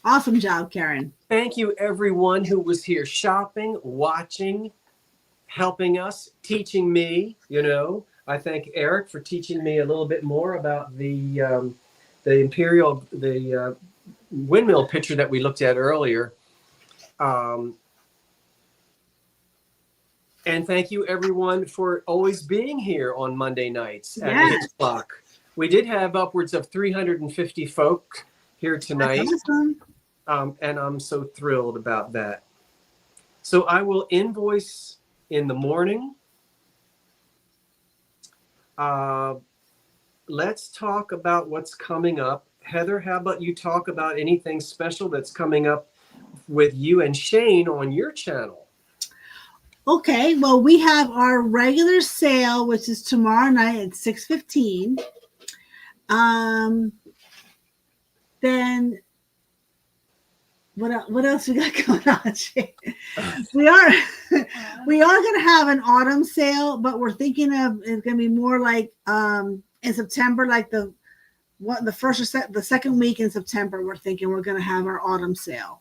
Speaker 2: Awesome job, Karen.
Speaker 1: Thank you everyone who was here shopping, watching, helping us, teaching me. I thank Eric for teaching me a little bit more about the Imperial, the windmill picture that we looked at earlier. And thank you everyone for always being here on Monday nights at 8 o'clock. We did have upwards of 350 folk here tonight.
Speaker 2: That's awesome.
Speaker 1: And I'm so thrilled about that. So I will invoice in the morning. Let's talk about what's coming up. Heather, how about you talk about anything special that's coming up with you and Shane on your channel?
Speaker 2: Okay, well, we have our regular sale, which is tomorrow night at 6:15. Then what else we got going on, Shane? we are going to have an autumn sale, but we're thinking of it's going to be more like in September, like the first or the second week in September. We're thinking we're going to have our autumn sale.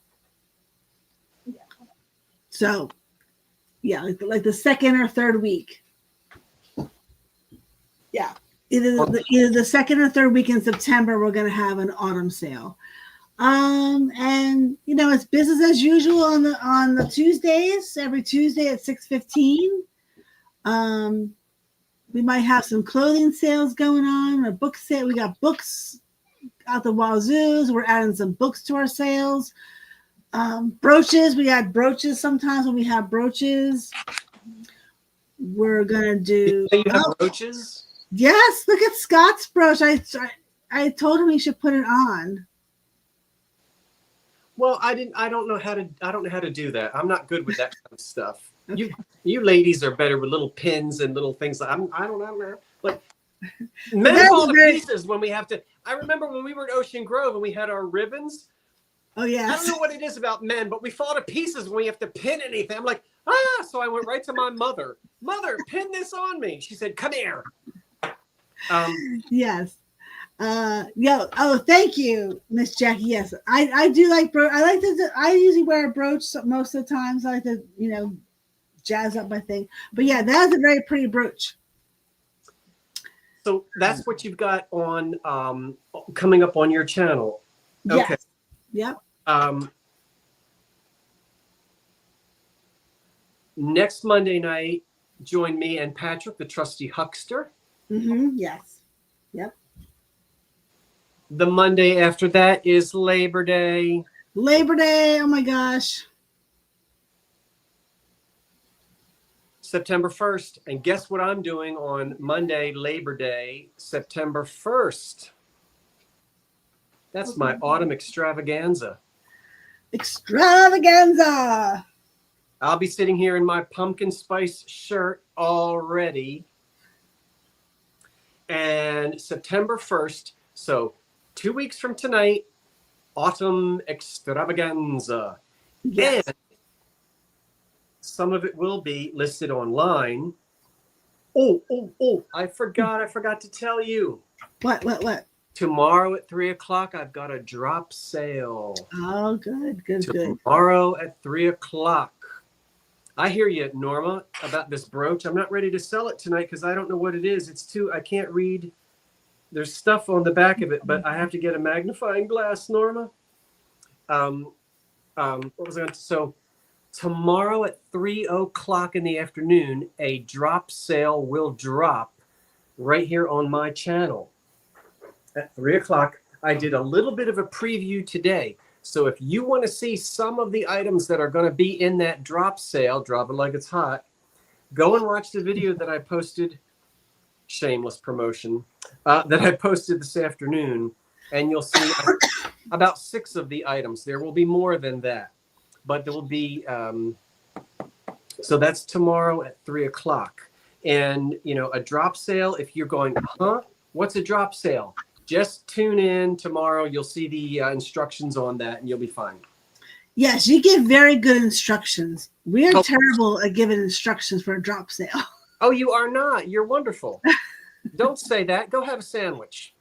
Speaker 2: So, yeah, like the second or third week. Yeah, either the second or third week in September, we're going to have an autumn sale. And it's business as usual on the Tuesdays, every Tuesday at 6:15. We might have some clothing sales going on, a book sale. We got books out the wazoos. We're adding some books to our sales. Brooches. We add brooches sometimes when we have brooches. We're gonna do.
Speaker 1: You have brooches?
Speaker 2: Yes. Look at Scott's brooch. I told him he should put it on.
Speaker 1: Well, I don't know how to do that. I'm not good with that kind of stuff. Okay. You ladies are better with little pins and little things. I don't know. Like men fall to pieces when we have to. I remember when we were at Ocean Grove and we had our ribbons.
Speaker 2: Oh yeah.
Speaker 1: I don't know what it is about men, but we fall to pieces when we have to pin anything. I'm like, so I went right to my mother. Mother, pin this on me. She said, "Come here."
Speaker 2: Yes. Thank you, Miss Jackie. Yes, I do like brooch. I usually wear a brooch most of the times. I like to, jazz up my thing. But yeah, that's a very pretty brooch.
Speaker 1: So that's what you've got on coming up on your channel. Okay.
Speaker 2: Yes. Yep.
Speaker 1: Next Monday night, join me and Patrick, the trusty huckster.
Speaker 2: Mm-hmm. Yes. Yep.
Speaker 1: The Monday after that is Labor Day.
Speaker 2: Labor Day. Oh my gosh.
Speaker 1: September 1st. And guess what I'm doing on Monday, Labor Day, September 1st? That's my autumn extravaganza.
Speaker 2: Extravaganza.
Speaker 1: I'll be sitting here in my pumpkin spice shirt already. And September 1st, so 2 weeks from tonight, autumn extravaganza.
Speaker 2: Yes.
Speaker 1: And some of it will be listed online. Oh, I forgot to tell you.
Speaker 2: What?
Speaker 1: Tomorrow at 3 o'clock, I've got a drop sale.
Speaker 2: Oh, good.
Speaker 1: Tomorrow at 3 o'clock. I hear you, Norma, about this brooch. I'm not ready to sell it tonight because I don't know what it is. I can't read. There's stuff on the back of it, but I have to get a magnifying glass, Norma. What was I going to? So tomorrow at 3 o'clock in the afternoon, a drop sale will drop right here on my channel. At 3 o'clock, I did a little bit of a preview today. So if you want to see some of the items that are going to be in that drop sale, drop it like it's hot, go and watch the video that I posted, shameless promotion, that I posted this afternoon, and you'll see about 6 of the items. There will be more than that, but there will be, so that's tomorrow at 3 o'clock. And, a drop sale, if you're going, what's a drop sale? Just tune in tomorrow. You'll see the instructions on that, and you'll be fine.
Speaker 2: Yes, you give very good instructions. We're terrible at giving instructions for a drop sale.
Speaker 1: Oh, you are not. You're wonderful. Don't say that. Go have a sandwich.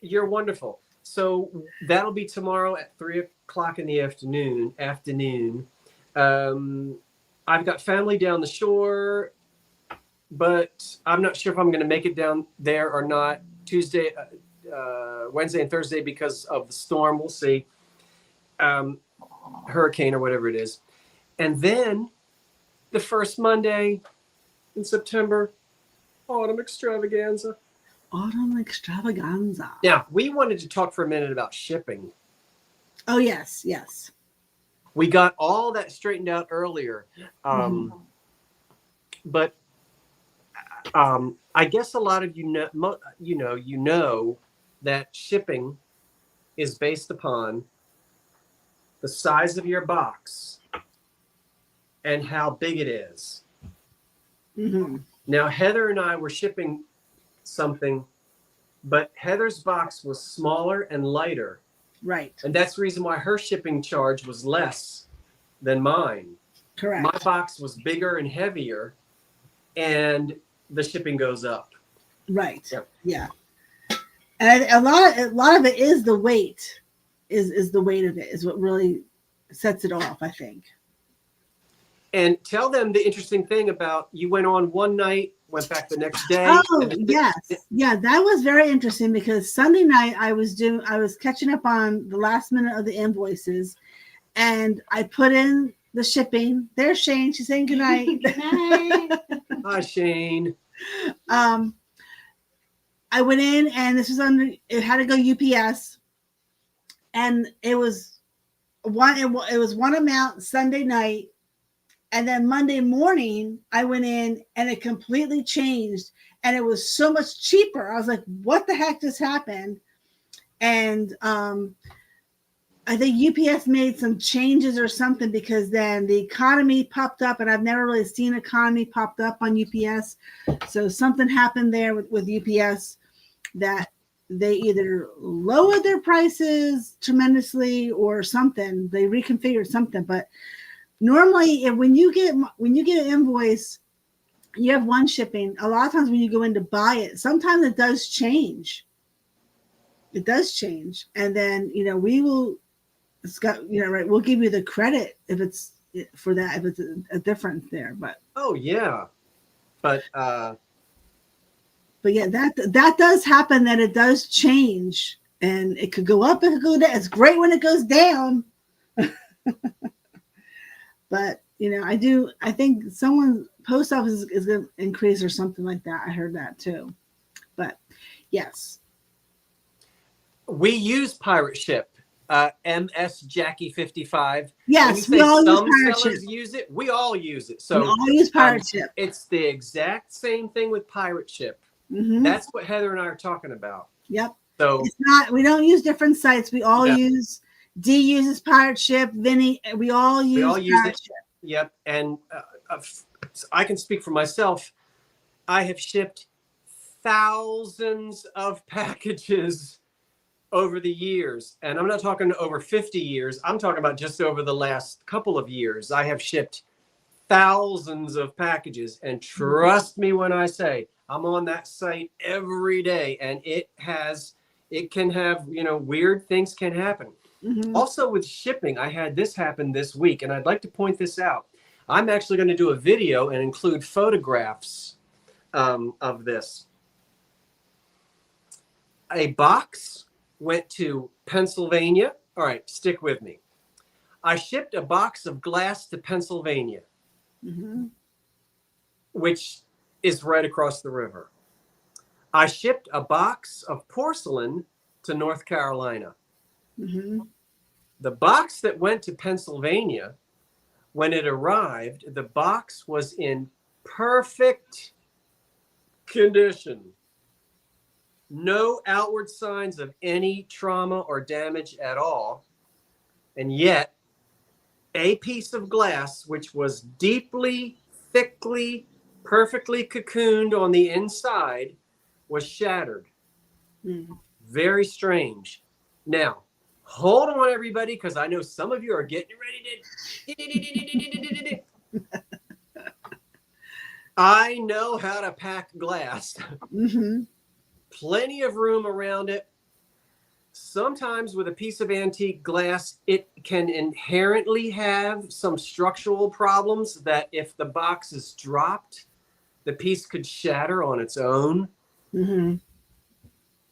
Speaker 1: You're wonderful. So that'll be tomorrow at 3 o'clock in the afternoon. I've got family down the shore, but I'm not sure if I'm going to make it down there or not. Tuesday, Wednesday, and Thursday because of the storm. We'll see. Hurricane or whatever it is. And then the first Monday in September, autumn extravaganza.
Speaker 2: Autumn extravaganza.
Speaker 1: Now, we wanted to talk for a minute about shipping.
Speaker 2: Oh, yes.
Speaker 1: We got all that straightened out earlier. But I guess a lot of you know that shipping is based upon the size of your box and how big it is.
Speaker 2: Mm-hmm.
Speaker 1: Now, Heather and I were shipping something, but Heather's box was smaller and lighter.
Speaker 2: Right.
Speaker 1: And that's the reason why her shipping charge was less than mine.
Speaker 2: Correct.
Speaker 1: My box was bigger and heavier, and the shipping goes up.
Speaker 2: Right.
Speaker 1: Yep.
Speaker 2: Yeah. And a lot of it is the weight. Is the weight of it is what really sets it off, I think.
Speaker 1: And tell them the interesting thing about you went on one night, went back the next day.
Speaker 2: Oh, yes. Yeah, that was very interesting because Sunday night I was catching up on the last minute of the invoices, and I put in the shipping. There's Shane. She's saying good night.
Speaker 3: Good night.
Speaker 1: Hi, Shane.
Speaker 2: I went in and this was it had to go UPS, and it was one amount Sunday night. And then Monday morning, I went in and it completely changed. And it was so much cheaper. I was like, what the heck just happened? And I think UPS made some changes or something because then the economy popped up. And I've never really seen economy popped up on UPS. So something happened there with UPS that they either lowered their prices tremendously or something. They reconfigured something. But normally, when you get an invoice, you have one shipping. A lot of times when you go in to buy it, sometimes it does change. It does change, and then we will. It's got right. We'll give you the credit if it's for that if it's a difference there. But
Speaker 1: oh yeah, but
Speaker 2: yeah, that does happen. That it does change, and it could go up. It could go down. It's great when it goes down. But I think post office is going to increase or something like that. I heard that too. But yes,
Speaker 1: we use pirate ship. MS Jackie 55.
Speaker 2: Yes, we all use pirate ship.
Speaker 1: Use it. We all use it. So
Speaker 2: we all use pirate ship.
Speaker 1: It's the exact same thing with pirate ship.
Speaker 2: Mm-hmm.
Speaker 1: That's what Heather and I are talking about.
Speaker 2: Yep.
Speaker 1: So
Speaker 2: it's not. We don't use different sites. We all use. D uses pirate ship. Vinny, we all use pirate ship.
Speaker 1: Yep. And I can speak for myself. I have shipped thousands of packages over the years, and I'm not talking over 50 years, I'm talking about just over the last couple of years, I have shipped thousands of packages. And trust me when I say I'm on that site every day, and it can have, weird things can happen. Also with shipping, I had this happen this week, and I'd like to point this out. I'm actually going to do a video and include photographs of this. A box went to Pennsylvania. All right, stick with me. I shipped a box of glass to Pennsylvania, which is right across the river. I shipped a box of porcelain to North Carolina. The box that went to Pennsylvania, when it arrived, the box was in perfect condition. No outward signs of any trauma or damage at all. And yet, a piece of glass, which was deeply, thickly, perfectly cocooned on the inside, was shattered. Very strange. Now, hold on, everybody, because I know some of you are getting ready to... I know how to pack glass. Plenty of room around it. Sometimes with a piece of antique glass, it can inherently have some structural problems that if the box is dropped, the piece could shatter on its own.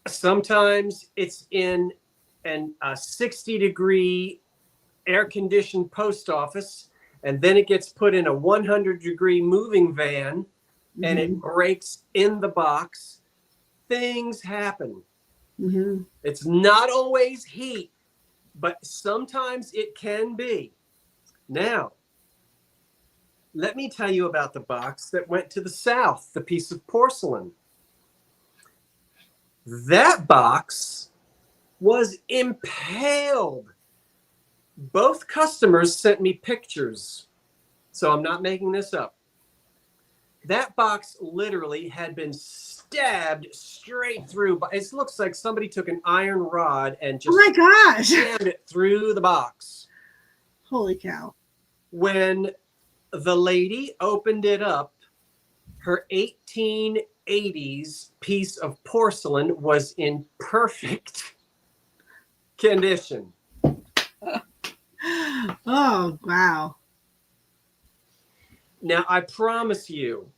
Speaker 1: Sometimes it's in a 60-degree air-conditioned post office, and then it gets put in a 100-degree moving van, and it breaks in the box. Things happen. It's not always heat, but sometimes it can be. Now, let me tell you about the box that went to the south, the piece of porcelain. That box was impaled. Both customers sent me pictures, so I'm not making this up. That box literally had been stabbed straight through. It looks like somebody took an iron rod and just jammed it through the box.
Speaker 2: Holy cow.
Speaker 1: When the lady opened it up, her 1880s piece of porcelain was in perfect condition.
Speaker 2: Oh, wow.
Speaker 1: Now, I promise you,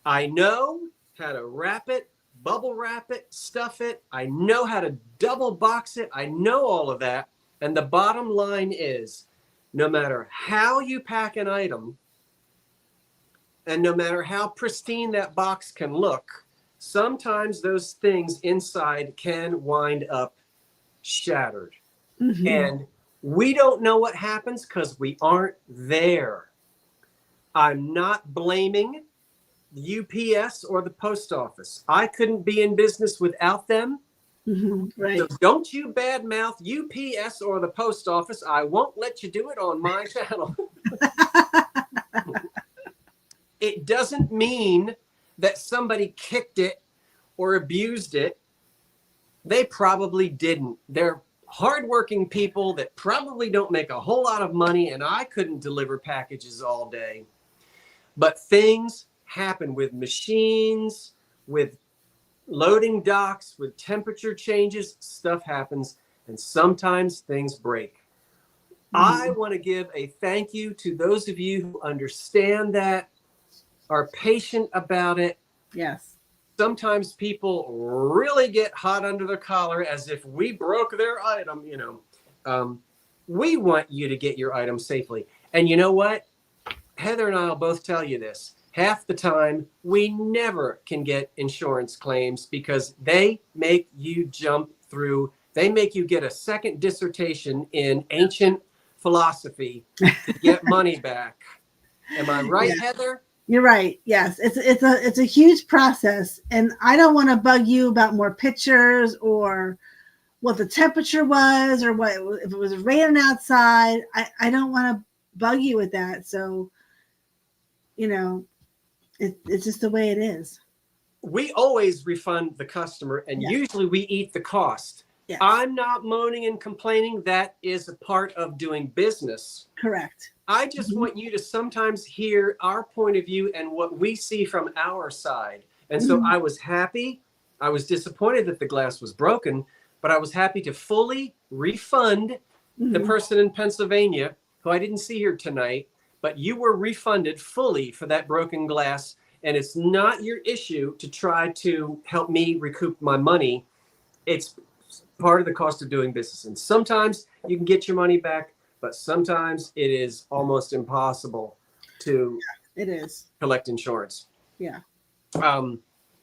Speaker 1: I know how to wrap it, bubble wrap it, stuff it. I know how to double box it. I know all of that. And the bottom line is, no matter how you pack an item, and no matter how pristine that box can look, sometimes those things inside can wind up shattered. And we don't know what happens because we aren't there. I'm not blaming the UPS or the post office. I couldn't be in business without them.
Speaker 2: Right.
Speaker 1: So don't you badmouth UPS or the post office. I won't let you do it on my channel. It doesn't mean that somebody kicked it or abused it. They probably didn't. They're hardworking people that probably don't make a whole lot of money, and I couldn't deliver packages all day. But things happen with machines, with loading docks, with temperature changes. Stuff happens, and sometimes things break. I want to give a thank you to those of you who understand that, are patient about it.
Speaker 2: Yes.
Speaker 1: Sometimes people really get hot under their collar as if we broke their item, we want you to get your item safely. And you know what? Heather and I will both tell you this. Half the time, we never can get insurance claims because they make you jump through. They make you get a second dissertation in ancient philosophy to get money back. Am I right,
Speaker 2: Yeah.
Speaker 1: Heather?
Speaker 2: You're right. Yes, it's a huge process, and I don't want to bug you about more pictures or what the temperature was or what if it was raining outside. I don't want to bug you with that. So, it's just the way it is.
Speaker 1: We always refund the customer, and usually we eat the cost.
Speaker 2: Yes.
Speaker 1: I'm not moaning and complaining. That is a part of doing business.
Speaker 2: Correct.
Speaker 1: I just want you to sometimes hear our point of view and what we see from our side. And so I was happy. I was disappointed that the glass was broken, but I was happy to fully refund the person in Pennsylvania who I didn't see here tonight, but you were refunded fully for that broken glass. And it's not your issue to try to help me recoup my money. It's part of the cost of doing business. And sometimes you can get your money back, but sometimes it is almost impossible to
Speaker 2: It is.
Speaker 1: collect insurance.
Speaker 2: Yeah.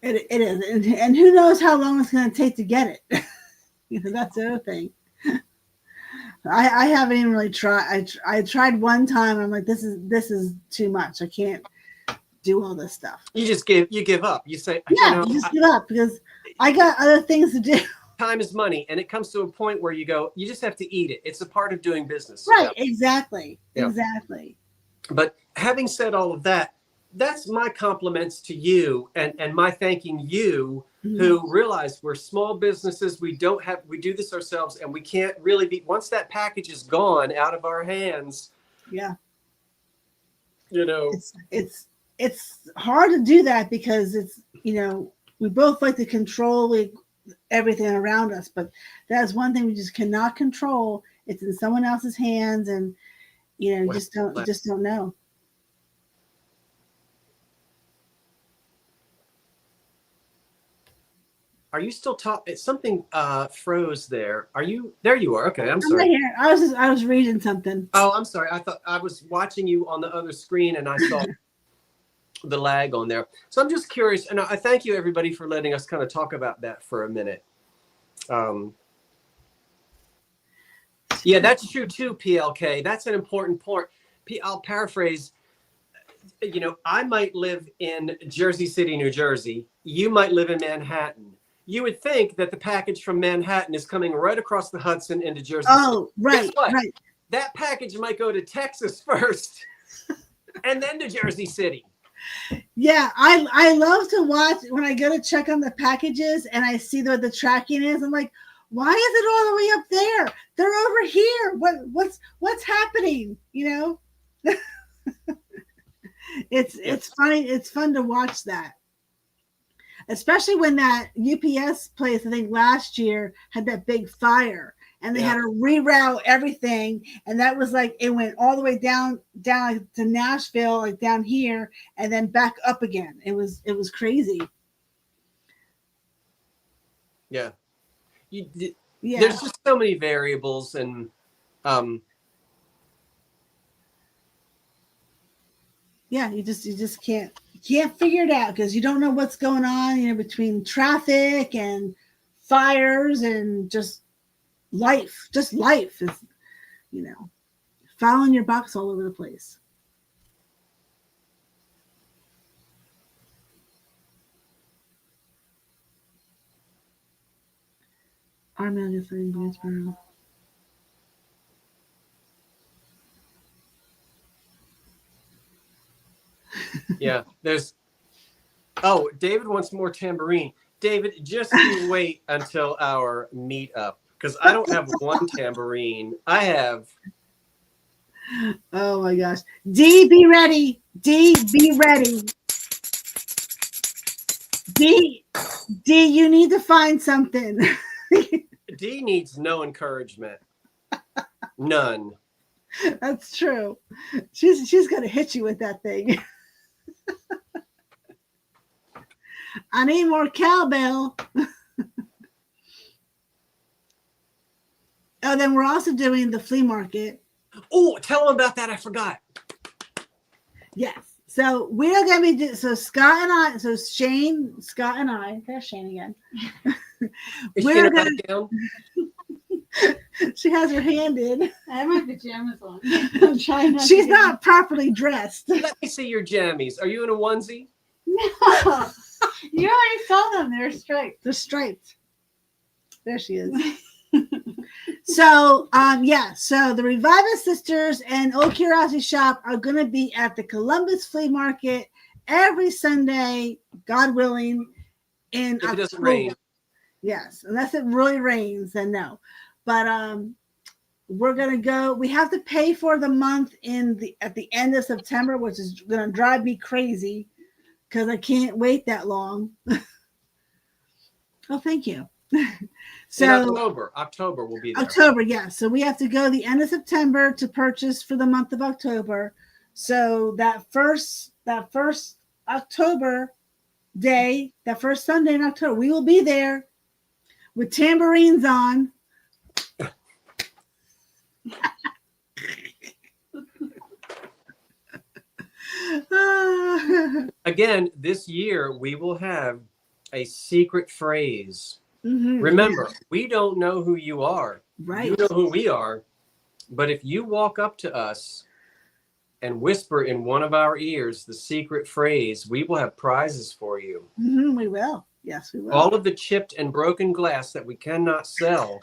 Speaker 1: It
Speaker 2: is. And who knows how long it's going to take to get it. That's the other thing. I haven't even really tried. I tried one time. I'm like, this is too much. I can't do all this stuff.
Speaker 1: You give up. You say,
Speaker 2: yeah, you just give up because I got other things to do.
Speaker 1: Time is money, and it comes to a point where you go, you just have to eat it. It's a part of doing business.
Speaker 2: Right, exactly.
Speaker 1: But having said all of that, that's my compliments to you and my thanking you who realize we're small businesses. We do this ourselves, and we can't really be, once that package is gone out of our hands.
Speaker 2: Yeah.
Speaker 1: It's
Speaker 2: hard to do that because it's, we both like to control everything around us, but that's one thing we just cannot control. It's in someone else's hands, and just don't know.
Speaker 1: Are you still talking? Something froze there. Are you there? You are. Okay, I'm sorry.
Speaker 2: Right here. I was reading something.
Speaker 1: Oh, I'm sorry. I thought I was watching you on the other screen, and I saw the lag on there. So I'm just curious, and I thank you everybody for letting us kind of talk about that for a minute. Yeah, that's true too, PLK. That's an important point. I'll paraphrase. I might live in Jersey City, New Jersey. You might live in Manhattan. You would think that the package from Manhattan is coming right across the Hudson into Jersey City.
Speaker 2: Oh, right, right.
Speaker 1: That package might go to Texas first and then to Jersey City.
Speaker 2: Yeah, I love to watch when I go to check on the packages and I see what the tracking is. I'm like, why is it all the way up there? They're over here. What's happening? It's funny. It's fun to watch that, especially when that UPS place, I think last year, had that big fire and they had to reroute everything. And that was like, it went all the way down to Nashville, like down here, and then back up again. It was crazy.
Speaker 1: Yeah. There's just so many variables, and
Speaker 2: you just can't figure it out because you don't know what's going on, between traffic and fires and just life is, filing your box all over the place.
Speaker 1: Yeah, David wants more tambourine. David, just you wait until our meetup, because I don't have one tambourine. I have.
Speaker 2: Oh my gosh. D, be ready. D, be ready. D, you need to find something.
Speaker 1: D needs no encouragement. None.
Speaker 2: That's true. She's gonna hit you with that thing. I need more cowbell. Oh, then we're also doing the flea market.
Speaker 1: Oh, tell them about that. I forgot.
Speaker 2: Yes. So we're going to be Shane, Scott and I, there's Shane again. We're going to, she has her hand in.
Speaker 3: I have my pajamas on. I'm trying not
Speaker 2: She's not properly dressed.
Speaker 1: Let me see your jammies. Are you in a onesie?
Speaker 3: No. You already saw them. They're striped.
Speaker 2: They're striped. There she is. So the Reviva Sisters and Old Curiosity Shop are going to be at the Columbus Flea Market every Sunday, God willing, in October.
Speaker 1: It doesn't rain.
Speaker 2: Yes, unless it really rains, then no. But we're gonna go. We have to pay for the month at the end of September, which is gonna drive me crazy because I can't wait that long. Oh, thank you. So
Speaker 1: in October will be there.
Speaker 2: October, yeah. So we have to go the end of September to purchase for the month of October. So that first October day, that first Sunday in October, we will be there with tambourines on.
Speaker 1: Again, this year we will have a secret phrase.
Speaker 2: Mm-hmm.
Speaker 1: Remember, we don't know who you are.
Speaker 2: Right.
Speaker 1: You know who we are. But if you walk up to us and whisper in one of our ears the secret phrase, we will have prizes for you.
Speaker 2: Mm-hmm, we will. Yes, we will.
Speaker 1: All of the chipped and broken glass that we cannot sell.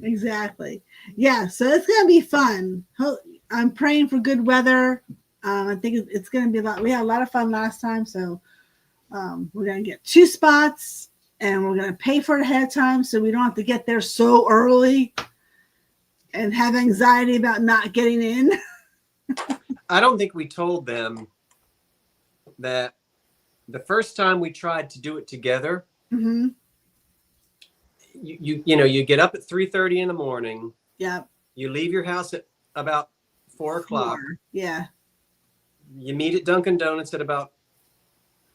Speaker 2: Exactly. Yeah, so it's going to be fun. I'm praying for good weather. I think it's going to be a lot. We had a lot of fun last time, so we're going to get 2 spots, and we're going to pay for it ahead of time so we don't have to get there so early and have anxiety about not getting in.
Speaker 1: I don't think we told them that the first time we tried to do it together,
Speaker 2: Mm-hmm.
Speaker 1: you get up at 3:30 in the morning.
Speaker 2: Yeah.
Speaker 1: You leave your house at about 4 o'clock.
Speaker 2: Yeah.
Speaker 1: You meet at Dunkin' Donuts at about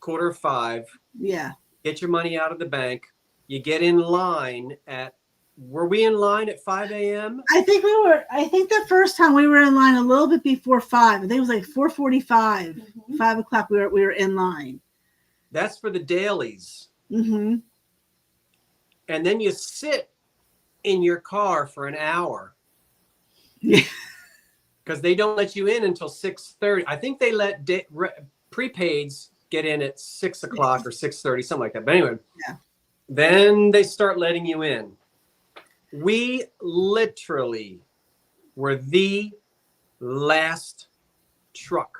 Speaker 1: 4:45.
Speaker 2: Yeah.
Speaker 1: Get your money out of the bank. You get in line were we in line at 5 a.m.?
Speaker 2: I think the first time we were in line a little bit before 5. I think it was like 4:45,
Speaker 3: Mm-hmm.
Speaker 2: 5 o'clock. We were in line.
Speaker 1: That's for the dailies.
Speaker 2: Mm-hmm.
Speaker 1: And then you sit in your car for an hour.
Speaker 2: Yeah.
Speaker 1: Because they don't let you in until 6:30. I think they let prepaids get in at 6 o'clock or 6:30, something like that. But anyway,
Speaker 2: Yeah.
Speaker 1: Then they start letting you in. We literally were the last truck,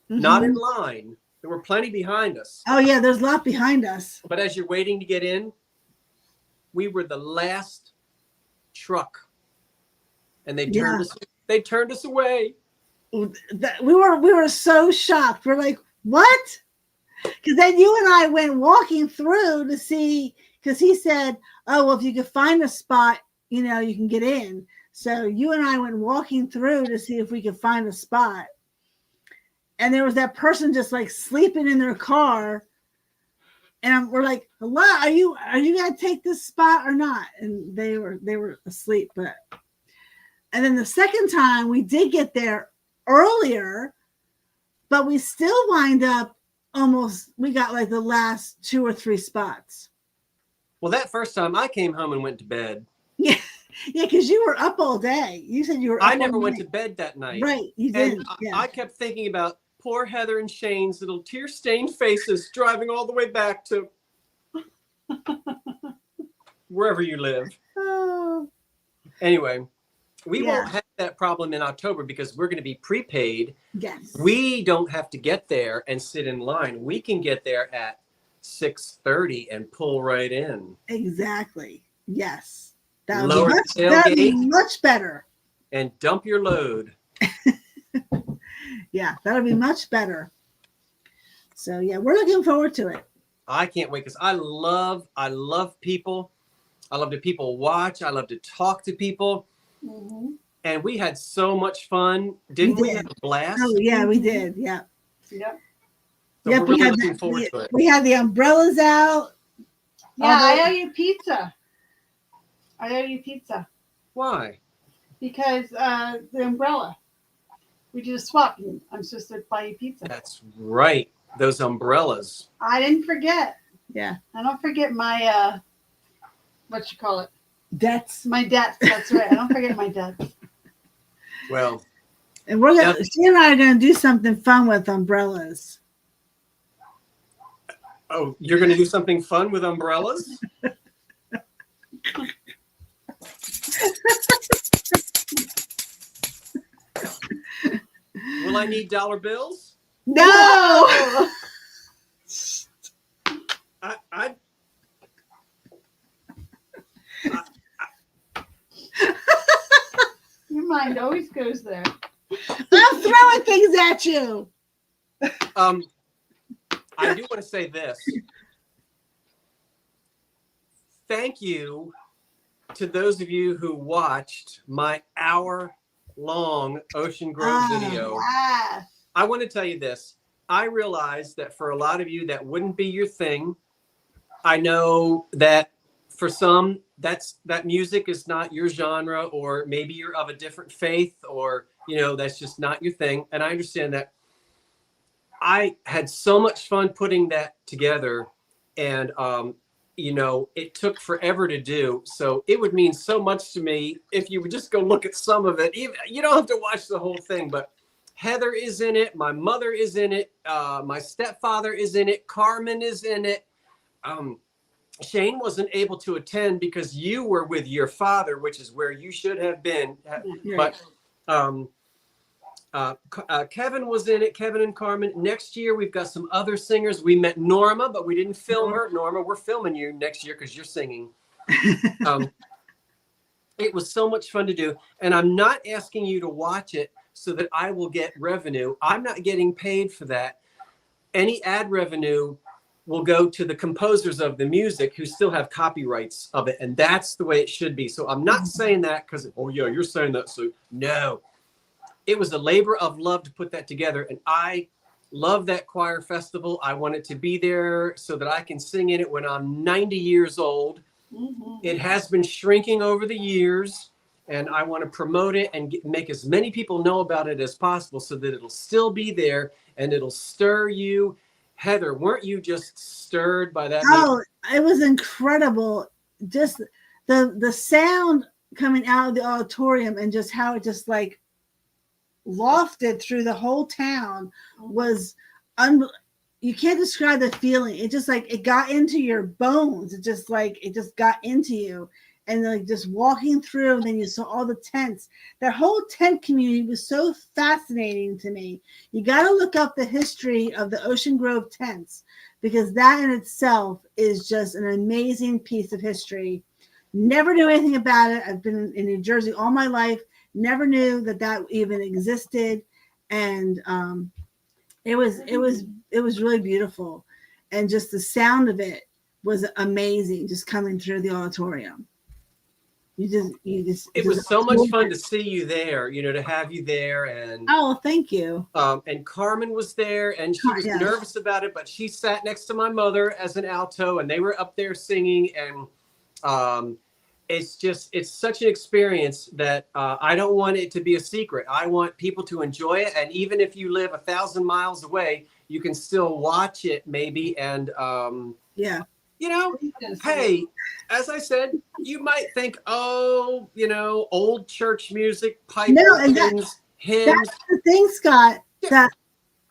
Speaker 2: Mm-hmm.
Speaker 1: not in line. There were plenty behind us.
Speaker 2: Oh yeah, there's a lot behind us.
Speaker 1: But as you're waiting to get in, we were the last truck, and they turned us away.
Speaker 2: We were so shocked. We're like, what? Because then you and I went walking through to see, because he said, oh, well, if you could find a spot, you can get in. So you and I went walking through to see if we could find a spot. And there was that person just like sleeping in their car. And we're like, hello, are you going to take this spot or not? And they were asleep. And then the second time we did get there earlier, but we still wind up we got like the last 2 or 3 spots.
Speaker 1: Well, that first time I came home and went to bed.
Speaker 2: Yeah, because you were up all day. You said you were up
Speaker 1: I never
Speaker 2: all
Speaker 1: went
Speaker 2: night.
Speaker 1: to bed that night.
Speaker 2: Right, you did.
Speaker 1: And
Speaker 2: Yeah.
Speaker 1: I kept thinking about poor Heather and Shane's little tear-stained faces driving all the way back to wherever you live.
Speaker 2: Oh.
Speaker 1: Anyway, we won't have that problem in October because we're going to be prepaid.
Speaker 2: Yes.
Speaker 1: We don't have to get there and sit in line. We can get there at 6:30 and pull right in.
Speaker 2: Exactly. Yes. That
Speaker 1: Lower
Speaker 2: would
Speaker 1: the tailgate
Speaker 2: be much better.
Speaker 1: and dump your load.
Speaker 2: Yeah, that'll be much better. So yeah, we're looking forward to it.
Speaker 1: I can't wait because I love people. I love to people watch. I love to talk to people.
Speaker 3: Mm-hmm.
Speaker 1: And we had so much fun. Didn't we have a blast?
Speaker 2: Oh yeah, we did. Yeah.
Speaker 3: Yep.
Speaker 1: So
Speaker 2: Yep,
Speaker 1: we're really looking forward to it.
Speaker 2: We had the umbrellas out.
Speaker 3: Yeah, I owe you pizza.
Speaker 1: Why?
Speaker 3: Because the umbrella. We did a swap. And I'm supposed to buy you pizza.
Speaker 1: That's right. Those umbrellas.
Speaker 3: I didn't forget.
Speaker 2: Yeah.
Speaker 3: I don't forget my what you call it?
Speaker 2: Debts.
Speaker 3: My debts. That's right. I don't forget my debts.
Speaker 1: Well,
Speaker 2: And she and I are gonna do something fun with umbrellas.
Speaker 1: oh, you're going to do something fun with umbrellas? Will I need dollar bills?
Speaker 2: No.
Speaker 3: goes there.
Speaker 2: I'm throwing things at you.
Speaker 1: I do want to say this. Thank you to those of you who watched my hour-long Ocean Grove video.
Speaker 3: Ah,
Speaker 1: I want to tell you this. I realize that for a lot of you, that wouldn't be your thing. I know that for some, that music is not your genre, or maybe you're of a different faith, or, that's just not your thing. And I understand that. I had so much fun putting that together, and, it took forever to do. So it would mean so much to me if you would just go look at some of it. Even, you don't have to watch the whole thing, but Heather is in it. My mother is in it. My stepfather is in it. Carmen is in it. Shane wasn't able to attend because you were with your father, which is where you should have been. But Kevin was in it. Kevin and Carmen. Next year, we've got some other singers. We met Norma, but we didn't film her. Norma, we're filming you next year because you're singing. It was so much fun to do. And I'm not asking you to watch it so that I will get revenue. I'm not getting paid for that. Any ad revenue will go to the composers of the music who still have copyrights of it. And that's the way it should be. So I'm not saying that because, oh yeah, you're saying that. So no, it was a labor of love to put that together. And I love that choir festival. I want it to be there so that I can sing in it when I'm 90 years old. It has been shrinking over the years, and I want to promote it and make as many people know about it as possible so that it'll still be there and it'll stir you. Heather, weren't you just stirred by that?
Speaker 2: Oh, it was incredible. Just the sound coming out of the auditorium and just how it just like lofted through the whole town was you can't describe the feeling. It just like it got into your bones. It just got into you. And like just walking through, and then you saw all the tents. That whole tent community was so fascinating to me. You got to look up the history of the Ocean Grove tents, because that in itself is just an amazing piece of history. Never knew anything about it. I've been in New Jersey all my life. Never knew that even existed, and it was really beautiful, and just the sound of it was amazing, just coming through the auditorium.
Speaker 1: It was so much fun to see you there, to have you there. And
Speaker 2: oh, thank you.
Speaker 1: And Carmen was there, and she was nervous about it, but she sat next to my mother as an alto, and they were up there singing. And it's such an experience that I don't want it to be a secret. I want people to enjoy it. And even if you live 1,000 miles away, you can still watch it maybe. And hey, as I said, you might think, old church music, pipe organs, hymns.
Speaker 2: That's the thing, Scott, that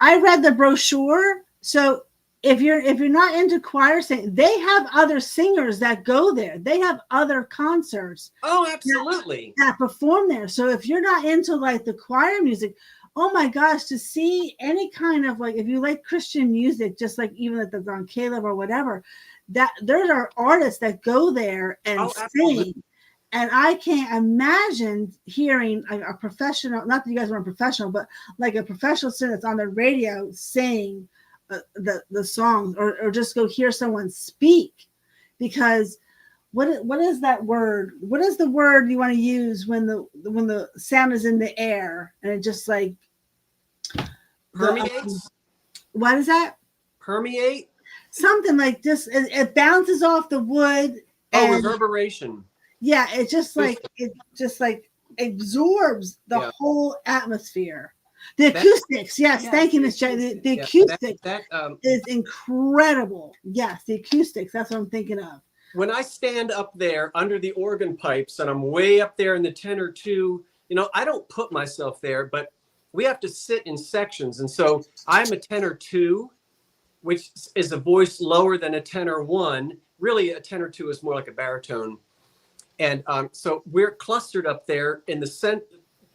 Speaker 2: I read the brochure. So if you're not into choir singing, they have other singers that go there. They have other concerts.
Speaker 1: Oh, absolutely.
Speaker 2: That perform there. So if you're not into like the choir music, oh my gosh, to see any kind of like, if you like Christian music, just like even like the Don Caleb or whatever, that there are artists that go there and sing. And I can't imagine hearing a professional, not that you guys weren't professional, but like a professional singer that's on the radio sing the songs, or just go hear someone speak. Because what is that word? What is the word you want to use when the sound is in the air and it just like
Speaker 1: permeates?
Speaker 2: What is that?
Speaker 1: Permeate?
Speaker 2: Something like this. It bounces off the wood.
Speaker 1: Oh, reverberation.
Speaker 2: Yeah, it just absorbs the whole atmosphere. The acoustics, yes. Thank you, Miss J. The acoustics is incredible. Yes, the acoustics. That's what I'm thinking of.
Speaker 1: When I stand up there under the organ pipes and I'm way up there in the tenor 2, I don't put myself there, but we have to sit in sections. And so I'm a tenor 2, which is a voice lower than a tenor 1. Really, a tenor 2 is more like a baritone. And so we're clustered up there in the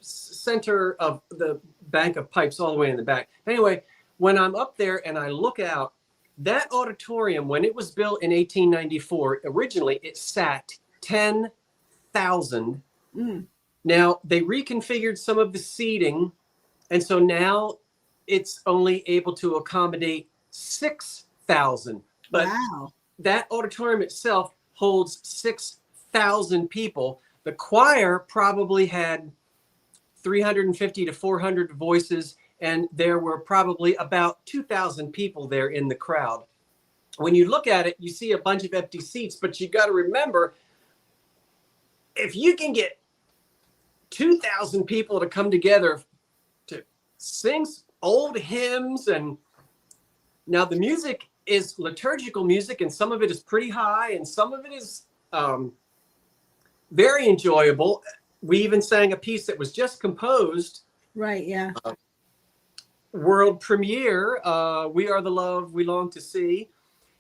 Speaker 1: center of the bank of pipes all the way in the back. Anyway, when I'm up there and I look out, that auditorium, when it was built in 1894, originally it sat 10,000 Now they reconfigured some of the seating, and so now it's only able to accommodate 6,000. But
Speaker 2: Wow.
Speaker 1: that auditorium itself holds 6,000 people. The choir probably had 350 to 400 voices, and there were probably about 2,000 people there in the crowd. When you look at it, you see a bunch of empty seats, but you got to remember, if you can get 2,000 people to come together to sing old hymns, and now the music is liturgical music, and some of it is pretty high, and some of it is very enjoyable. We even sang a piece that was just composed.
Speaker 2: Right. Yeah.
Speaker 1: World premiere. We are the love we long to see.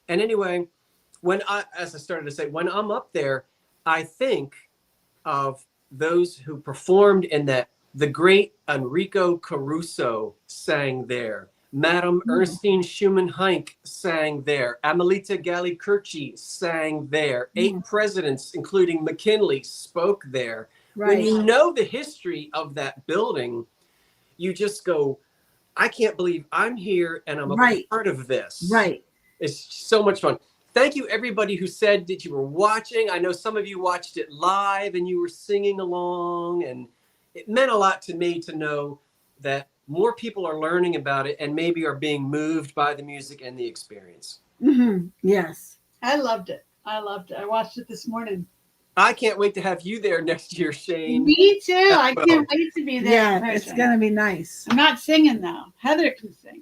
Speaker 1: And anyway, as I started to say, when I'm up there, I think of those who performed in that. The great Enrico Caruso sang there. Madame Ernestine Schumann-Heink sang there. Amelita Galli-Curci sang there. 8 presidents, including McKinley, spoke there.
Speaker 2: Right.
Speaker 1: When you know the history of that building, you just go, I can't believe I'm here and I'm a part of this.
Speaker 2: Right.
Speaker 1: It's so much fun. Thank you, everybody who said that you were watching. I know some of you watched it live and you were singing along, and it meant a lot to me to know that more people are learning about it and maybe are being moved by the music and the experience.
Speaker 2: Mm-hmm. Yes.
Speaker 3: I loved it. I watched it this morning.
Speaker 1: I can't wait to have you there next year, Shane.
Speaker 3: Me too. I can't wait to be there.
Speaker 2: Yeah, it's going to be nice.
Speaker 3: I'm not singing though. Heather can sing.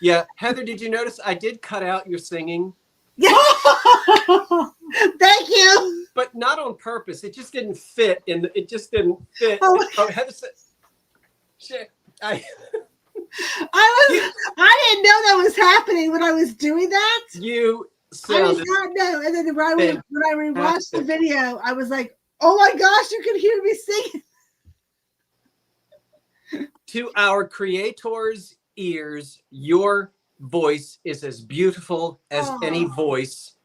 Speaker 1: Yeah. Heather, did you notice I did cut out your singing?
Speaker 2: Yeah. Thank you.
Speaker 1: But not on purpose. It just didn't fit. It just didn't fit.
Speaker 2: Oh.
Speaker 1: Heather said, shit.
Speaker 2: I didn't know that was happening when I was doing that.
Speaker 1: You
Speaker 2: I did
Speaker 1: sounded
Speaker 2: not know. And then when I rewatched the video, I was like, oh my gosh, you can hear me singing.
Speaker 1: To our creator's ears, your voice is as beautiful as any voice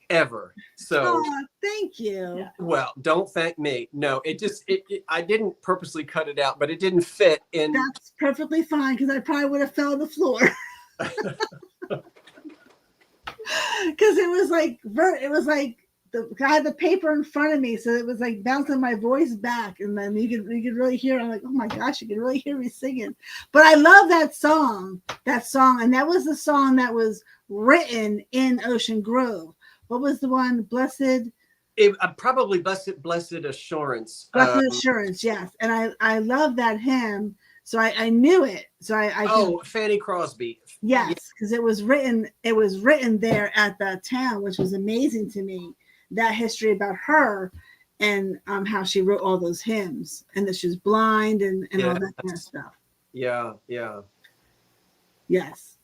Speaker 1: ever. So
Speaker 2: thank you.
Speaker 3: Yeah.
Speaker 1: Well, don't thank me. No, I didn't purposely cut it out, but it didn't fit in.
Speaker 2: That's perfectly fine, because I probably would have fell on the floor. Because it was like I had the paper in front of me, so it was like bouncing my voice back, and then you could really hear. I'm like, oh my gosh, you can really hear me singing. But I love that song, and that was the song that was written in Ocean Grove. What was the one?
Speaker 1: Probably blessed assurance.
Speaker 2: Blessed assurance, yes. And I love that hymn, so I knew it. So I
Speaker 1: Fanny Crosby.
Speaker 2: Yes, because it was written there at that town, which was amazing to me. That history about her and how she wrote all those hymns, and that she was blind and all that kind of stuff.
Speaker 1: Yeah.
Speaker 2: Yes.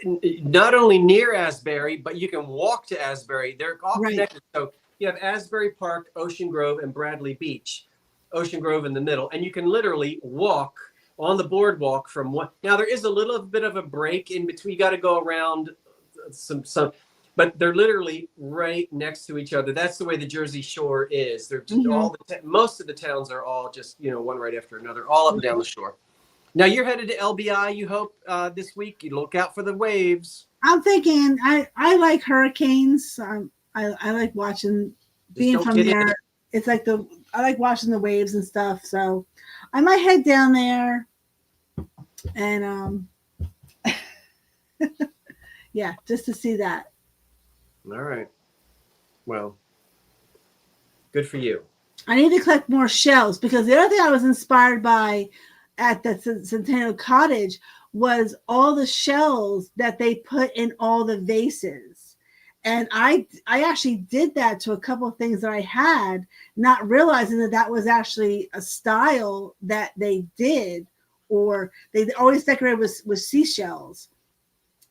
Speaker 1: Not only near Asbury, but you can walk to Asbury. They're all connected. So you have Asbury Park, Ocean Grove, and Bradley Beach. Ocean Grove in the middle, and you can literally walk on the boardwalk from one. Now there is a little bit of a break in between. You got to go around some, but they're literally right next to each other. That's the way the Jersey Shore is. They're just most of the towns are all just one right after another, all up and down the shore. Now you're headed to LBI, you hope, this week. You look out for the waves.
Speaker 2: I'm thinking I like hurricanes. I like watching, being from there. It's like I like watching the waves and stuff. So I might head down there and yeah, just to see that.
Speaker 1: All right. Well, good for you.
Speaker 2: I need to collect more shells, because the other thing I was inspired by at the Centennial Cottage was all the shells that they put in all the vases. And I actually did that to a couple of things that I had, not realizing that was actually a style that they did, or they always decorated with seashells.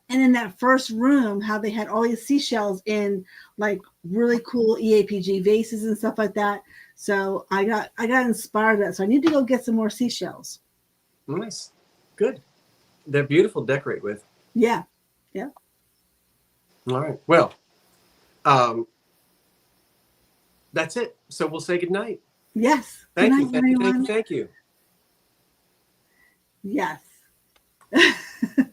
Speaker 2: And in that first room, how they had all these seashells in like really cool EAPG vases and stuff like that. So I got inspired by that. So I need to go get some more seashells.
Speaker 1: Nice. Good. They're beautiful to decorate with.
Speaker 2: Yeah.
Speaker 1: All right. Well, that's it. So we'll say goodnight.
Speaker 2: Yes.
Speaker 1: Thank you,
Speaker 2: Good night,
Speaker 1: thank you, thank you,
Speaker 2: everyone.
Speaker 1: thank you.
Speaker 2: Yes.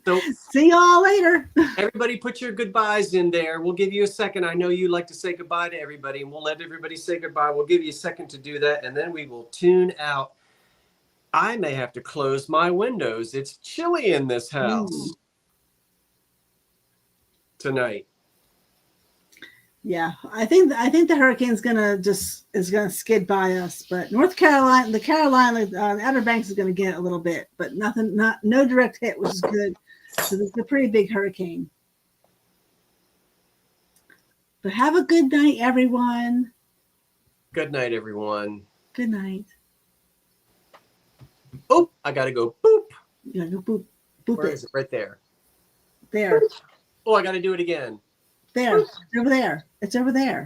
Speaker 1: So
Speaker 2: See y'all later.
Speaker 1: everybody put your goodbyes in there. We'll give you a second. I know you like to say goodbye to everybody, and we'll let everybody say goodbye. We'll give you a second to do that, and then we will tune out. I may have to close my windows. It's chilly in this house tonight.
Speaker 2: Yeah, I think the hurricane's is gonna skid by us, but North Carolina, the Outer Banks is gonna get a little bit, but no direct hit, which is good. So it's a pretty big hurricane. But have a good night, everyone.
Speaker 1: Good night, everyone.
Speaker 2: Good night.
Speaker 1: Oh, I gotta go boop.
Speaker 2: You gotta go boop, boop
Speaker 1: Where
Speaker 2: it.
Speaker 1: is it? Right there.
Speaker 2: There,
Speaker 1: Oh, I gotta do it again.
Speaker 2: there, it's over there. It's over there.